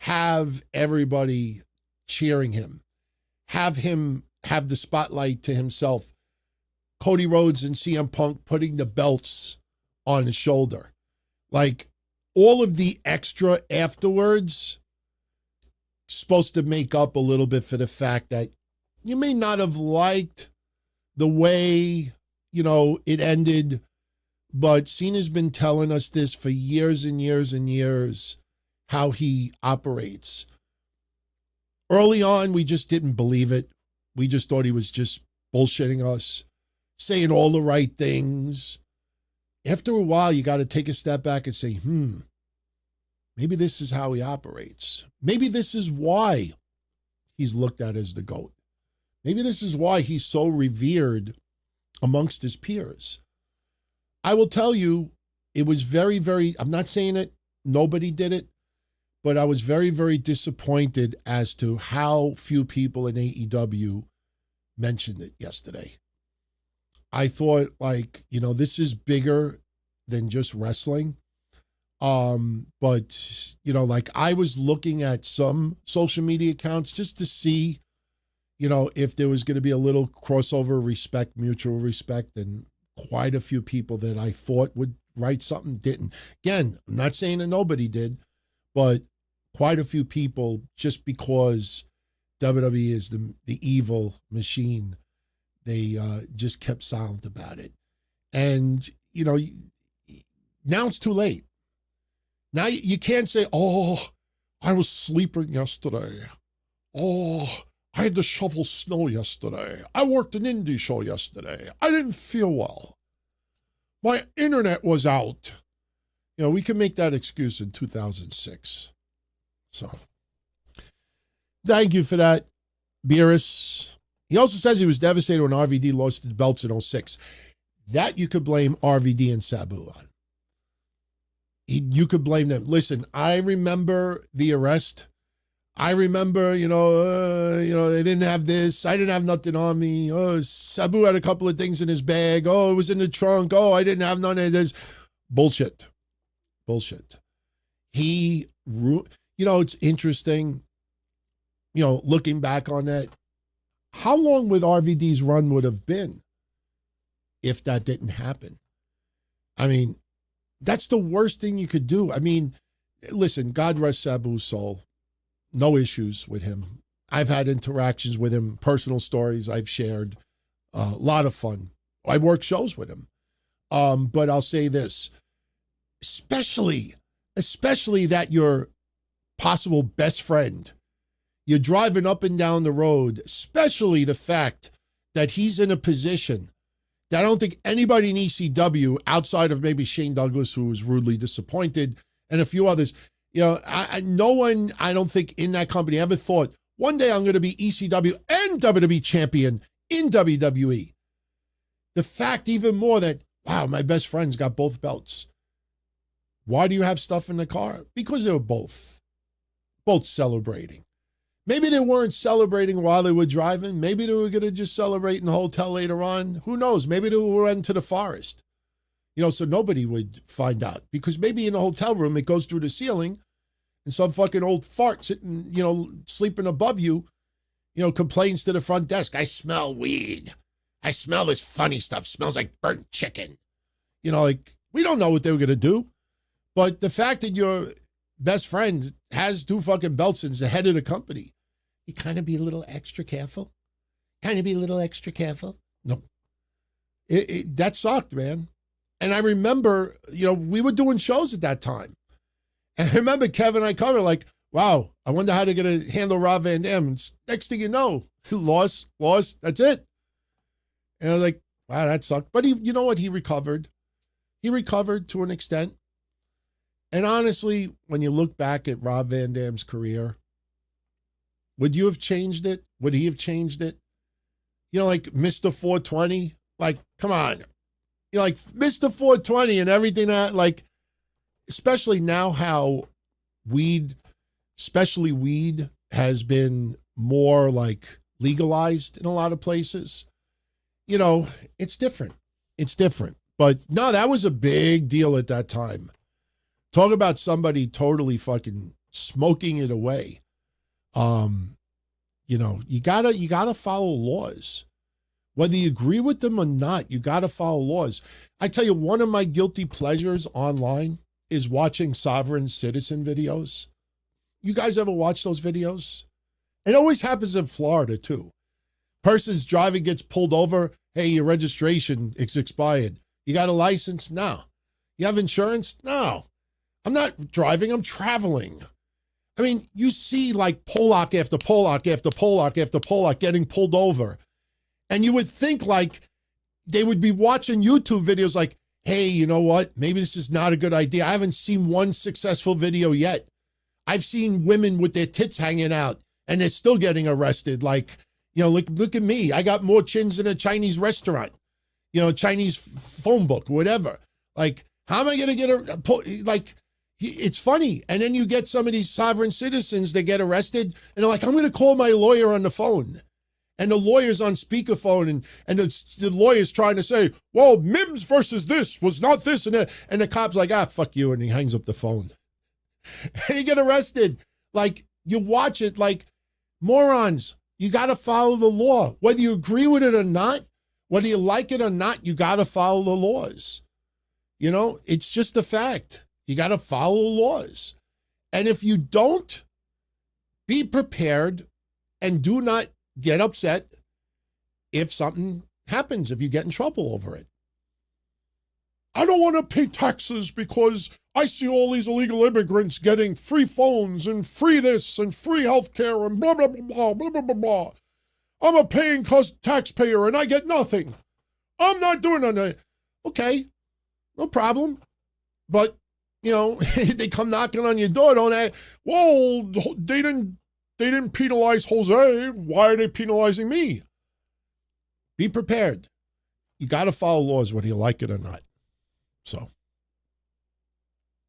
have everybody cheering him have the spotlight to himself. Cody Rhodes and CM Punk putting the belts on his shoulder. Like, all of the extra afterwards supposed to make up a little bit for the fact that you may not have liked the way, you know, it ended, but Cena's been telling us this for years and years and years, how he operates. Early on, we just didn't believe it. We just thought he was just bullshitting us, saying all the right things. After a while, you got to take a step back and say, maybe this is how he operates. Maybe this is why he's looked at as the GOAT. Maybe this is why he's so revered amongst his peers. I will tell you, it was very, very, I'm not saying it, nobody did it, but I was very, very disappointed as to how few people in AEW mentioned it yesterday. I thought, like, you know, this is bigger than just wrestling. But, you know, like, I was looking at some social media accounts just to see, you know, if there was going to be a little crossover respect, mutual respect, and quite a few people that I thought would write something didn't. Again, I'm not saying that nobody did, but quite a few people, just because WWE is the evil machine, they just kept silent about it. And, you know, now it's too late. Now you can't say, oh, I was sleeping yesterday. Oh, I had to shovel snow yesterday. I worked an indie show yesterday. I didn't feel well. My internet was out. You know, we can make that excuse in 2006. So, thank you for that, Beerus. He also says he was devastated when RVD lost the belts in 06. That you could blame RVD and Sabu on. You could blame them. Listen, I remember the arrest. I remember, they didn't have this. I didn't have nothing on me. Oh, Sabu had a couple of things in his bag. Oh, it was in the trunk. Oh, I didn't have none of this. Bullshit. It's interesting, looking back on that. How long would RVD's run would have been if that didn't happen? I mean, that's the worst thing you could do. I mean, listen, God rest Sabu's soul. No issues with him. I've had interactions with him, personal stories I've shared. A lot of fun. I work shows with him. But I'll say this, especially that your possible best friend, you're driving up and down the road, especially the fact that he's in a position that I don't think anybody in ECW, outside of maybe Shane Douglas, who was rudely disappointed, and a few others, no one, I don't think in that company ever thought, one day I'm going to be ECW and WWE champion in WWE. The fact even more that, wow, my best friend's got both belts. Why do you have stuff in the car? Because they were both celebrating. Maybe they weren't celebrating while they were driving. Maybe they were going to just celebrate in the hotel later on. Who knows? Maybe they were into the forest. So nobody would find out. Because maybe in the hotel room, it goes through the ceiling, and some fucking old fart sitting, sleeping above you, complains to the front desk, I smell weed. I smell this funny stuff. Smells like burnt chicken. We don't know what they were going to do. But the fact that your best friend has 2 fucking belts and is the head of the company, you kind of be a little extra careful. No. That sucked, man. And I remember, we were doing shows at that time. And I remember Kevin and I covered like, wow, I wonder how they're going to handle Rob Van Dam. And next thing you know, loss, that's it. And I was like, wow, that sucked. But you know what? He recovered. He recovered to an extent. And honestly, when you look back at Rob Van Dam's career, would you have changed it? Would he have changed it? Like Mr. 420, like, come on. Like Mr. 420 and everything that, like, especially now how weed, especially weed, has been more like legalized in a lot of places. It's different. It's different. But no, that was a big deal at that time. Talk about somebody totally fucking smoking it away. You gotta follow laws. Whether you agree with them or not, you gotta follow laws. I tell you, one of my guilty pleasures online is watching sovereign citizen videos. You guys ever watch those videos? It always happens in Florida too. Person's driving, gets pulled over. Hey, your registration is expired. You got a license? No. You have insurance? No. I'm not driving, I'm traveling. I mean, you see like Pollock after Pollock after Pollock after Pollock getting pulled over. And you would think like they would be watching YouTube videos like, hey, you know what? Maybe this is not a good idea. I haven't seen one successful video yet. I've seen women with their tits hanging out and they're still getting arrested. Like, look at me. I got more chins in a Chinese restaurant, Chinese phone book, whatever. Like, how am I going to get it's funny. And then you get some of these sovereign citizens that get arrested and they're like, I'm going to call my lawyer on the phone. And the lawyer's on speakerphone and the lawyer's trying to say, well, Mims versus this was not this. And the cop's like, fuck you. And he hangs up the phone. And you get arrested. Like, you watch it like morons. You got to follow the law. Whether you agree with it or not, whether you like it or not, you got to follow the laws. It's just a fact. You got to follow the laws. And if you don't, be prepared and do not get upset if something happens, if you get in trouble over it. I don't want to pay taxes because I see all these illegal immigrants getting free phones and free this and free health care and blah, blah, blah, blah, blah, blah, blah, blah. I'm a paying taxpayer and I get nothing. I'm not doing that. Okay, no problem. But, they come knocking on your door, don't they? Well, they didn't penalize Jose. Why are they penalizing me? Be prepared. You got to follow laws whether you like it or not. So,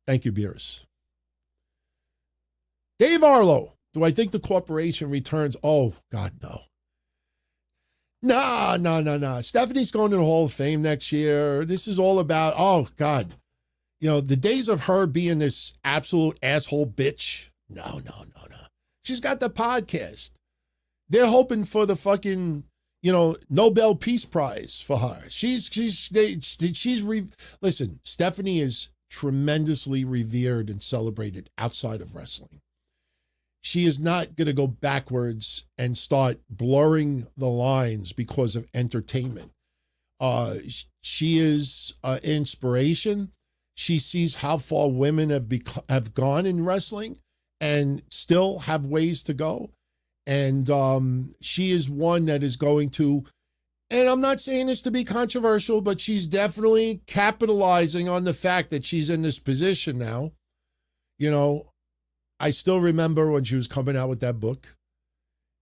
thank you, Beerus. Dave Arlo, do I think the corporation returns? Oh, God, no. No. Stephanie's going to the Hall of Fame next year. This is all about, oh, God. The days of her being this absolute asshole bitch. No. She's got the podcast. They're hoping for the fucking, Nobel Peace Prize for her. Listen, Stephanie is tremendously revered and celebrated outside of wrestling. She is not going to go backwards and start blurring the lines because of entertainment. She is an inspiration. She sees how far women have gone in wrestling and still have ways to go. And she is one that is going to, and I'm not saying this to be controversial, but she's definitely capitalizing on the fact that she's in this position now. I still remember when she was coming out with that book.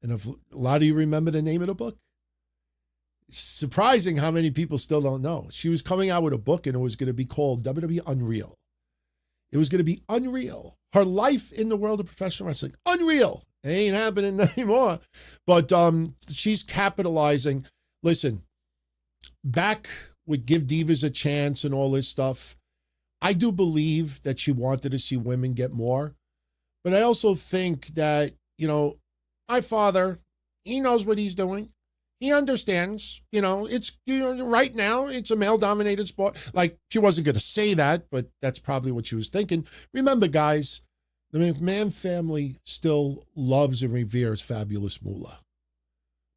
And if a lot of you remember the name of the book, it's surprising how many people still don't know. She was coming out with a book and it was going to be called WWE Unreal. It was going to be unreal. Her life in the world of professional wrestling, unreal. It ain't happening anymore. But she's capitalizing. Listen, back with Give Divas a Chance and all this stuff, I do believe that she wanted to see women get more. But I also think that, my father, he knows what he's doing. He understands, it's, right now it's a male-dominated sport. Like, she wasn't going to say that, but that's probably what she was thinking. Remember, guys, the McMahon family still loves and reveres Fabulous Moolah.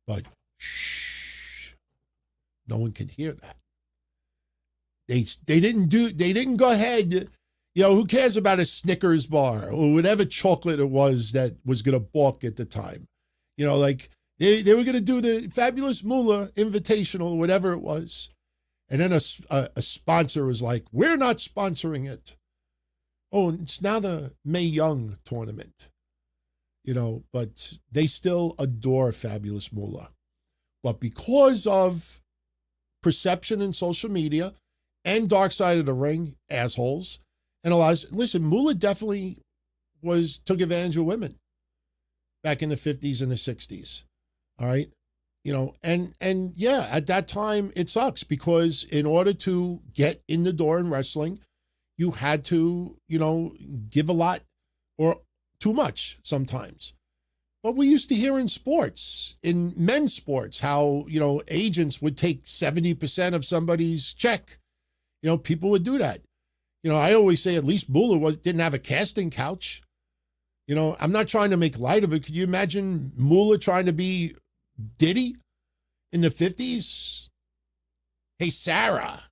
But, shh, no one can hear that. They didn't go ahead. You know, who cares about a Snickers bar or whatever chocolate it was that was going to balk at the time? You know, like they were going to do the Fabulous Moolah Invitational or whatever it was. And then a sponsor was like, we're not sponsoring it. Oh, it's now the Mae Young tournament. You know, but they still adore Fabulous Moolah. But because of perception in social media and Dark Side of the Ring, assholes, and a lot of, listen, Moolah definitely took advantage of women back in the 50s and the 60s. All right. You know, and yeah, at that time it sucks because in order to get in the door in wrestling, you had to, you know, give a lot or too much sometimes. But we used to hear in sports, in men's sports, how, you know, agents would take 70% of somebody's check. You know, people would do that. You know, I always say at least Moolah didn't have a casting couch. You know, I'm not trying to make light of it. Could you imagine Moolah trying to be Diddy in the 50s? Hey, Sarah,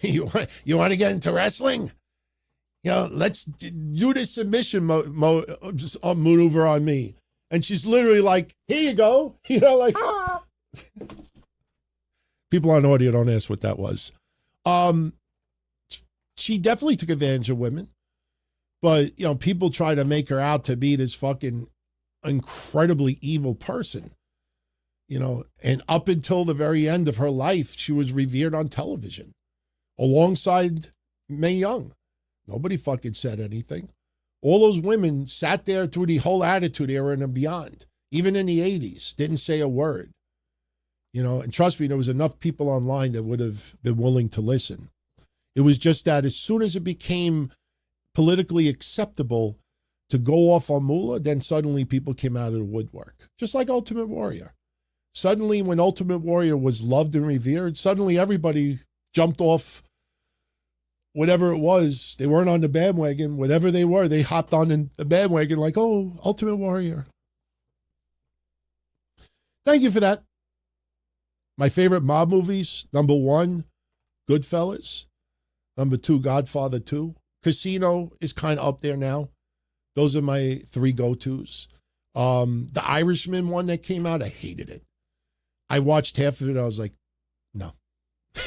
you want to get into wrestling? You know, let's do this submission maneuver on me. And she's literally like, here you go. You know, like, people on audio don't ask what that was. She definitely took advantage of women. But, you know, people try to make her out to be this fucking incredibly evil person. You know, and up until the very end of her life, she was revered on television alongside Mae Young. Nobody fucking said anything. All those women sat there through the whole Attitude Era and beyond, even in the 80s, didn't say a word. You know, and trust me, there was enough people online that would have been willing to listen. It was just that as soon as it became politically acceptable to go off on Moolah, then suddenly people came out of the woodwork, just like Ultimate Warrior. Suddenly, when Ultimate Warrior was loved and revered, suddenly everybody jumped off whatever it was. They weren't on the bandwagon. Whatever they were, they hopped on the bandwagon like, oh, Ultimate Warrior. Thank you for that. My favorite mob movies, number 1, Goodfellas. Number 2, Godfather 2. Casino is kind of up there now. Those are my 3 go-tos. The Irishman one that came out, I hated it. I watched half of it. I was like, no,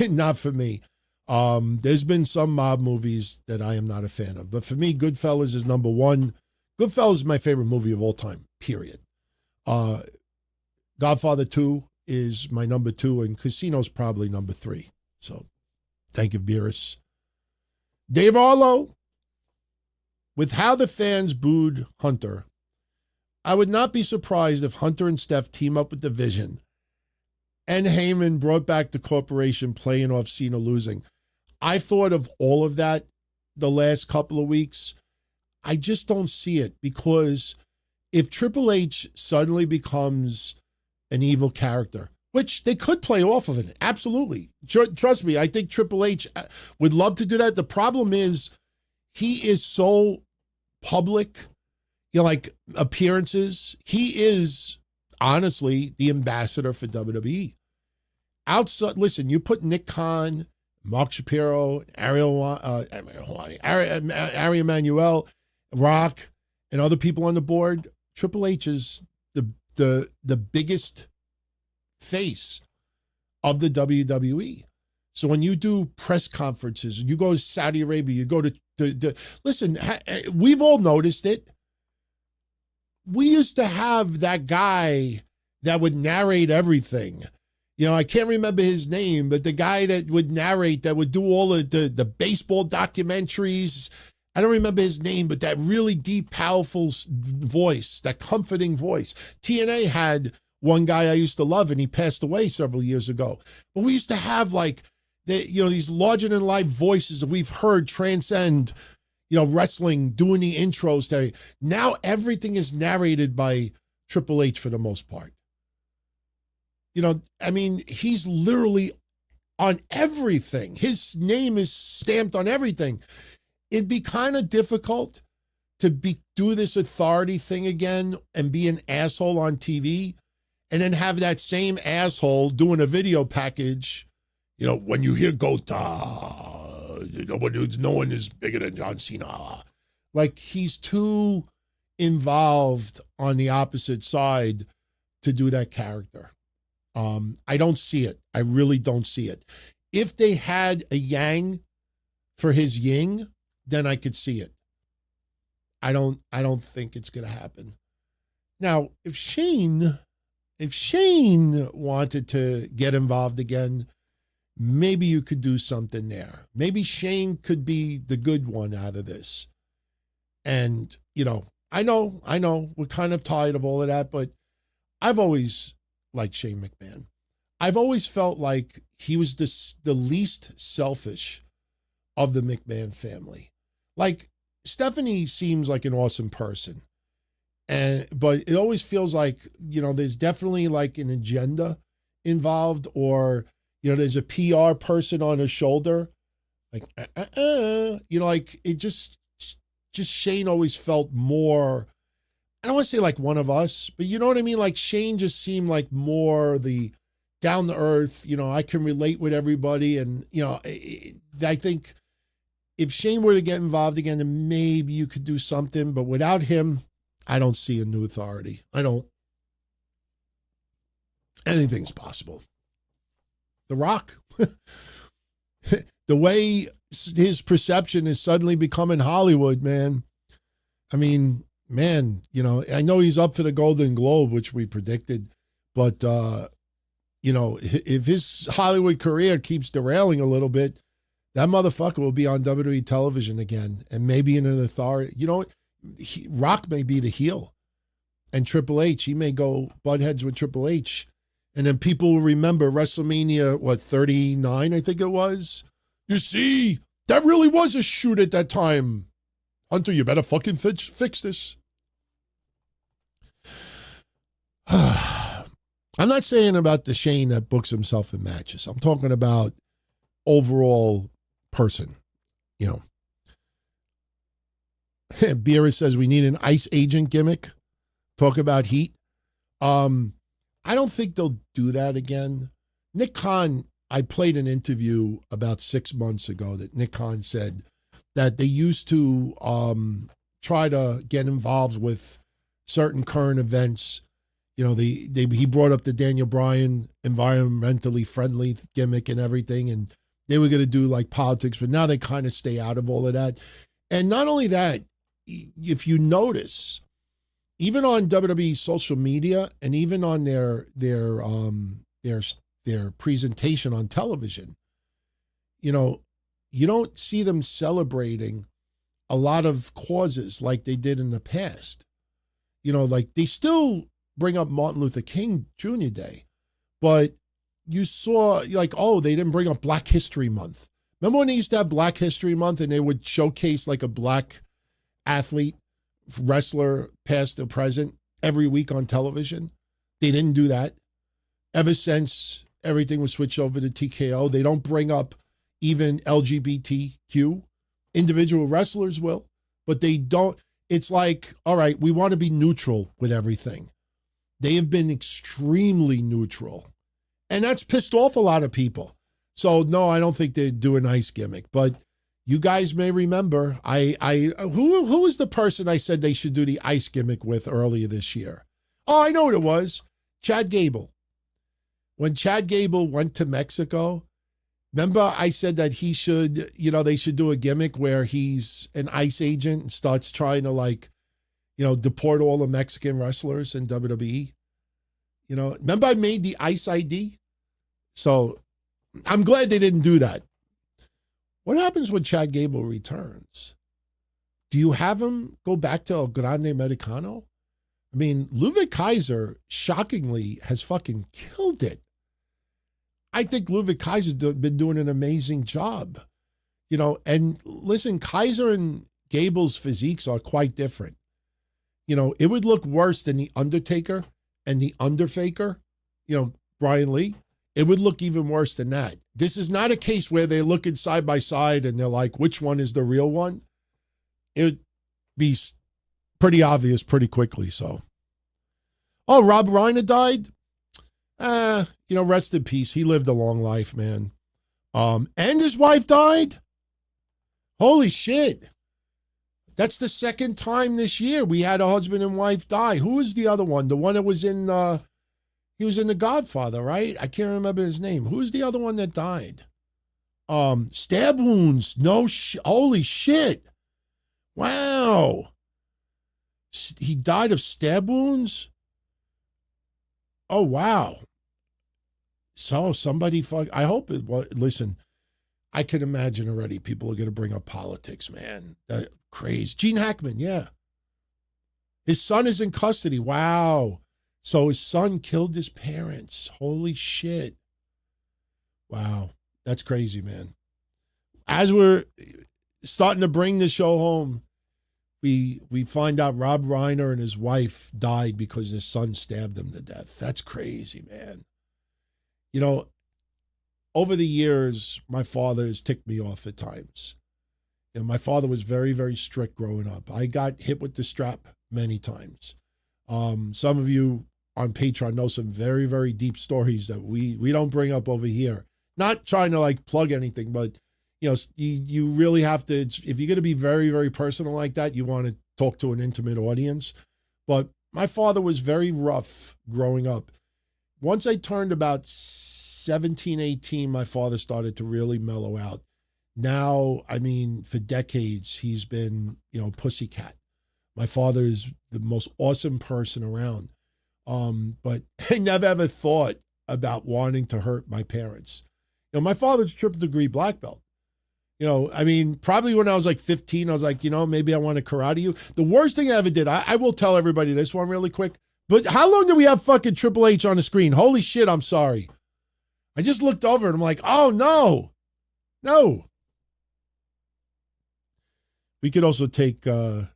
not for me. There's been some mob movies that I am not a fan of. But for me, Goodfellas is number 1. Goodfellas is my favorite movie of all time, period. Godfather 2 is my number 2, and Casino's probably number 3. So thank you, Beerus. Dave Arlo, with how the fans booed Hunter, I would not be surprised if Hunter and Steph team up with the Vision and Heyman brought back the corporation playing off Cena losing. I thought of all of that the last couple of weeks. I just don't see it, because if Triple H suddenly becomes an evil character, which they could play off of it, absolutely. Trust me, I think Triple H would love to do that. The problem is he is so public, you know, like appearances. He is honestly the ambassador for WWE. Outside, listen, you put Nick Khan, Mark Shapiro, Ari Emanuel, Rock, and other people on the board. Triple H is the biggest face of the WWE. So when you do press conferences, you go to Saudi Arabia, you go to listen, we've all noticed it. We used to have that guy that would narrate everything. You know, I can't remember his name, but the guy that would narrate, that would do all of the baseball documentaries. I don't remember his name, but that really deep, powerful voice, that comforting voice. TNA had one guy I used to love, and he passed away several years ago. But we used to have like, these larger-than-life voices that we've heard transcend, wrestling, doing the intros. Now everything is narrated by Triple H for the most part. He's literally on everything. His name is stamped on everything. It'd be kind of difficult to do this authority thing again and be an asshole on TV and then have that same asshole doing a video package, when you hear Gota, no one is bigger than John Cena. Like, he's too involved on the opposite side to do that character. I don't see it. I really don't see it. If they had a yang for his yin, then I could see it. I don't think it's going to happen. Now, if Shane wanted to get involved again, maybe you could do something there. Maybe Shane could be the good one out of this. And, I know we're kind of tired of all of that, but I've always liked Shane McMahon. I've always felt like he was the least selfish of the McMahon family. Like, Stephanie seems like an awesome person. But it always feels like, there's definitely like an agenda involved, or, there's a PR person on his shoulder. Like, like it just Shane always felt more, I don't want to say like one of us, but you know what I mean? Like, Shane just seemed like more the down to earth, I can relate with everybody. And, I think if Shane were to get involved again, then maybe you could do something, but without him, I don't see a new authority. I don't. Anything's possible. The Rock. The way his perception is suddenly becoming Hollywood, man. I mean, man, I know he's up for the Golden Globe, which we predicted, but, if his Hollywood career keeps derailing a little bit, that motherfucker will be on WWE television again, and maybe in an authority. Rock may be the heel, and Triple H, he may go butt heads with Triple H. And then people will remember WrestleMania, 39, I think it was. You see, that really was a shoot at that time. Hunter, you better fucking fix this. I'm not saying about the Shane that books himself in matches. I'm talking about overall person, Beerus says we need an ICE agent gimmick. Talk about heat. I don't think they'll do that again. Nick Khan, I played an interview about 6 months ago that Nick Khan said that they used to try to get involved with certain current events. He brought up the Daniel Bryan environmentally friendly gimmick and everything, and they were going to do like politics, but now they kind of stay out of all of that. And not only that, if you notice, even on WWE social media and even on their presentation on television, you don't see them celebrating a lot of causes like they did in the past. Like they still bring up Martin Luther King Jr. Day, but you saw like, they didn't bring up Black History Month. Remember when they used to have Black History Month and they would showcase like a black athlete, wrestler, past or present, every week on television? They didn't do that. Ever since everything was switched over to TKO, they don't bring up even LGBTQ. Individual wrestlers will, but they don't. It's like, all right, we want to be neutral with everything. They have been extremely neutral. And that's pissed off a lot of people. So no, I don't think they'd do a nice gimmick. But you guys may remember, who was the person I said they should do the ice gimmick with earlier this year? Oh, I know what it was. Chad Gable. When Chad Gable went to Mexico, remember I said that he should, they should do a gimmick where he's an ICE agent and starts trying to deport all the Mexican wrestlers in WWE. Remember I made the ICE ID? So I'm glad they didn't do that. What happens when Chad Gable returns? Do you have him go back to El Grande Americano? I mean, Ludwig Kaiser, shockingly, has fucking killed it. I think Ludwig Kaiser's been doing an amazing job. And listen, Kaiser and Gable's physiques are quite different. It would look worse than The Undertaker and The Underfaker, Brian Lee. It would look even worse than that. This is not a case where they're looking side by side and they're like, which one is the real one? It would be pretty obvious pretty quickly. So, Rob Reiner died. Rest in peace. He lived a long life, man. And his wife died. Holy shit. That's the second time this year we had a husband and wife die. Who was the other one? The one that was in, he was in The Godfather, right? I can't remember his name. Who was the other one that died? Stab wounds. Holy shit. Wow. He died of stab wounds? Oh, wow. So somebody I hope it was, listen, I can imagine already people are going to bring up politics, man. Crazy. Gene Hackman, yeah. His son is in custody. Wow. So his son killed his parents. Holy shit. Wow. That's crazy, man. As we're starting to bring the show home, we find out Rob Reiner and his wife died because his son stabbed him to death. That's crazy, man. You know, over the years, my father has ticked me off at times. You know, my father was very, very strict growing up. I got hit with the strap many times. Some of you on Patreon know some very, very deep stories that we don't bring up over here. Not trying to like plug anything, but you know, you really have to, if you're going to be very, very personal like that, you want to talk to an intimate audience. But my father was very rough growing up. Once I turned about 17, 18, my father started to really mellow out. Now, I mean, for decades, he's been, you know, pussycat. My father is the most awesome person around. But I never ever thought about wanting to hurt my parents. You know, my father's triple degree black belt. You know, I mean, probably when I was like 15, I was like, you know, maybe I want to karate you. The worst thing I ever did, I will tell everybody this one really quick, but how long do we have fucking Triple H on the screen? Holy shit, I'm sorry. I just looked over and I'm like, oh, no. We could also take the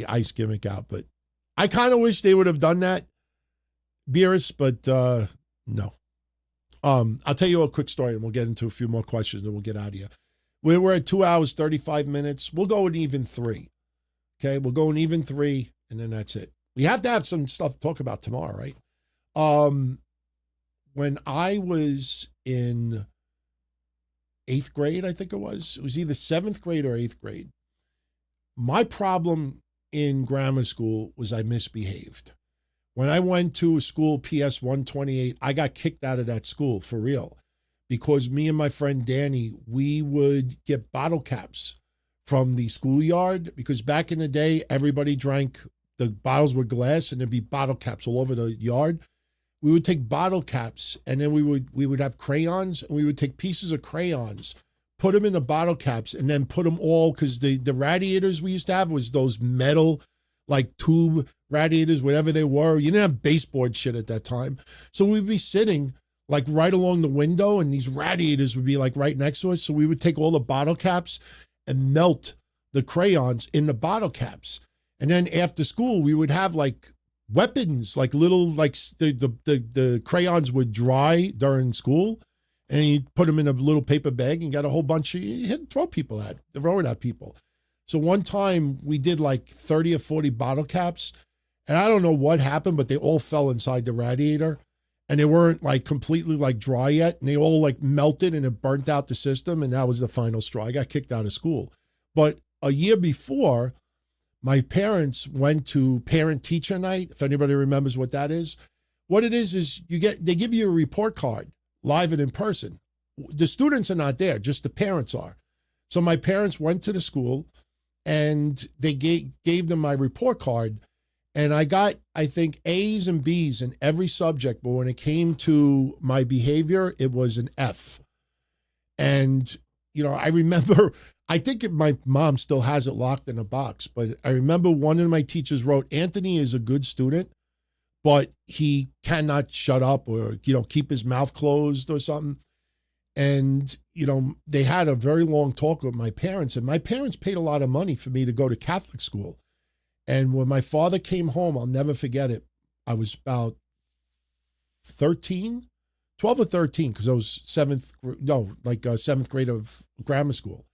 ice gimmick out, but I kind of wish they would have done that, Beerus, but no. I'll tell you a quick story and we'll get into a few more questions and we'll get out of here. We're at 2 hours, 35 minutes. We'll go an even 3. Okay, we'll go an even 3, and then that's it. We have to have some stuff to talk about tomorrow, right? When I was in 8th grade, I think it was either 7th grade or 8th grade. My problem in grammar school was I misbehaved. When I went to a school, PS 128, I got kicked out of that school for real. Because me and my friend Danny, we would get bottle caps from the schoolyard. Because back in the day, everybody drank, the bottles were glass and there'd be bottle caps all over the yard. We would take bottle caps and then we would have crayons and we would take pieces of crayons, put them in the bottle caps and then put them all, because the radiators we used to have was those metal, like tube radiators, whatever they were. You didn't have baseboard shit at that time. So we'd be sitting like right along the window and these radiators would be like right next to us. So we would take all the bottle caps and melt the crayons in the bottle caps. And then after school, we would have like weapons, like little, like the crayons would dry during school and you'd put them in a little paper bag and got a whole bunch of, you had to throw it at people. So one time we did like 30 or 40 bottle caps and I don't know what happened, but they all fell inside the radiator. And they weren't like completely like dry yet. And they all like melted and it burnt out the system. And that was the final straw. I got kicked out of school. But a year before, my parents went to parent teacher night. If anybody remembers what that is. What it is they give you a report card live and in person. The students are not there, just the parents are. So my parents went to the school and they gave them my report card. And I got, I think, A's and B's in every subject. But when it came to my behavior, it was an F. And, you know, I remember, I think my mom still has it locked in a box. But I remember one of my teachers wrote, Anthony is a good student, but he cannot shut up or, you know, keep his mouth closed or something. And, you know, they had a very long talk with my parents. And my parents paid a lot of money for me to go to Catholic school. And when my father came home, I'll never forget it. I was about 12 or 13, because I was seventh grade of grammar school.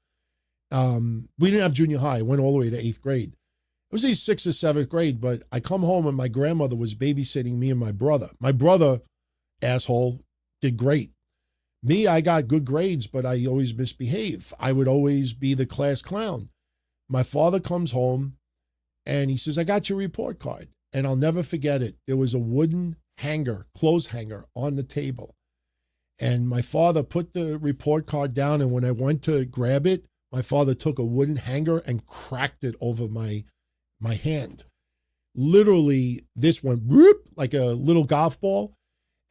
We didn't have junior high. I went all the way to 8th grade. It was either 6th or 7th grade, but I come home and my grandmother was babysitting me and my brother. My brother, asshole, did great. Me, I got good grades, but I always misbehave. I would always be the class clown. My father comes home and he says, I got your report card. And I'll never forget it. There was a wooden hanger, clothes hanger on the table. And my father put the report card down. And when I went to grab it, my father took a wooden hanger and cracked it over my hand. Literally, this went whoop, like a little golf ball.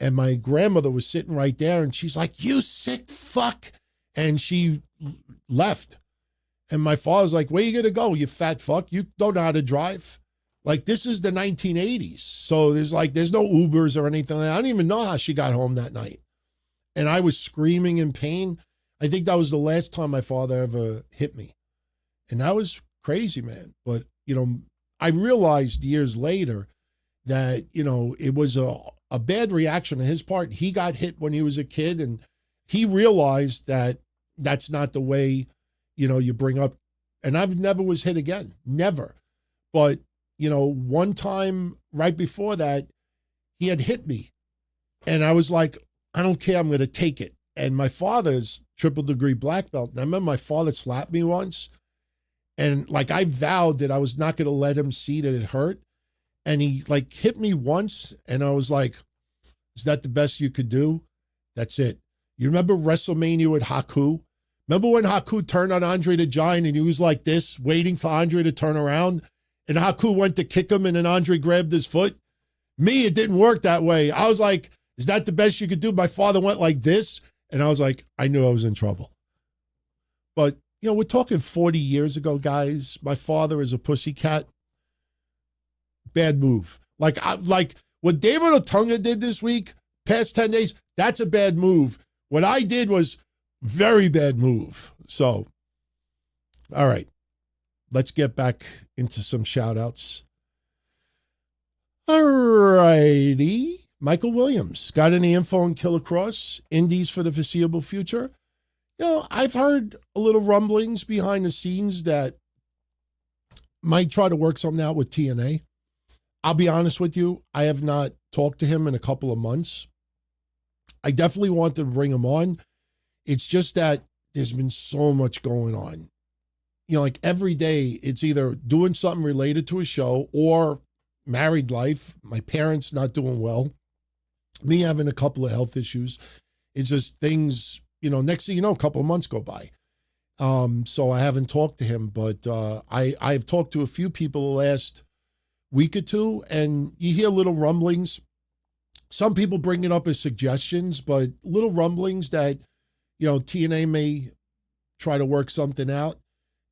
And my grandmother was sitting right there. And she's like, you sick fuck. And she left. And my father's like, where you going to go, you fat fuck? You don't know how to drive. Like, this is the 1980s. So there's no Ubers or anything. I don't even know how she got home that night. And I was screaming in pain. I think that was the last time my father ever hit me. And that was crazy, man. But, I realized years later that, it was a bad reaction on his part. He got hit when he was a kid, and he realized that that's not the way, you bring up. And I've never was hit again. Never. But, one time right before that, he had hit me. And I was like, I don't care, I'm going to take it. And my father's triple degree black belt. And I remember my father slapped me once. And I vowed that I was not going to let him see that it hurt. And he hit me once. And I was like, is that the best you could do? That's it. You remember WrestleMania with Haku? Remember when Haku turned on Andre the Giant and he was like this, waiting for Andre to turn around? And Haku went to kick him and then Andre grabbed his foot? Me, it didn't work that way. I was like, is that the best you could do? My father went like this. And I was like, I knew I was in trouble. But, we're talking 40 years ago, guys. My father is a pussycat. Bad move. Like what David Otunga did this week, past 10 days, that's a bad move. What I did was very bad move. So, all right. Let's get back into some shout outs. All righty. Michael Williams, got any info on Killer Cross? Indies for the foreseeable future? I've heard a little rumblings behind the scenes that might try to work something out with TNA. I'll be honest with you, I have not talked to him in a couple of months. I definitely want to bring him on. It's just that there's been so much going on. Every day it's either doing something related to a show or married life, my parents not doing well, me having a couple of health issues. It's just things, next thing you know, a couple of months go by. So I haven't talked to him, but I've talked to a few people the last week or two, and you hear little rumblings. Some people bring it up as suggestions, but little rumblings that, TNA may try to work something out.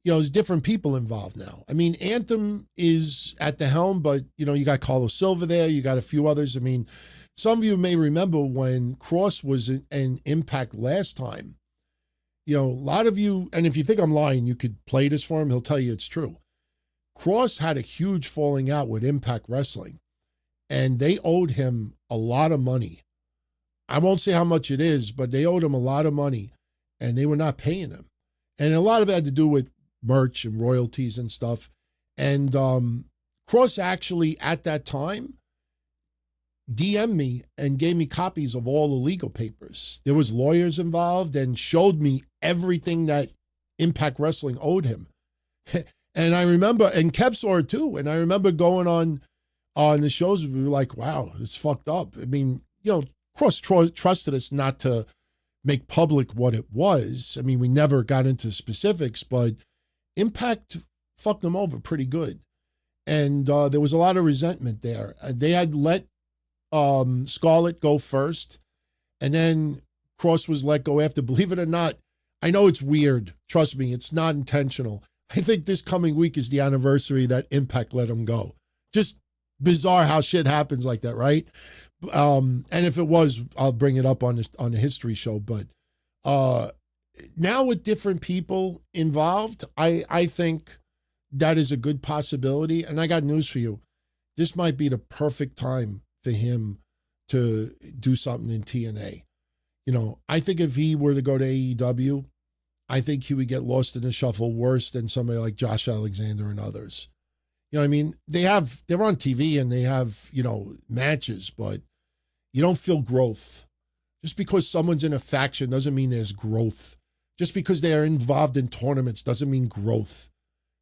There's different people involved now. I mean, Anthem is at the helm, but, you got Carlos Silva there. You got a few others. I mean, some of you may remember when Cross was in Impact last time. A lot of you, and if you think I'm lying, you could play this for him. He'll tell you it's true. Cross had a huge falling out with Impact Wrestling, and they owed him a lot of money. I won't say how much it is, but they owed him a lot of money, and they were not paying him. And a lot of it had to do with merch and royalties and stuff. And Cross actually, at that time, DM'd me and gave me copies of all the legal papers. There was lawyers involved and showed me everything that Impact Wrestling owed him. And I remember, and Kev saw it too, and I remember going on the shows, we were like, wow, it's fucked up. I mean, Cross trusted us not to make public what it was. I mean, we never got into specifics, but Impact fucked them over pretty good. And there was a lot of resentment there. They had let Scarlett go first, and then Cross was let go after. Believe it or not, I know it's weird. Trust me, it's not intentional. I think this coming week is the anniversary that Impact let him go. Just bizarre how shit happens like that, right? And if it was, I'll bring it up on the history show. But now with different people involved, I think that is a good possibility. And I got news for you. This might be the perfect time for him to do something in TNA. I think if he were to go to AEW, I think he would get lost in the shuffle worse than somebody like Josh Alexander and others. I mean, they're on TV and they have, matches, but you don't feel growth. Just because someone's in a faction doesn't mean there's growth. Just because they are involved in tournaments doesn't mean growth.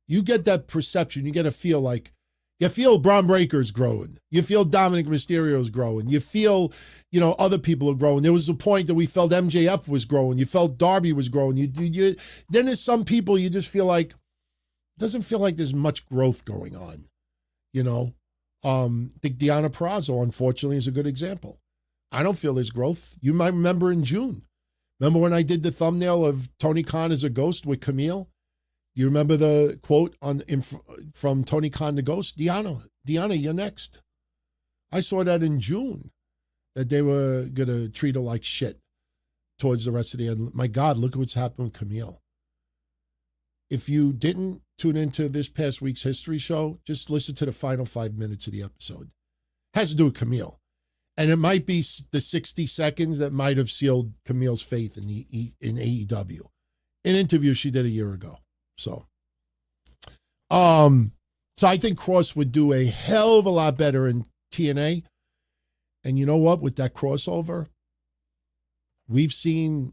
You get that perception. You get a feel like, you feel Braun Breaker's growing. You feel Dominic Mysterio's growing. You feel, other people are growing. There was a point that we felt MJF was growing. You felt Darby was growing. Then there's some people you just feel like, it doesn't feel like there's much growth going on. I think Deonna Purrazzo, unfortunately, is a good example. I don't feel there's growth. You might remember in June. Remember when I did the thumbnail of Tony Khan as a ghost with Camille? You remember the quote from Tony Khan the Ghost? Deonna, you're next. I saw that in June, that they were going to treat her like shit towards the rest of the end. My God, look at what's happened with Camille. If you didn't tune into this past week's history show, just listen to the final 5 minutes of the episode. It has to do with Camille. And it might be the 60 seconds that might have sealed Camille's faith in AEW. An interview she did a year ago. So I think Cross would do a hell of a lot better in TNA. And you know what? With that crossover, we've seen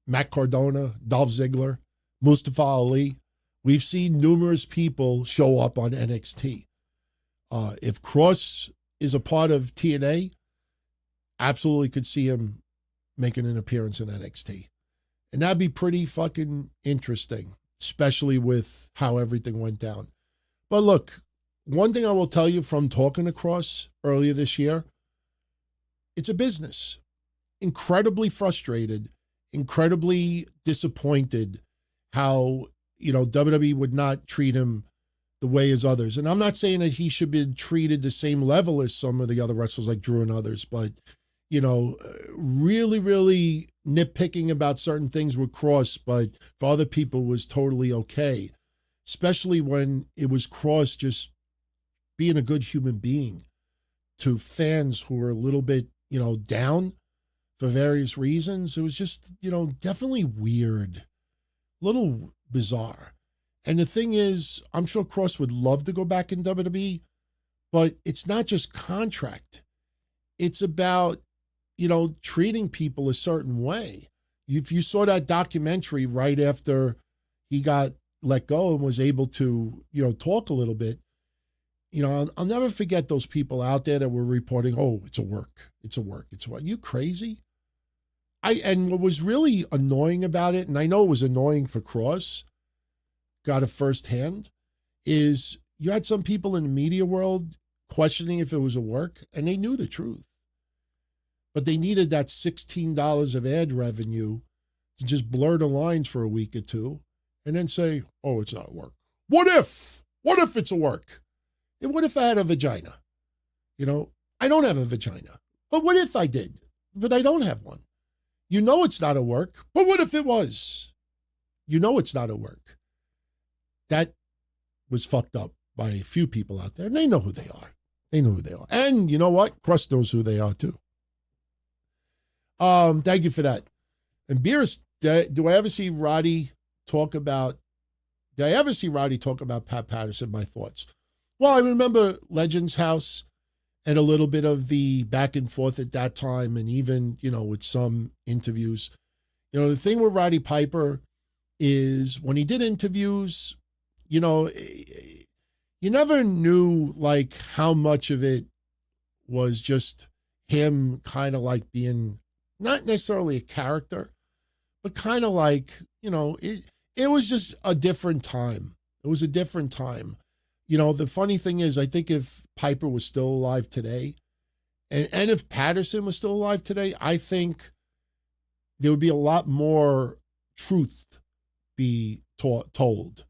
Matt Cardona, Dolph Ziggler, Mustafa Ali. We've seen numerous people show up on NXT. If Cross is a part of TNA, absolutely could see him making an appearance in NXT. And that'd be pretty fucking interesting, especially with how everything went down. But look, one thing I will tell you from talking to Cross earlier this year, it's a business. Incredibly frustrated, incredibly disappointed how, WWE would not treat him the way as others. And I'm not saying that he should be treated the same level as some of the other wrestlers like Drew and others, but, really, really nitpicking about certain things with Cross, but for other people was totally okay, especially when it was Cross just being a good human being to fans who were a little bit, down for various reasons. It was just, definitely weird, a little bizarre. And the thing is, I'm sure Cross would love to go back in WWE, but it's not just contract. It's about, treating people a certain way. If you saw that documentary right after he got let go and was able to, talk a little bit, I'll never forget those people out there that were reporting, oh, it's a work. You crazy? And what was really annoying about it, and I know it was annoying for Cross, got it firsthand, is you had some people in the media world questioning if it was a work, and they knew the truth. But they needed that $16 of ad revenue to just blur the lines for a week or two and then say, oh, it's not work. What if it's a work? And what if I had a vagina? I don't have a vagina. But what if I did? But I don't have one. It's not a work. But what if it was? It's not a work. That was fucked up by a few people out there, and they know who they are. And you know what? Cross knows who they are too. Thank you for that. And Beerus, do I ever see Roddy talk about Pat Patterson? My thoughts. Well, I remember Legends House and a little bit of the back and forth at that time, and even, with some interviews. The thing with Roddy Piper is when he did interviews, you never knew like how much of it was just him kind of like being not necessarily a character, but kind of like, it was just a different time. It was a different time. The funny thing is, I think if Piper was still alive today, and if Patterson was still alive today, I think there would be a lot more truth be told.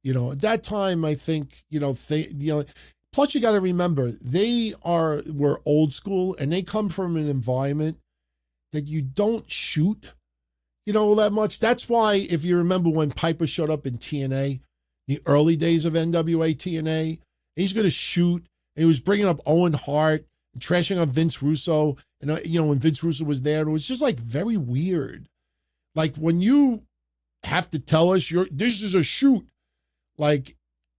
At that time, I think, plus you got to remember, were old school, and they come from an environment that you don't shoot, that much. That's why, if you remember when Piper showed up in TNA, the early days of NWA TNA, he's going to shoot, and he was bringing up Owen Hart, and trashing on Vince Russo, and, when Vince Russo was there, it was just like very weird. Like when you have to tell us this is a shoot, like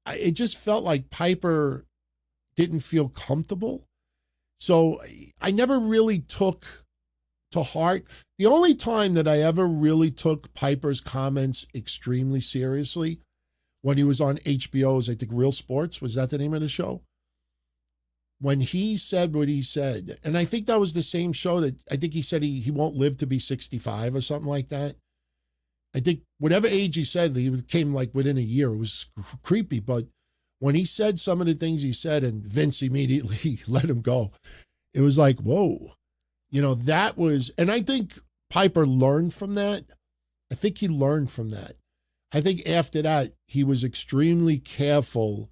it just felt like Piper didn't feel comfortable. So I never really took to heart. The only time that I ever really took Piper's comments extremely seriously when he was on HBO's, I think, Real Sports, was that the name of the show? When he said what he said, and I think that was the same show that I think he said he won't live to be 65 or something like that. I think whatever age he said, he came like within a year. It was creepy, but when he said some of the things he said and Vince immediately let him go, it was like, whoa. You know, that was, and I think Piper learned from that. I think he learned from that. I think after that, he was extremely careful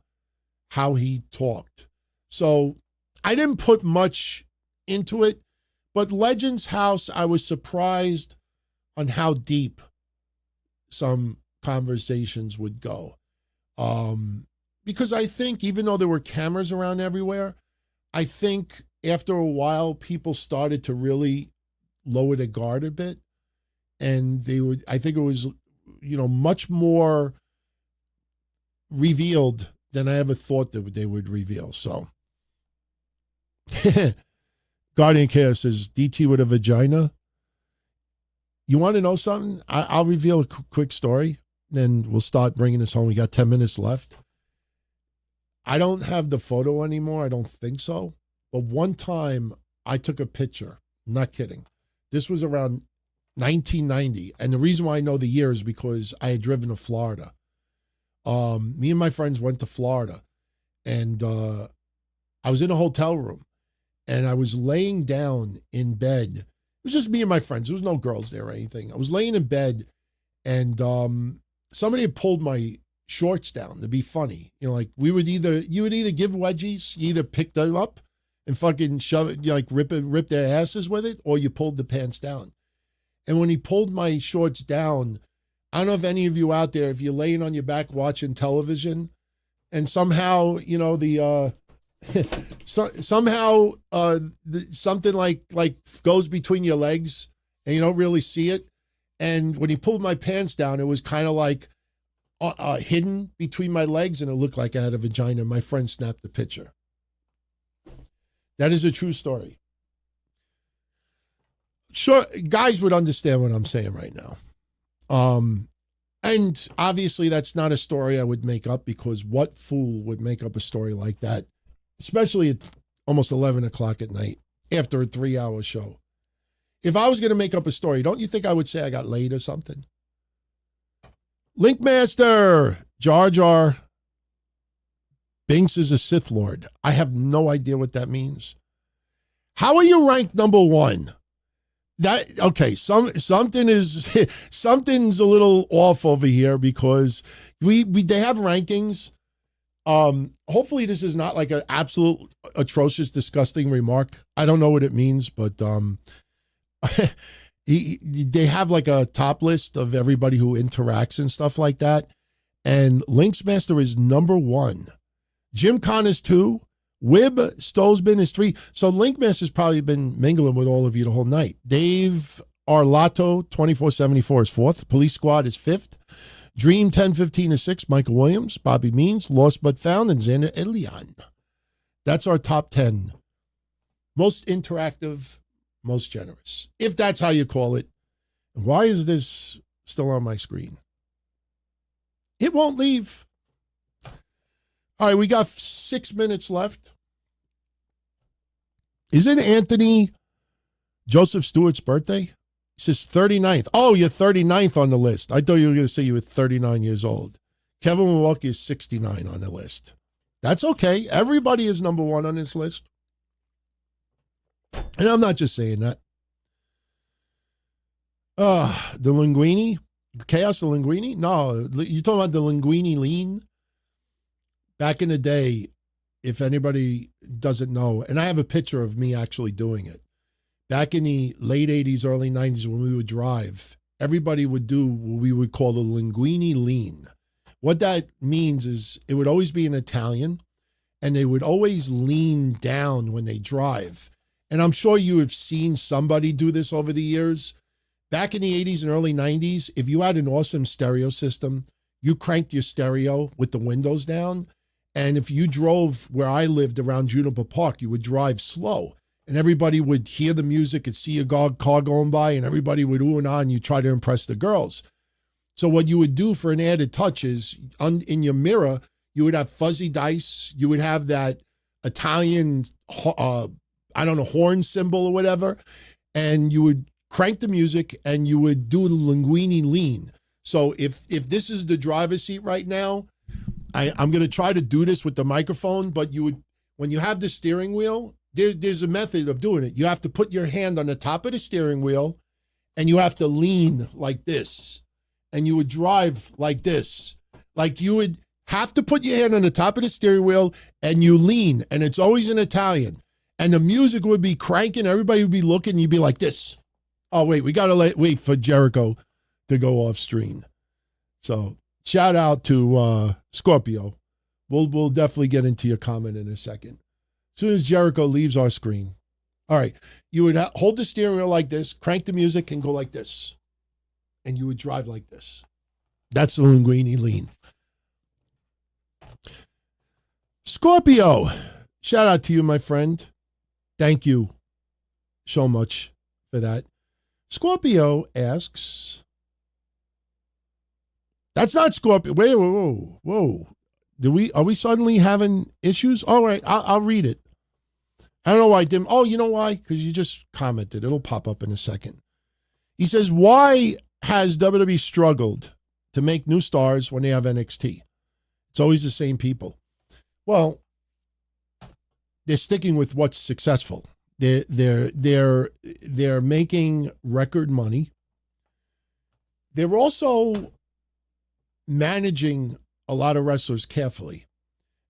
how he talked. So I didn't put much into it, but Legends House, I was surprised on how deep some conversations would go. Because I think even though there were cameras around everywhere, I think after a while, people started to really lower their guard a bit. And I think it was, much more revealed than I ever thought that they would reveal. So, Guardian Chaos says, DT with a vagina. You want to know something? I'll reveal a quick story, then we'll start bringing this home. We got 10 minutes left. I don't have the photo anymore. I don't think so. But one time I took a picture. I'm not kidding. This was around 1990. And the reason why I know the year is because I had driven to Florida. Me and my friends went to Florida. And I was in a hotel room. And I was laying down in bed. It was just me and my friends. There was no girls there or anything. I was laying in bed. And somebody had pulled my shorts down to be funny. Like you would either give wedgies, you either pick them up and fucking shove it, like rip their asses with it, or you pulled the pants down. And when he pulled my shorts down, I don't know if any of you out there, if you're laying on your back watching television and somehow, something like goes between your legs and you don't really see it. And when he pulled my pants down, it was kind of like hidden between my legs, and it looked like I had a vagina. My friend snapped the picture. That is a true story. Sure, guys would understand what I'm saying right now. And obviously that's not a story I would make up, because what fool would make up a story like that, especially at almost 11 o'clock at night after a 3-hour show? If I was going to make up a story, don't you think I would say I got laid or something? Linkmaster, Jar Jar Binks is a Sith Lord. I have no idea what that means. How are you ranked number one? Something's a little off over here, because they have rankings. Hopefully this is not like an absolute atrocious, disgusting remark. I don't know what it means, but they have like a top list of everybody who interacts and stuff like that. And Linksmaster is number 1. Jim Khan is 2. Wib Stolzman is 3. So Linkmaster's probably been mingling with all of you the whole night. Dave Arlato, 2474 is 4th. Police Squad is 5th. Dream 1015 is 6th. Michael Williams, Bobby Means, Lost But Found, and Xander Elian. That's our top 10. Most interactive, most generous, if that's how you call it. Why is this still on my screen? It won't leave. All right, we got 6 minutes left. Is it Anthony Joseph Stewart's birthday? He says 39th. Oh, you're 39th on the list. I thought you were going to say you were 39 years old. Kevin Milwaukee is 69 on the list. That's okay. Everybody is number 1 on this list. And I'm not just saying that. The Linguini? Chaos the Linguini? No, you're talking about the Linguini lean? Back in the day, if anybody doesn't know, and I have a picture of me actually doing it. Back in the late 80s, early 90s, when we would drive, everybody would do what we would call the Linguini lean. What that means is it would always be an Italian, and they would always lean down when they drive. And I'm sure you have seen somebody do this over the years. Back in the 80s and early 90s, if you had an awesome stereo system, you cranked your stereo with the windows down. And if you drove where I lived around Juniper Park, you would drive slow. and everybody would hear the music and see a car going by, and everybody would ooh and ah, and you try to impress the girls. So what you would do for an added touch is in your mirror, you would have fuzzy dice. You would have that Italian, horn symbol or whatever, and you would crank the music and you would do the linguini lean. So if this is the driver's seat right now, I'm going to try to do this with the microphone, but you would, when you have the steering wheel, there's a method of doing it. You have to put your hand on the top of the steering wheel and you have to lean like this. And you would drive like this. Like you would have to put your hand on the top of the steering wheel and you lean, and it's always in Italian. And the music would be cranking, everybody would be looking, you'd be like this. Oh, wait, we got to wait for Jericho to go off screen. So shout out to Scorpio. We'll definitely get into your comment in a second. As soon as Jericho leaves our screen. All right, you would hold the steering wheel like this, crank the music, and go like this. And you would drive like this. That's the linguini lean. Scorpio, shout out to you, my friend. Thank you so much for that. Scorpio asks, that's not Scorpio. Wait, whoa. Are we suddenly having issues? All right, I'll read it. I don't know why I didn't. Oh, you know why? Because you just commented. It'll pop up in a second. He says, why has WWE struggled to make new stars when they have NXT? It's always the same people. Well, they're sticking with what's successful. They're making record money. They're also managing a lot of wrestlers carefully.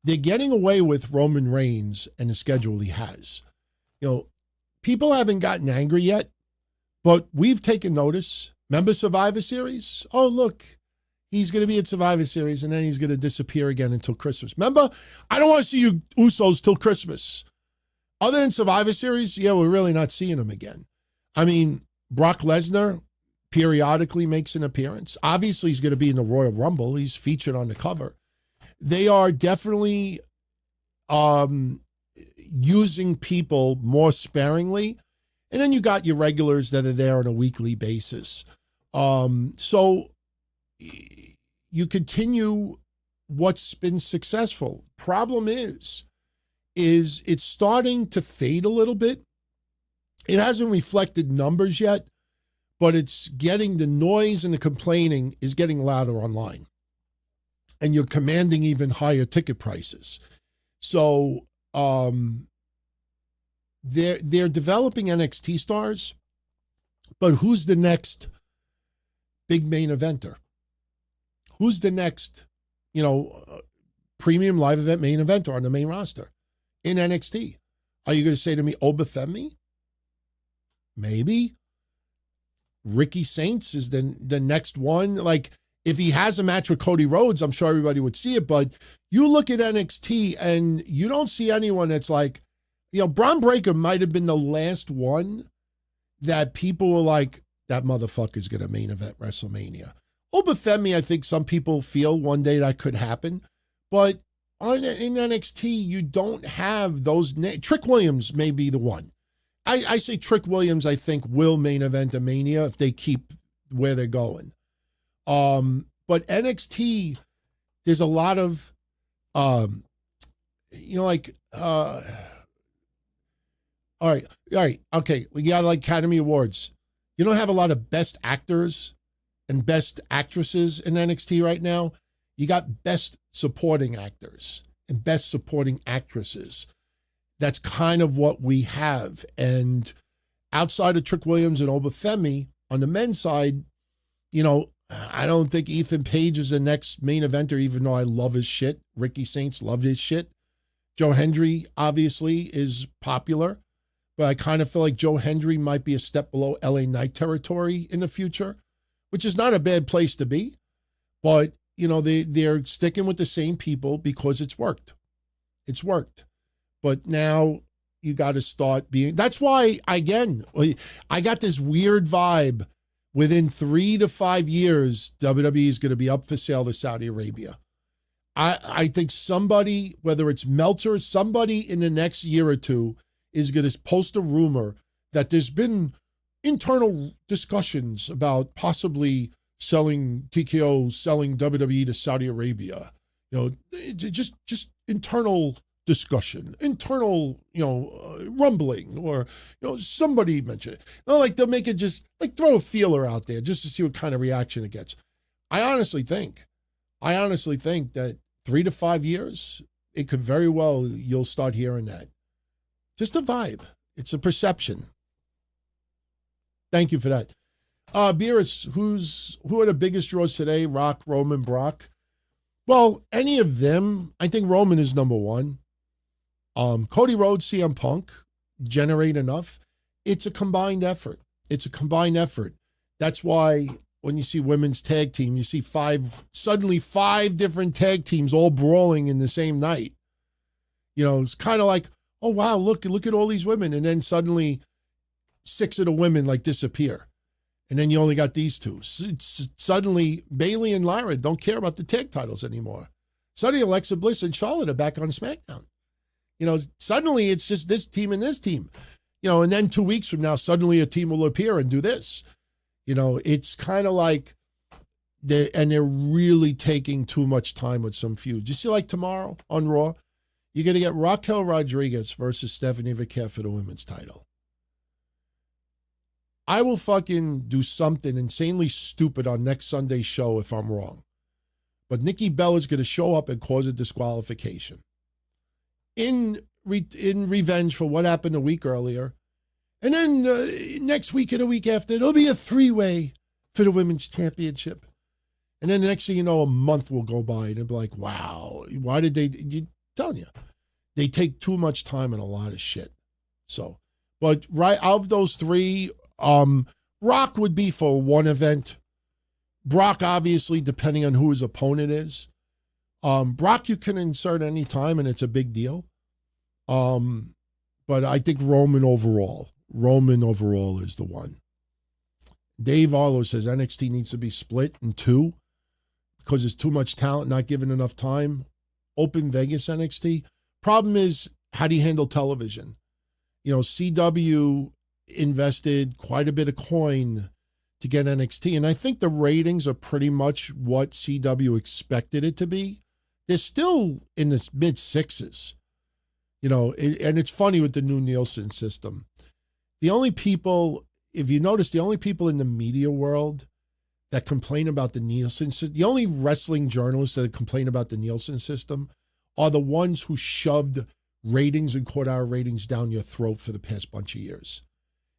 They're getting away with Roman Reigns and the schedule he has. You know, people haven't gotten angry yet, but we've taken notice. Remember Survivor Series? Oh, look, he's going to be at Survivor Series, and then he's going to disappear again until Christmas. Remember? I don't want to see you Usos till Christmas. Other than Survivor Series, yeah, we're really not seeing him again. I mean, Brock Lesnar periodically makes an appearance. Obviously, he's going to be in the Royal Rumble. He's featured on the cover. They are definitely using people more sparingly. And then you got your regulars that are there on a weekly basis. So you continue what's been successful. Problem is it's starting to fade a little bit. It hasn't reflected numbers yet, but it's getting, the noise and the complaining is getting louder online. And you're commanding even higher ticket prices. So they're developing NXT stars, but who's the next big main eventer? Who's the next, premium live event main eventer on the main roster in NXT? Are you going to say to me, Obafemi? Maybe. Ricky Saints is the next one. Like, if he has a match with Cody Rhodes, I'm sure everybody would see it. But you look at NXT and you don't see anyone that's like, Braun Breaker might have been the last one that people were like, that motherfucker's going to main event WrestleMania. Obafemi, I think some people feel one day that could happen. But in NXT, you don't have those. Trick Williams may be the one. I say Trick Williams, I think, will main event a Mania if they keep where they're going. But NXT, there's a lot of, all right, okay. We got like Academy Awards. You don't have a lot of best actors and best actresses in NXT right now. You got best supporting actors and best supporting actresses. That's kind of what we have. And outside of Trick Williams and Obafemi, on the men's side, I don't think Ethan Page is the next main eventer, even though I love his shit. Ricky Saints loved his shit. Joe Hendry, obviously, is popular. But I kind of feel like Joe Hendry might be a step below LA Knight territory in the future, which is not a bad place to be. But, they're sticking with the same people because it's worked. It's worked. But now you got to start being, that's why, again, I got this weird vibe. Within 3 to 5 years, WWE is going to be up for sale to Saudi Arabia. I think somebody, whether it's Meltzer, somebody in the next year or two is going to post a rumor that there's been internal discussions about possibly selling TKO, selling WWE to Saudi Arabia. Just internal discussion, internal, rumbling, or, somebody mentioned it. Not like they'll make it just like throw a feeler out there just to see what kind of reaction it gets. I honestly think that 3 to 5 years, it could very well, you'll start hearing that. Just a vibe. It's a perception. Thank you for that. Beerus, who are the biggest draws today? Rock, Roman, Brock? Well, any of them. I think Roman is number one. Cody Rhodes, CM Punk generate enough. It's a combined effort. That's why when you see women's tag team, you see suddenly five different tag teams all brawling in the same night. It's kind of like, oh, wow, look at all these women. And then suddenly 6 of the women disappear. And then you only got these two. Suddenly Bayley and Lara don't care about the tag titles anymore. Suddenly Alexa Bliss and Charlotte are back on SmackDown. Suddenly it's just this team and this team. And then 2 weeks from now, suddenly a team will appear and do this. It's kind of like they're really taking too much time with some feuds. You see, like tomorrow on Raw, you're going to get Raquel Rodriguez versus Stephanie Vaquer for the women's title. I will fucking do something insanely stupid on next Sunday's show if I'm wrong. But Nikki Bella is going to show up and cause a disqualification. In revenge for what happened a week earlier. And then next week and a week after, it'll be a 3-way for the women's championship. And then the next thing you know, a month will go by and it'll be like, wow, why did I'm telling you, they take too much time on a lot of shit. So, but right out of those three, Rock would be for one event. Brock, obviously, depending on who his opponent is. Brock you can insert any time and it's a big deal. But I think Roman overall is the one. Dave Arlo says NXT needs to be split in 2 because there's too much talent, not given enough time. Open Vegas NXT. Problem is, how do you handle television? CW invested quite a bit of coin to get NXT, and I think the ratings are pretty much what CW expected it to be. They're still in the mid 6s. And it's funny with the new Nielsen system. The only people, if you notice, the only people in the media world that complain about the Nielsen system, the only wrestling journalists that complain about the Nielsen system are the ones who shoved ratings and quarter-hour ratings down your throat for the past bunch of years.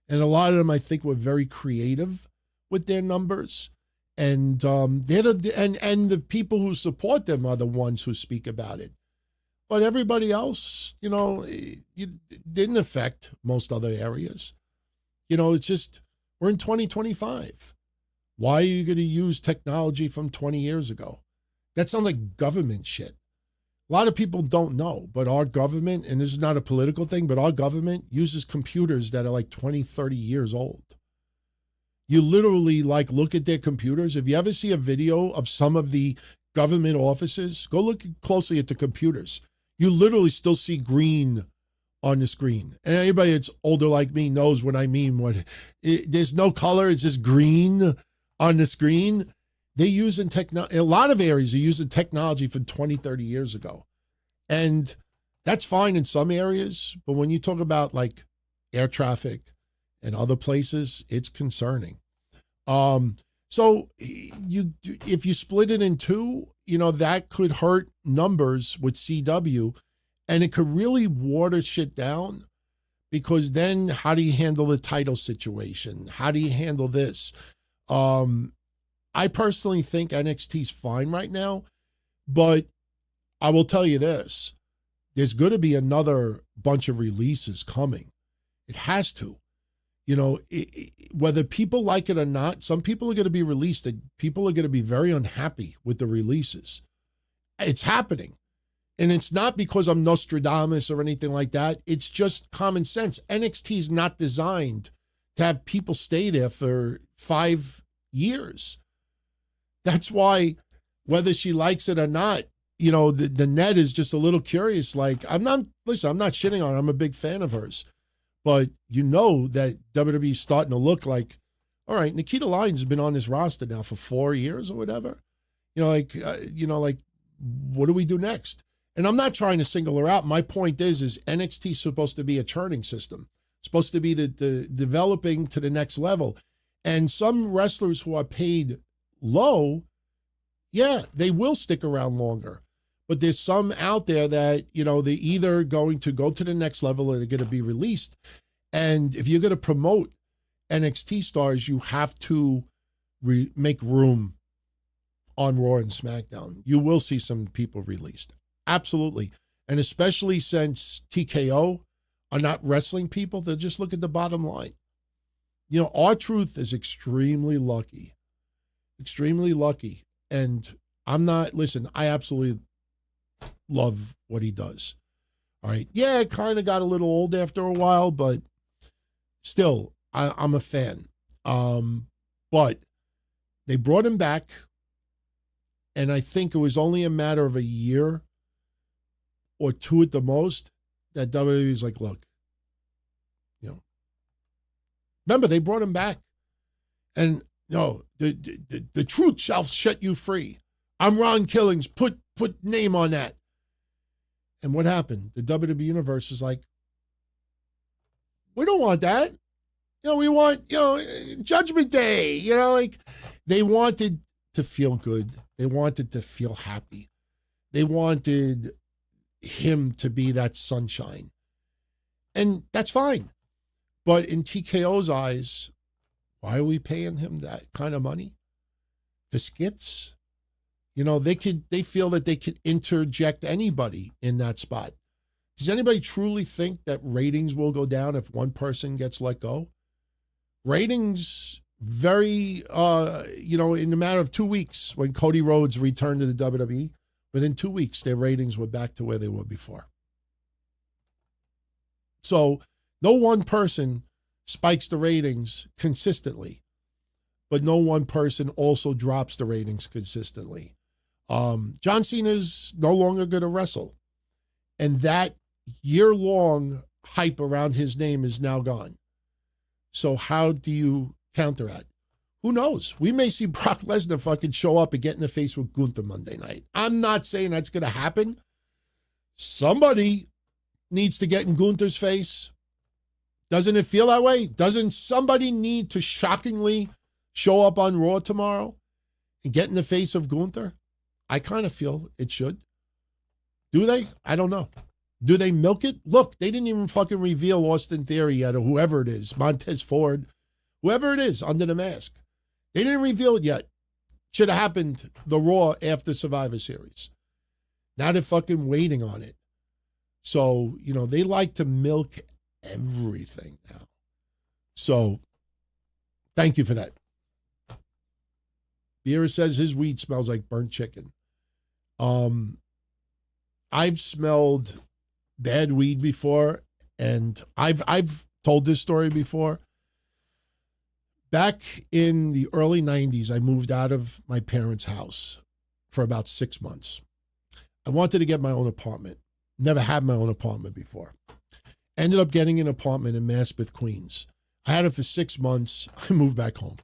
And a lot of them, I think, were very creative with their numbers. And the people who support them are the ones who speak about it. But everybody else, it didn't affect most other areas. It's just, we're in 2025. Why are you going to use technology from 20 years ago? That sounds like government shit. A lot of people don't know, but our government, and this is not a political thing, but our government uses computers that are like 20, 30 years old. You literally look at their computers. If you ever see a video of some of the government offices, go look closely at the computers. You literally still see green on the screen. And anybody that's older like me knows what I mean. There's no color. It's just green on the screen. They're using a lot of areas are using technology from 20, 30 years ago. And that's fine in some areas. But when you talk about air traffic and other places, it's concerning. So if you split it in 2, that could hurt numbers with CW, and it could really water shit down, because then how do you handle the title situation? How do you handle this? I personally think NXT's fine right now, but I will tell you this. There's going to be another bunch of releases coming. It has to. Whether people like it or not, some people are going to be released and people are going to be very unhappy with the releases. It's happening. And it's not because I'm Nostradamus or anything like that. It's just common sense. NXT is not designed to have people stay there for 5 years. That's why, whether she likes it or not, the net is just a little curious. I'm not shitting on her. I'm a big fan of hers. But you know that WWE is starting to look like, all right, Nikita Lyons has been on this roster now for 4 years or whatever. Like, what do we do next? And I'm not trying to single her out. My point is NXT is supposed to be a churning system. It's supposed to be the developing to the next level. And some wrestlers who are paid low, yeah, they will stick around longer. But there's some out there that, they're either going to go to the next level or they're going to be released. And if you're going to promote NXT stars, you have to make room on Raw and SmackDown. You will see some people released. Absolutely. And especially since TKO are not wrestling people, they'll just look at the bottom line. R-Truth is extremely lucky. Extremely lucky. And I absolutely love what he does. All right. Yeah, it kind of got a little old after a while, but still, I'm a fan. But they brought him back, and I think it was only a matter of a year or two at the most that WWE is like, look, remember, they brought him back. And, the truth shall set you free. I'm Ron Killings. Put name on that. And what happened? The WWE Universe is like, we don't want that. We want, Judgment Day. They wanted to feel good. They wanted to feel happy. They wanted him to be that sunshine. And that's fine. But in TKO's eyes, why are we paying him that kind of money? For skits? They feel that they could interject anybody in that spot. Does anybody truly think that ratings will go down if one person gets let go? Ratings very, in a matter of 2 weeks, when Cody Rhodes returned to the WWE, within 2 weeks, their ratings were back to where they were before. So no one person spikes the ratings consistently, but no one person also drops the ratings consistently. John Cena's no longer going to wrestle. And that year-long hype around his name is now gone. So how do you counteract? Who knows? We may see Brock Lesnar fucking show up and get in the face with Gunther Monday night. I'm not saying that's going to happen. Somebody needs to get in Gunther's face. Doesn't it feel that way? Doesn't somebody need to shockingly show up on Raw tomorrow and get in the face of Gunther? I kind of feel it should. Do they? I don't know. Do they milk it? Look, they didn't even fucking reveal Austin Theory yet, or whoever it is, Montez Ford, whoever it is under the mask. They didn't reveal it yet. Should have happened the Raw after Survivor Series. Now they're fucking waiting on it. So, they like to milk everything now. So, thank you for that. Beera says his weed smells like burnt chicken. I've smelled bad weed before, and I've told this story before. Back in the early 90s, I moved out of my parents' house for about 6 months. I wanted to get my own apartment. Never had my own apartment before. Ended up getting an apartment in Maspeth, Queens. I had it for 6 months. I moved back home.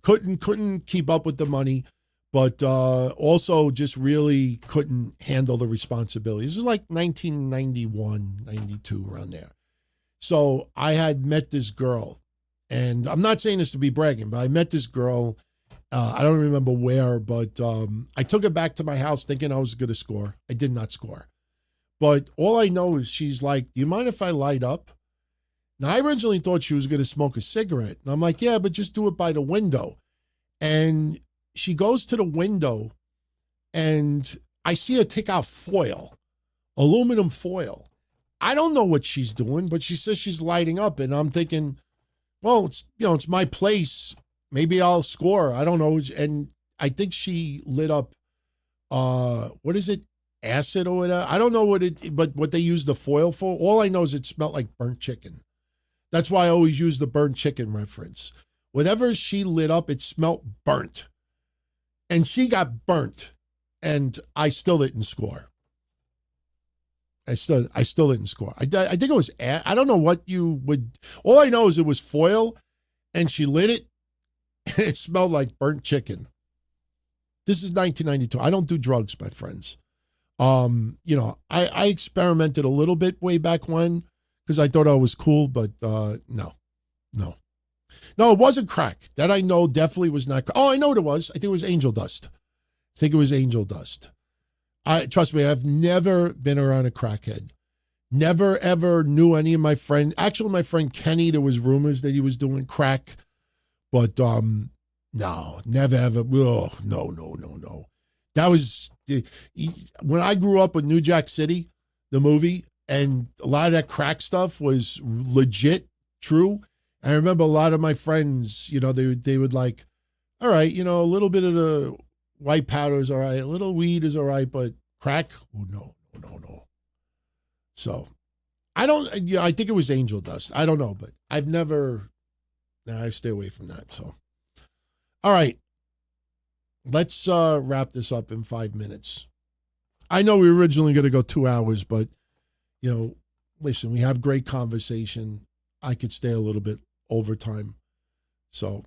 Couldn't keep up with the money, but also just really couldn't handle the responsibilities. This is like 1991, 92, around there. So I had met this girl, and I'm not saying this to be bragging, but I met this girl. I don't remember where, but I took her back to my house thinking I was going to score. I did not score. But all I know is she's like, do you mind if I light up? Now, I originally thought she was going to smoke a cigarette. And I'm like, yeah, but just do it by the window. And she goes to the window, and I see her take out foil, aluminum foil. I don't know what she's doing, but she says she's lighting up. And I'm thinking, well, it's my place. Maybe I'll score. I don't know. And I think she lit up, what is it? Acid or whatever. I don't know what they use the foil for. All I know is it smelled like burnt chicken. That's why I always use the burnt chicken reference. Whatever she lit up, it smelled burnt. And she got burnt. And I still didn't score. I still didn't score. I think it was, I don't know what you would, all I know is it was foil and she lit it and it smelled like burnt chicken. This is 1992. I don't do drugs, my friends. I experimented a little bit way back when because I thought I was cool, but no, it wasn't crack. That I know definitely was not crack. Oh, I know what it was. I think it was angel dust. Trust me, I've never been around a crackhead. Never, ever knew any of my friends. Actually, my friend Kenny, there was rumors that he was doing crack. But, no, never, ever. Oh, no. That was, when I grew up with New Jack City, the movie, and a lot of that crack stuff was legit true. I remember a lot of my friends, they would like, all right, a little bit of the white powder is all right, a little weed is all right, but crack? Oh, no. So, I think it was angel dust. I don't know, but I stay away from that, so. All right. Let's wrap this up in 5 minutes. I know we were originally going to go 2 hours, but, listen, we have great conversation. I could stay a little bit over time. So,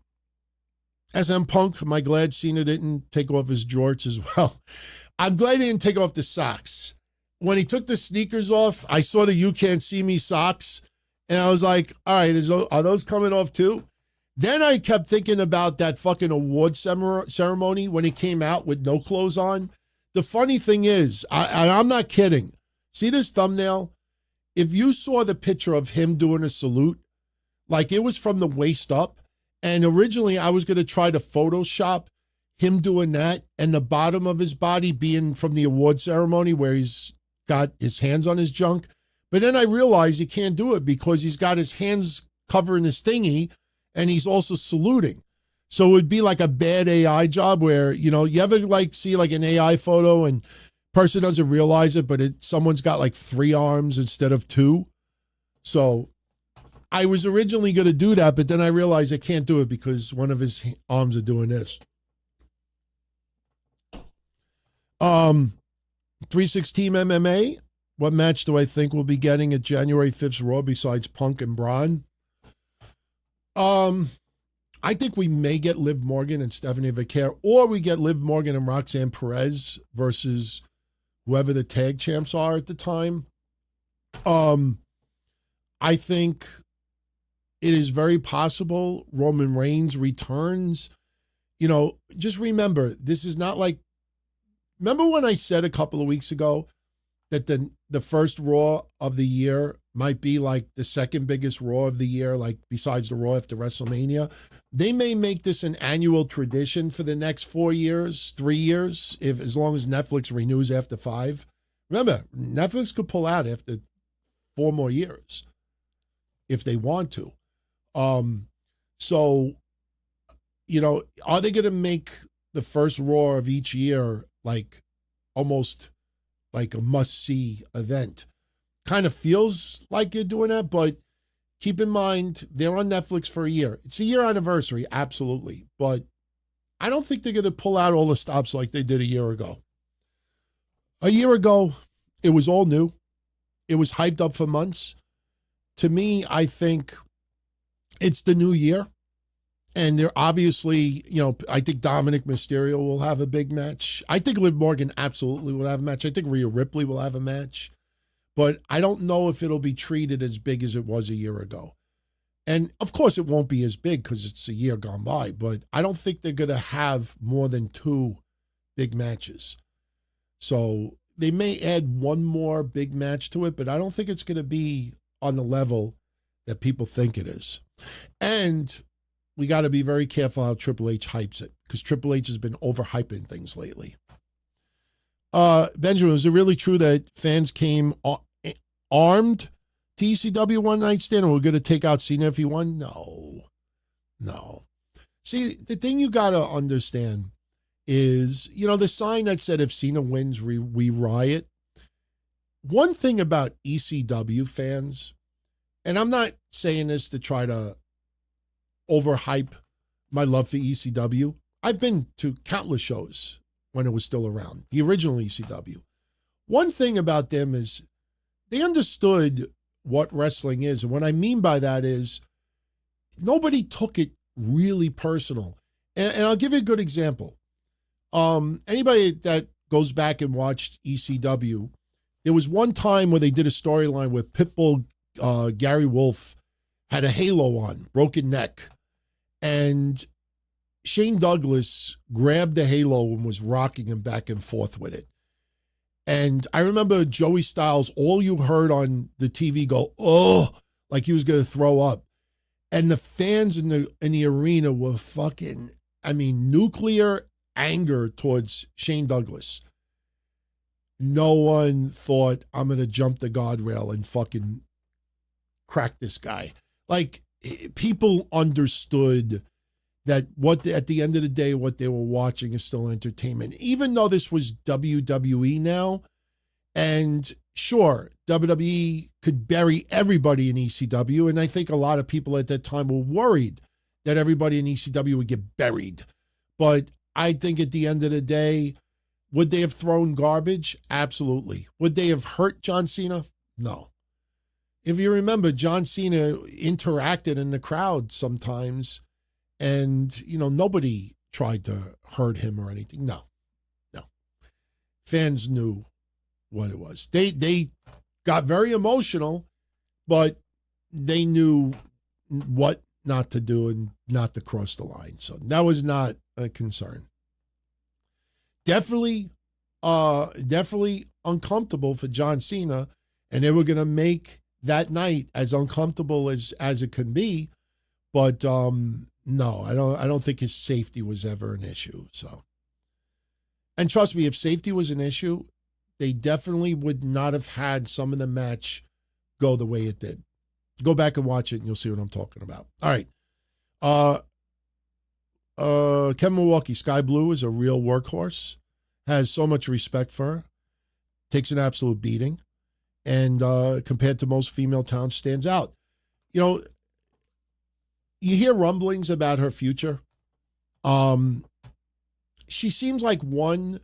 SM Punk, am I glad Cena didn't take off his jorts as well? I'm glad he didn't take off the socks. When he took the sneakers off, I saw the You Can't See Me socks, and I was like, all right, are those coming off too? Then I kept thinking about that fucking award ceremony when he came out with no clothes on. The funny thing is, I'm not kidding. See this thumbnail? If you saw the picture of him doing a salute, like it was from the waist up, and originally I was going to try to Photoshop him doing that and the bottom of his body being from the award ceremony where he's got his hands on his junk. But then I realized he can't do it because he's got his hands covering his thingy and he's also saluting. So it would be like a bad AI job where, you ever see like an AI photo and person doesn't realize it, but someone's got like 3 arms instead of 2. So I was originally going to do that, but then I realized I can't do it because one of his arms are doing this. 316 MMA. What match do I think we'll be getting at January 5th's Raw besides Punk and Braun? I think we may get Liv Morgan and Stephanie Vaquer, or we get Liv Morgan and Roxanne Perez versus whoever the tag champs are at the time. I think it is very possible Roman Reigns returns. Just remember, this is not like, remember when I said a couple of weeks ago that the first Raw of the year might be like the second biggest Raw of the year, like besides the Raw after WrestleMania? They may make this an annual tradition for the next 4 years, 3 years, as long as Netflix renews after 5. Remember, Netflix could pull out after 4 more years if they want to. So, are they going to make the first Raw of each year like almost like a must-see event? Kind of feels like you're doing that, but keep in mind, they're on Netflix for a year. It's a year anniversary, absolutely. But I don't think they're going to pull out all the stops like they did a year ago. A year ago, it was all new. It was hyped up for months. To me, I think it's the new year. And they're obviously, I think Dominic Mysterio will have a big match. I think Liv Morgan absolutely will have a match. I think Rhea Ripley will have a match. But I don't know if it'll be treated as big as it was a year ago. And, of course, it won't be as big because it's a year gone by. But I don't think they're going to have more than 2 big matches. So they may add one more big match to it, but I don't think it's going to be on the level that people think it is. And we got to be very careful how Triple H hypes it, because Triple H has been overhyping things lately. Benjamin, is it really true that fans came armed to ECW one night stand and we're going to take out Cena if he won? No. See, the thing you got to understand is, the sign that said if Cena wins, we riot. One thing about ECW fans, and I'm not saying this to try to overhype my love for ECW. I've been to countless shows when it was still around, the original ECW. One thing about them is they understood what wrestling is. And what I mean by that is nobody took it really personal. And I'll give you a good example. Anybody that goes back and watched ECW, there was one time where they did a storyline where Pitbull, Gary Wolf, had a halo on, broken neck. And Shane Douglas grabbed the halo and was rocking him back and forth with it. And I remember Joey Styles, all you heard on the TV go, oh, like he was going to throw up. And the fans in the arena were fucking, nuclear anger towards Shane Douglas. No one thought, I'm going to jump the guardrail and fucking crack this guy. Like, people understood that at the end of the day, what they were watching is still entertainment. Even though this was WWE now, and sure, WWE could bury everybody in ECW, and I think a lot of people at that time were worried that everybody in ECW would get buried. But I think at the end of the day, would they have thrown garbage? Absolutely. Would they have hurt John Cena? No. If you remember, John Cena interacted in the crowd sometimes, and, nobody tried to hurt him or anything. No. Fans knew what it was. They got very emotional, but they knew what not to do and not to cross the line. So that was not a concern. Definitely uncomfortable for John Cena, and they were going to make that night as uncomfortable as it can be. But no, I don't think his safety was ever an issue. So, and trust me, if safety was an issue, they definitely would not have had some of the match go the way it did. Go back and watch it, and you'll see what I'm talking about. All right. Kevin Milwaukee, Sky Blue is a real workhorse. Has so much respect for her. Takes an absolute beating. And compared to most female talents, stands out. You hear rumblings about her future. She seems like one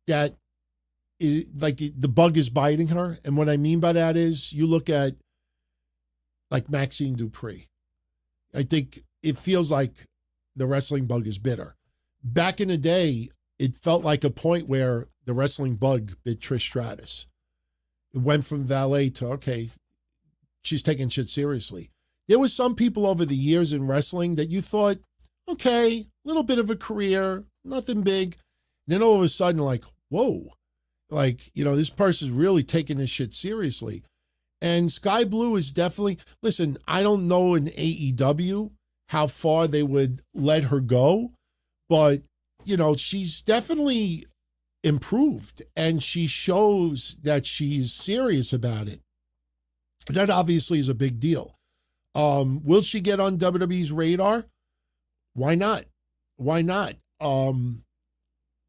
that like the bug is biting her. And what I mean by that is you look at like Maxine Dupree. I think it feels like the wrestling bug is bitter. Back in the day, it felt like a point where the wrestling bug bit Trish Stratus. It went from valet to, okay, she's taking shit seriously. There was some people over the years in wrestling that you thought, okay, a little bit of a career, nothing big. And then all of a sudden, like, whoa, like, this person's really taking this shit seriously. And Sky Blue is definitely, listen, I don't know in AEW how far they would let her go, but, she's definitely improved and she shows that she's serious about it. That obviously is a big deal. Will she get on WWE's radar? Why not? Why not?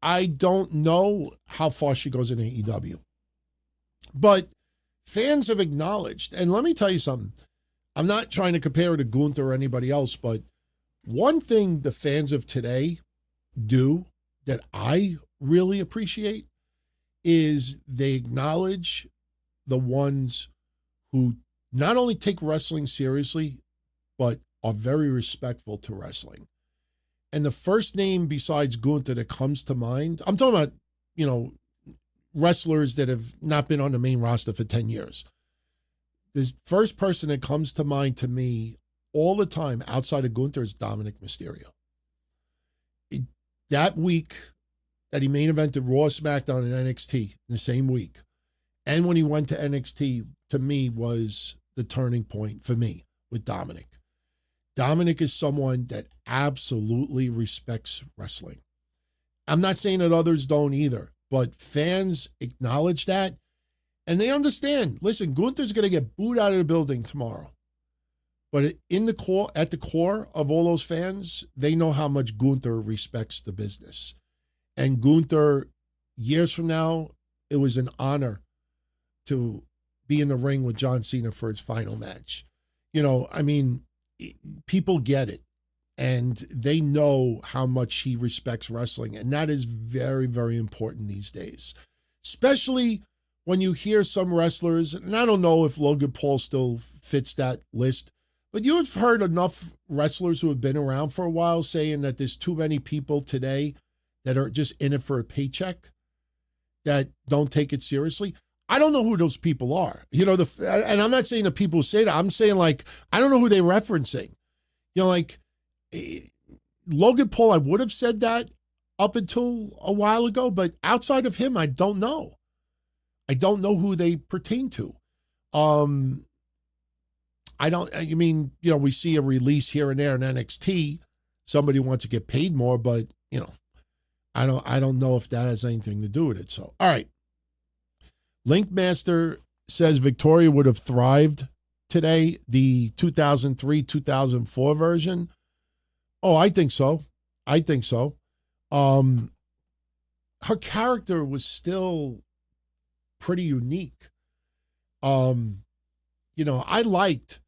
I don't know how far she goes in AEW. But fans have acknowledged, and let me tell you something. I'm not trying to compare her to Gunther or anybody else, but one thing the fans of today do that I really appreciate is they acknowledge the ones who not only take wrestling seriously, but are very respectful to wrestling. And the first name besides Gunther that comes to mind, I'm talking about, wrestlers that have not been on the main roster for 10 years. The first person that comes to mind to me all the time outside of Gunther is Dominic Mysterio. That week that he main evented Raw, SmackDown, and NXT the same week, and when he went to NXT, to me, was the turning point for me with Dominic. Dominic is someone that absolutely respects wrestling. I'm not saying that others don't either, but fans acknowledge that, and they understand. Listen, Gunther's going to get booed out of the building tomorrow. But at the core of all those fans, they know how much Gunther respects the business. And Gunther, years from now, it was an honor to be in the ring with John Cena for his final match. People get it. And they know how much he respects wrestling. And that is very, very important these days. Especially when you hear some wrestlers, and I don't know if Logan Paul still fits that list, but you've heard enough wrestlers who have been around for a while saying that there's too many people today that are just in it for a paycheck, that don't take it seriously. I don't know who those people are. You know, and I'm not saying the people who say that. I'm saying, like, I don't know who they're referencing. You know, like, Logan Paul, I would have said that up until a while ago, but outside of him, I don't know. I don't know who they pertain to. I mean, you know, we see a release here and there in NXT. Somebody wants to get paid more, but, you know, I don't know if that has anything to do with it. So, all right. Linkmaster says Victoria would have thrived today, the 2003-2004 version. Oh, I think so. I think so. Her character was still pretty unique. You know, I liked,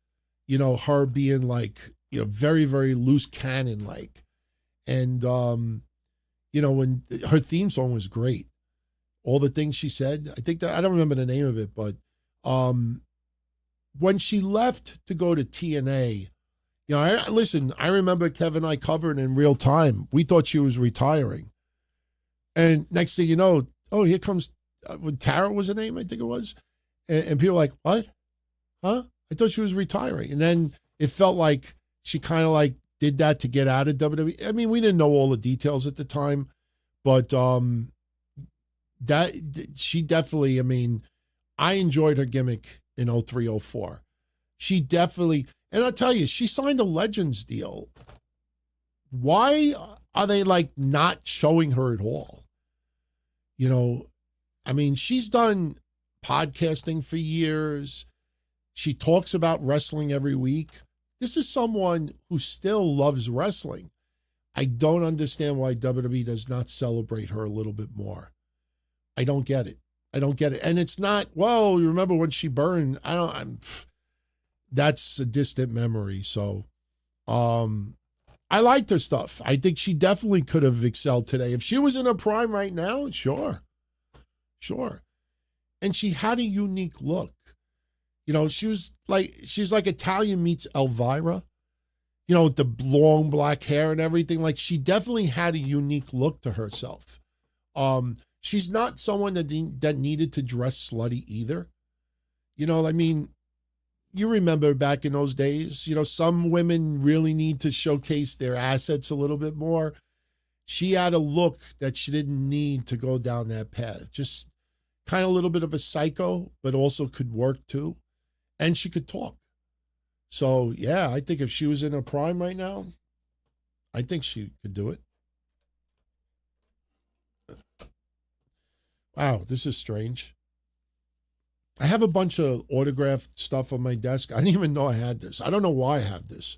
you know, her being like, you know, very, very loose cannon like. And, you know, when her theme song was great. All the things she said, I think that, I don't remember the name of it, but when she left to go to TNA, you know, I remember Kevin and I covered in real time. We thought she was retiring. And next thing you know, oh, here comes, Tara was the name, I think it was. And people were like, what? Huh? I thought she was retiring. And then it felt like she kind of like did that to get out of WWE. I mean, we didn't know all the details at the time, but that she definitely, I mean, I enjoyed her gimmick in 03-04. She definitely, and I'll tell you, she signed a Legends deal. Why are they like not showing her at all? You know, I mean, she's done podcasting for years. She talks about wrestling every week. This is someone who still loves wrestling. I don't understand why WWE does not celebrate her a little bit more. I don't get it. I don't get it. And it's not, well, you remember when she burned? That's a distant memory. So I liked her stuff. I think she definitely could have excelled today. If she was in her prime right now, sure. And she had a unique look. You know, she's like Italian meets Elvira, you know, with the long black hair and everything. Like, she definitely had a unique look to herself. She's not someone that needed to dress slutty either. You know, I mean, you remember back in those days, you know, some women really need to showcase their assets a little bit more. She had a look that she didn't need to go down that path. Just kind of a little bit of a psycho, but also could work too. And she could talk. So, yeah, I think if she was in her prime right now, I think she could do it. Wow, this is strange. I have a bunch of autographed stuff on my desk. I didn't even know I had this. I don't know why I have this.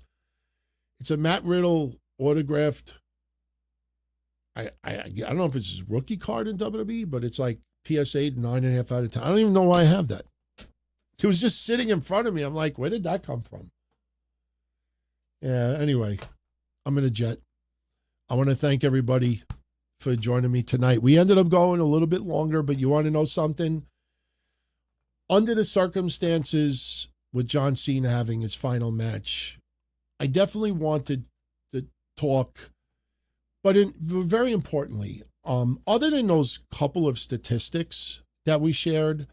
It's a Matt Riddle autographed. I don't know if it's his rookie card in WWE, but it's like PSA 9.5 out of 10. I don't even know why I have that. It was just sitting in front of me. I'm like, where did that come from? Yeah, anyway, I'm in a jet. I want to thank everybody for joining me tonight. We ended up going a little bit longer, but you want to know something? Under the circumstances with John Cena having his final match, I definitely wanted to talk, but very importantly, other than those couple of statistics that we shared,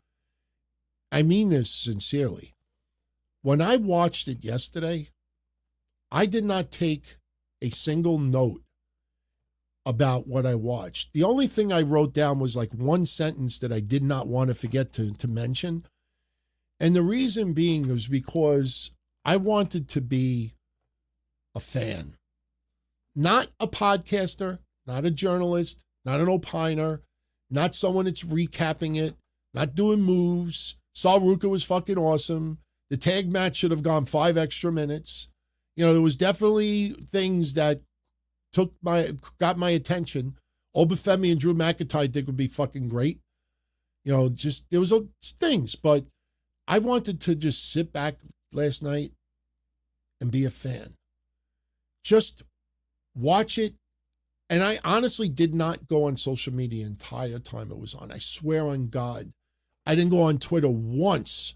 I mean this sincerely. When I watched it yesterday, I did not take a single note about what I watched. The only thing I wrote down was like one sentence that I did not want to forget to mention. And the reason being was because I wanted to be a fan. Not a podcaster, not a journalist, not an opiner, not someone that's recapping it, not doing moves. Sal Ruka was fucking awesome. The tag match should have gone 5 extra minutes. You know, there was definitely things that got my attention. Obafemi and Drew McIntyre I think would be fucking great. You know, just there was things, but I wanted to just sit back last night and be a fan. Just watch it. And I honestly did not go on social media the entire time it was on. I swear on God, I didn't go on Twitter once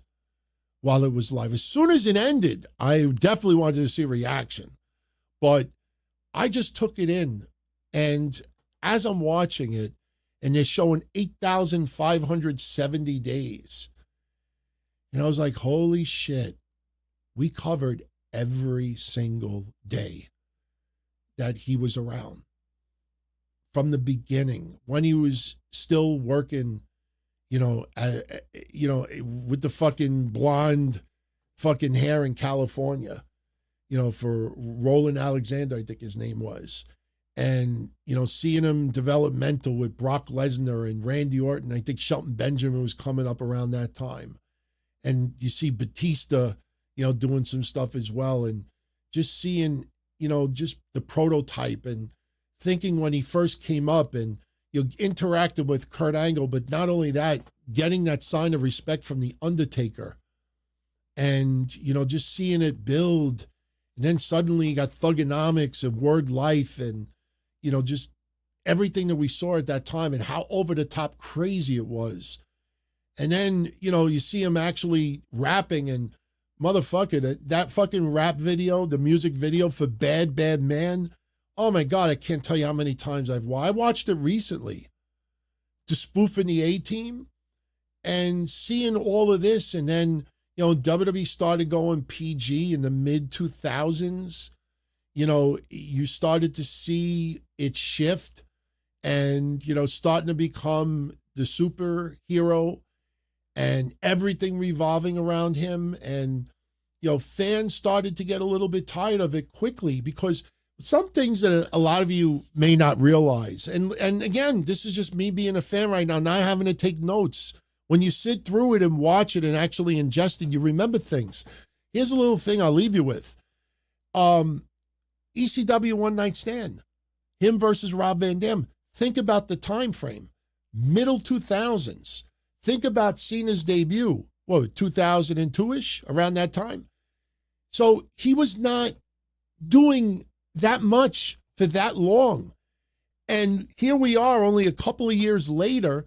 while it was live. As soon as it ended, I definitely wanted to see a reaction. But I just took it in. And as I'm watching it, and they're showing 8,570 days, and I was like, holy shit, we covered every single day that he was around. From the beginning, when he was still working, with the fucking blonde fucking hair in California, for Roland Alexander, I think his name was. And, seeing him developmental with Brock Lesnar and Randy Orton. I think Shelton Benjamin was coming up around that time. And you see Batista, doing some stuff as well. And just seeing, just the prototype, and thinking when he first came up and interacted with Kurt Angle, but not only that, getting that sign of respect from The Undertaker. And, just seeing it build. And then suddenly you got Thugonomics and Word Life and, just everything that we saw at that time and how over the top crazy it was. And then, you see him actually rapping, and motherfucker, that fucking rap video, the music video for Bad Bad Man. Oh my God, I can't tell you how many times I watched it recently. To spoofing the A-Team and seeing all of this. And then, WWE started going PG in the mid-2000s. You started to see it shift and, starting to become the superhero and everything revolving around him. And, fans started to get a little bit tired of it quickly, because some things that a lot of you may not realize. And again, this is just me being a fan right now, not having to take notes. When you sit through it and watch it and actually ingest it, you remember things. Here's a little thing I'll leave you with. ECW One Night Stand, him versus Rob Van Dam. Think about the time frame, middle 2000s. Think about Cena's debut, 2002-ish, around that time. So he was not doing that much for that long. And here we are only a couple of years later,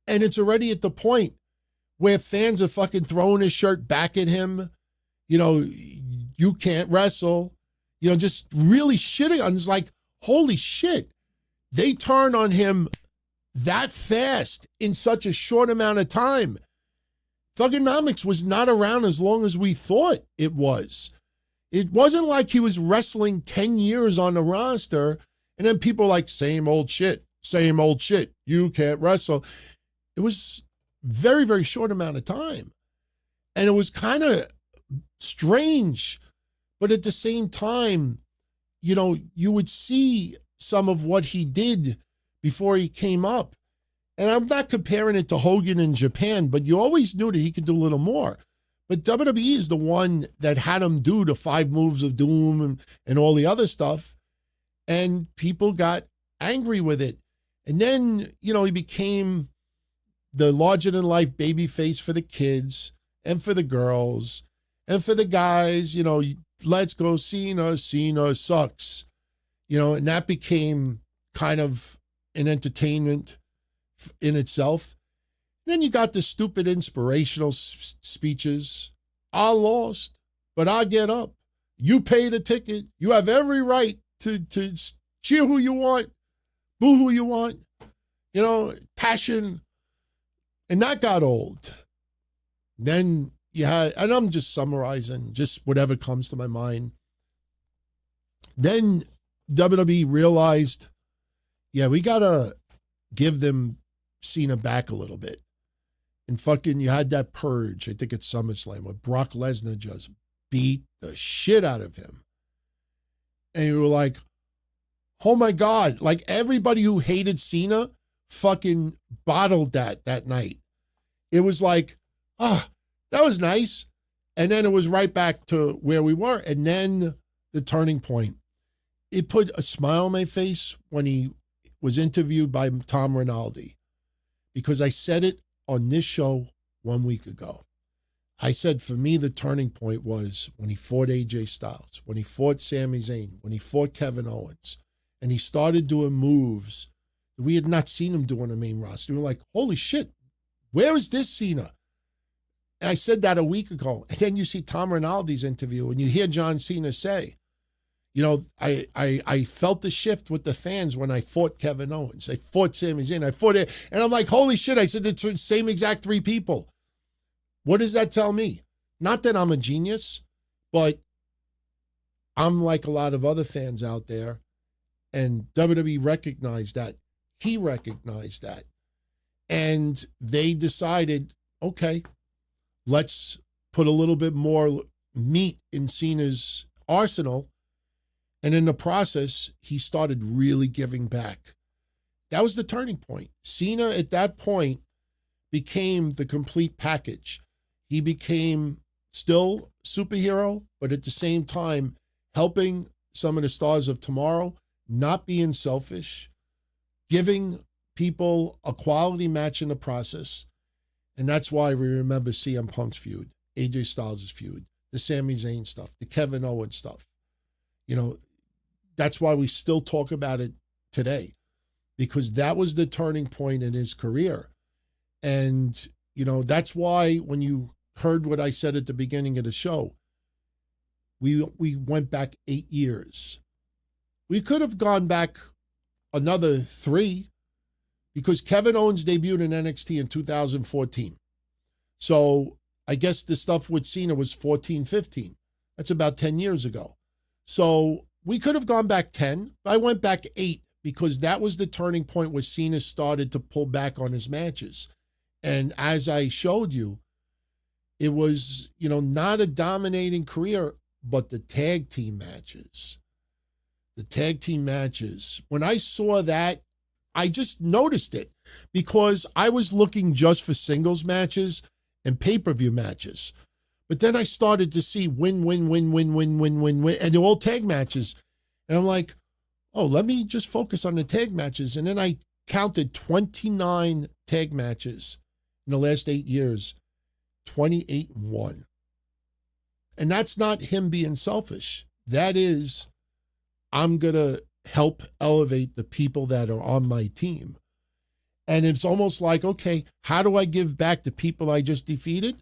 and it's already at the point where fans are fucking throwing his shirt back at him. You can't wrestle. Just really shitting on. It's like, holy shit. They turn on him that fast in such a short amount of time. Thugonomics was not around as long as we thought it was. It wasn't like he was wrestling 10 years on the roster, and then people like, same old shit. You can't wrestle. It was very, very short amount of time. And it was kind of strange. But at the same time, you would see some of what he did before he came up. And I'm not comparing it to Hogan in Japan, but you always knew that he could do a little more. But WWE is the one that had him do the 5 moves of doom and all the other stuff. And people got angry with it. And then, he became the larger-than-life babyface for the kids and for the girls and for the guys. Let's go Cena sucks. And that became kind of an entertainment in itself. Then you got the stupid inspirational speeches. I lost, but I get up. You paid a ticket. You have every right to cheer who you want, boo who you want. Passion. And that got old. Then you had, and I'm just summarizing, just whatever comes to my mind. Then WWE realized, we got to give them Cena back a little bit. And fucking, you had that purge, I think it's SummerSlam, where Brock Lesnar just beat the shit out of him. And you were like, oh my God, like everybody who hated Cena fucking bottled that night. It was like, that was nice. And then it was right back to where we were. And then the turning point. It put a smile on my face when he was interviewed by Tom Rinaldi, because I said it on this show 1 week ago. I said, for me, the turning point was when he fought AJ Styles, when he fought Sami Zayn, when he fought Kevin Owens, and he started doing moves that we had not seen him do on the main roster. We were like, holy shit, Where is this Cena? And I said that a week ago. And then you see Tom Rinaldi's interview and you hear John Cena say, I felt the shift with the fans when I fought Kevin Owens. I fought Sami Zayn. I fought it. And I'm like, holy shit. I said, it's the same exact three people. What does that tell me? Not that I'm a genius, but I'm like a lot of other fans out there. And WWE recognized that. He recognized that. And they decided, okay, let's put a little bit more meat in Cena's arsenal. And in the process, he started really giving back. That was the turning point. Cena at that point became the complete package. He became still superhero, but at the same time, helping some of the stars of tomorrow, not being selfish, giving people a quality match in the process. And that's why we remember CM Punk's feud, AJ Styles' feud, the Sami Zayn stuff, the Kevin Owens stuff. That's why we still talk about it today, because that was the turning point in his career. And, that's why when you heard what I said at the beginning of the show, we went back 8 years. We could have gone back another 3 because Kevin Owens debuted in NXT in 2014. So I guess the stuff with Cena was 14, 15. That's about 10 years ago. So we could have gone back 10. I went back 8 because that was the turning point where Cena started to pull back on his matches. And as I showed you, it was, not a dominating career, but the tag team matches. The tag team matches. When I saw that, I just noticed it because I was looking just for singles matches and pay-per-view matches. But then I started to see win, and they're all tag matches. And I'm like, oh, let me just focus on the tag matches. And then I counted 29 tag matches in the last 8 years, 28-1. And that's not him being selfish. That is, I'm going to help elevate the people that are on my team. And it's almost like, okay, how do I give back the people I just defeated?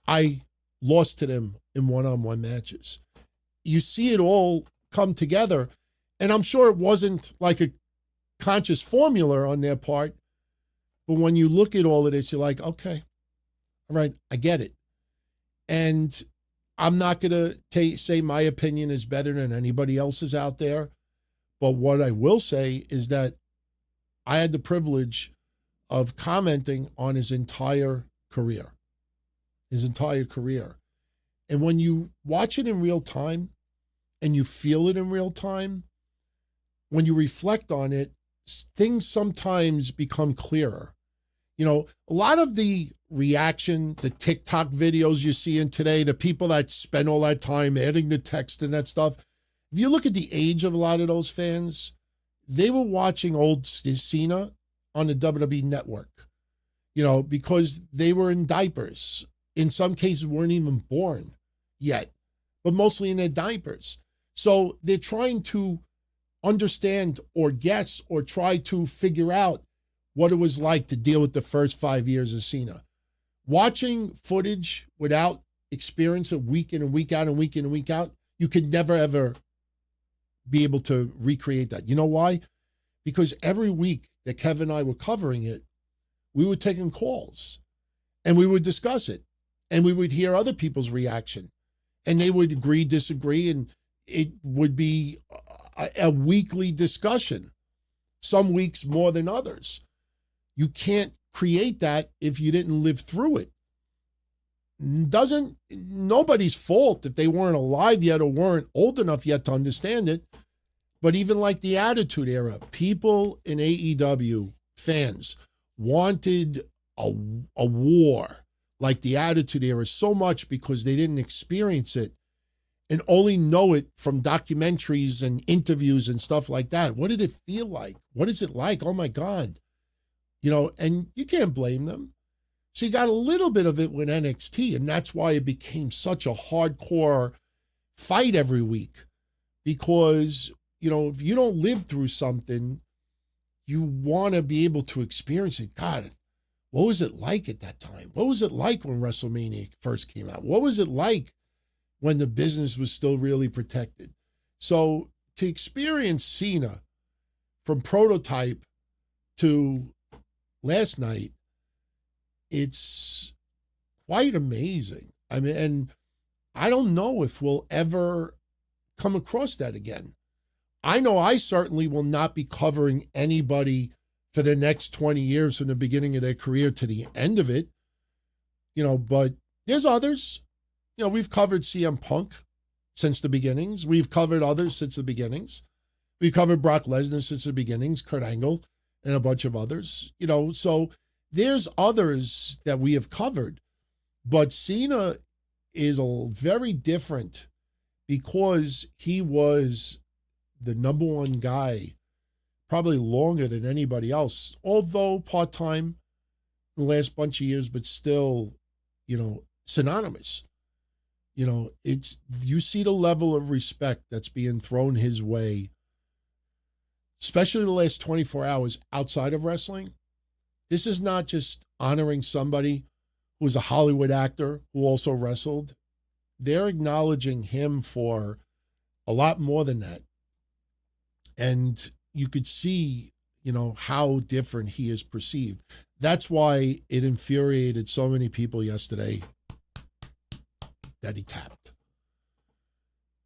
I lost to them in one-on-one matches. You see it all come together. And I'm sure it wasn't like a conscious formula on their part. But when you look at all of this, you're like, okay, all right, I get it. And I'm not going to say my opinion is better than anybody else's out there. But what I will say is that I had the privilege of commenting on his entire career. And when you watch it in real time and you feel it in real time, when you reflect on it, things sometimes become clearer. A lot of the reaction, the TikTok videos you see in today, the people that spend all that time adding the text and that stuff, if you look at the age of a lot of those fans, they were watching old Cena on the WWE network, because they were in diapers. In some cases, weren't even born yet, but mostly in their diapers. So they're trying to understand or guess or try to figure out what it was like to deal with the first 5 years of Cena. Watching footage without experience of week in and week out and week in and week out, you could never, ever be able to recreate that. You know why? Because every week that Kevin and I were covering it, we were taking calls and we would discuss it and we would hear other people's reaction and they would agree, disagree, and it would be a weekly discussion, some weeks more than others. You can't create that if you didn't live through it. Nobody's fault if they weren't alive yet or weren't old enough yet to understand it. But even like the Attitude Era, people in AEW, fans, wanted a war like the Attitude Era so much because they didn't experience it and only know it from documentaries and interviews and stuff like that. What did it feel like? What is it like? Oh my God. And you can't blame them. So you got a little bit of it with NXT, and that's why it became such a hardcore fight every week. Because, if you don't live through something, you want to be able to experience it. God, what was it like at that time? What was it like when WrestleMania first came out? What was it like when the business was still really protected? So to experience Cena from prototype to last night, it's quite amazing. I mean, and I don't know if we'll ever come across that again. I know I certainly will not be covering anybody for the next 20 years from the beginning of their career to the end of it, but there's others. We've covered CM Punk since the beginnings. We've covered others since the beginnings. We've covered Brock Lesnar since the beginnings, Kurt Angle, and a bunch of others. So there's others that we have covered. But Cena is very different because he was the number one guy probably longer than anybody else, although part-time the last bunch of years, but still, synonymous. You see the level of respect that's being thrown his way, especially the last 24 hours outside of wrestling. This is not just honoring somebody who was a Hollywood actor who also wrestled. They're acknowledging him for a lot more than that. And you could see, how different he is perceived. That's why it infuriated so many people yesterday that he tapped.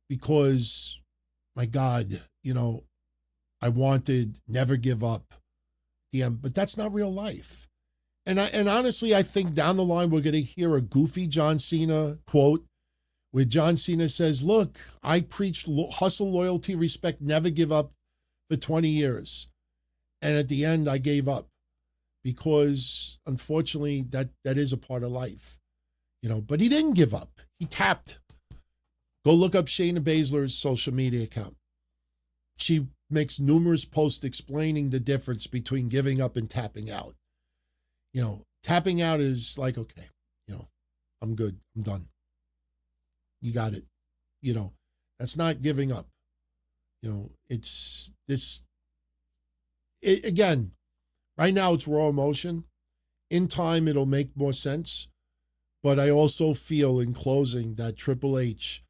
Because, my God, I wanted never give up. But that's not real life. And honestly, I think down the line, we're going to hear a goofy John Cena quote where John Cena says, look, I preached hustle, loyalty, respect, never give up for 20 years. And at the end, I gave up because, unfortunately, that is a part of life. But he didn't give up. He tapped. Go look up Shayna Baszler's social media account. She makes numerous posts explaining the difference between giving up and tapping out. Tapping out is like, okay, I'm good. I'm done. You got it. That's not giving up. It's this. Again, right now it's raw emotion. In time, it'll make more sense. But I also feel in closing that Triple H,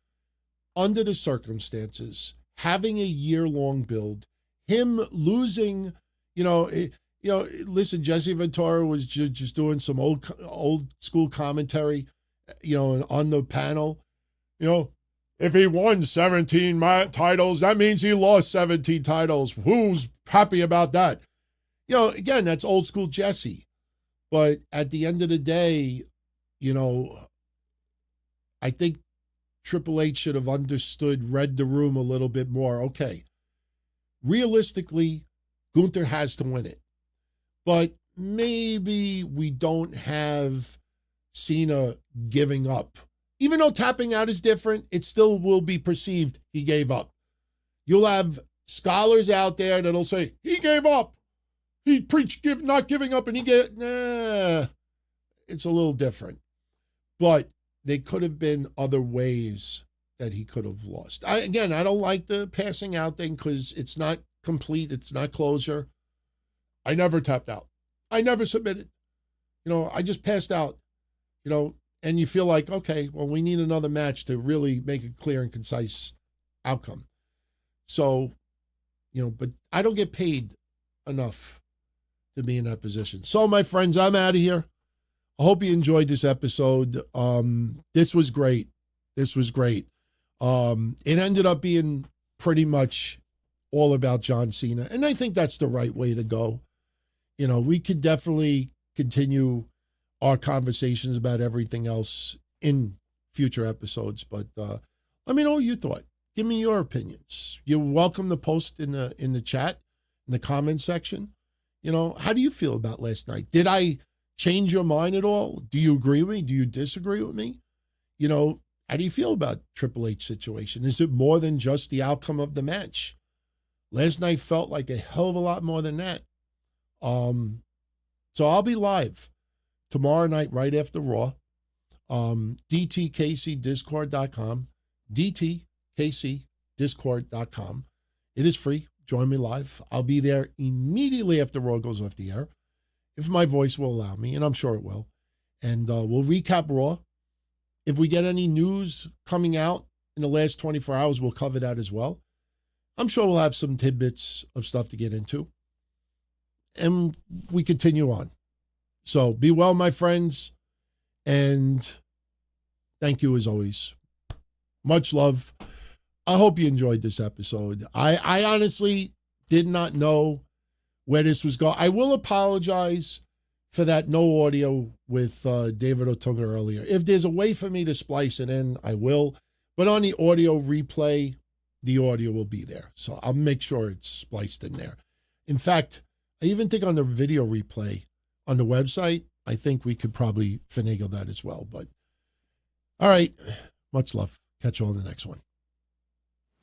under the circumstances, having a year-long build, him losing, listen, Jesse Ventura was just doing some old school commentary, on the panel. If he won 17 titles, that means he lost 17 titles. Who's happy about that? Again, that's old school Jesse. But at the end of the day, I think Triple H should have read the room a little bit more. Okay, realistically, Gunther has to win it. But maybe we don't have Cena giving up. Even though tapping out is different, it still will be perceived he gave up. You'll have scholars out there that'll say, he gave up. He preached not giving up, and he gave, it's a little different. But there could have been other ways that he could have lost. I don't like the passing out thing because it's not complete. It's not closure. I never tapped out. I never submitted. I just passed out, and you feel like, okay, well, we need another match to really make a clear and concise outcome. So, but I don't get paid enough to be in that position. So, my friends, I'm out of here. I hope you enjoyed this episode. This was great. It ended up being pretty much all about John Cena, and I think that's the right way to go. We could definitely continue our conversations about everything else in future episodes, but let me know what you thought. Give me your opinions. You're welcome to post in the chat, in the comment section. How do you feel about last night? Did I change your mind at all? Do you agree with me? Do you disagree with me? How do you feel about Triple H situation? Is it more than just the outcome of the match? Last night felt like a hell of a lot more than that. So I'll be live tomorrow night right after Raw. DTKCDiscord.com. DTKCDiscord.com. It is free. Join me live. I'll be there immediately after Raw goes off the air. if my voice will allow me, and I'm sure it will. And we'll recap Raw. If we get any news coming out in the last 24 hours, we'll cover that as well. I'm sure we'll have some tidbits of stuff to get into. And we continue on. So be well, my friends. And thank you as always. Much love. I hope you enjoyed this episode. I honestly did not know where this was going. I will apologize for that no audio with David Otunga earlier. If there's a way for me to splice it in, I will. But on the audio replay, the audio will be there. So I'll make sure it's spliced in there. In fact, I even think on the video replay on the website, I think we could probably finagle that as well. But all right, much love. Catch you on the next one.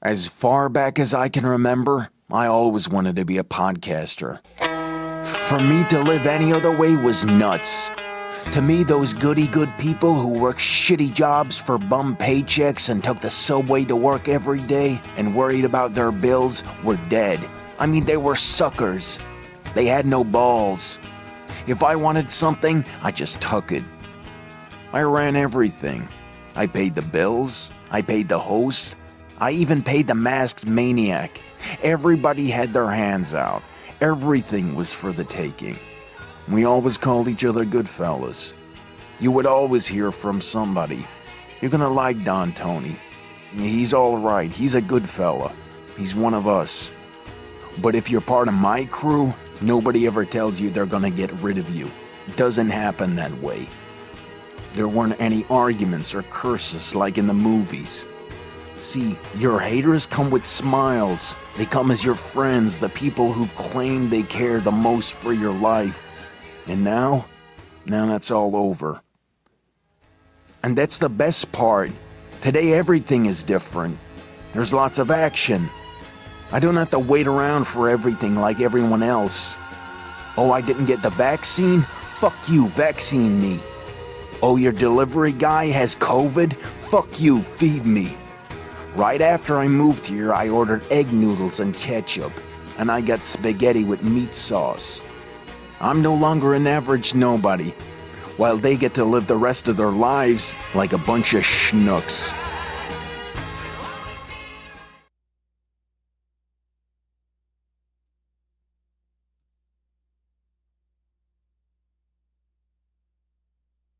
As far back as I can remember, I always wanted to be a podcaster. For me to live any other way was nuts. To me, those goody-good people who worked shitty jobs for bum paychecks and took the subway to work every day and worried about their bills were dead. I mean, they were suckers. They had no balls. If I wanted something, I just took it. I ran everything. I paid the bills. I paid the host. I even paid the masked maniac. Everybody had their hands out. Everything was for the taking. We always called each other good fellas. You would always hear from somebody. You're gonna like Don Tony. He's all right. He's a good fella. He's one of us. But if you're part of my crew, nobody ever tells you they're gonna get rid of you. It doesn't happen that way. There weren't any arguments or curses like in the movies. See, your haters come with smiles. They come as your friends, the people who've claimed they care the most for your life. And now that's all over. And that's the best part. Today everything is different. There's lots of action. I don't have to wait around for everything like everyone else. Oh, I didn't get the vaccine? Fuck you, vaccine me. Oh, your delivery guy has COVID? Fuck you, feed me. Right after I moved here, I ordered egg noodles and ketchup, and I got spaghetti with meat sauce. I'm no longer an average nobody, while they get to live the rest of their lives like a bunch of schnooks.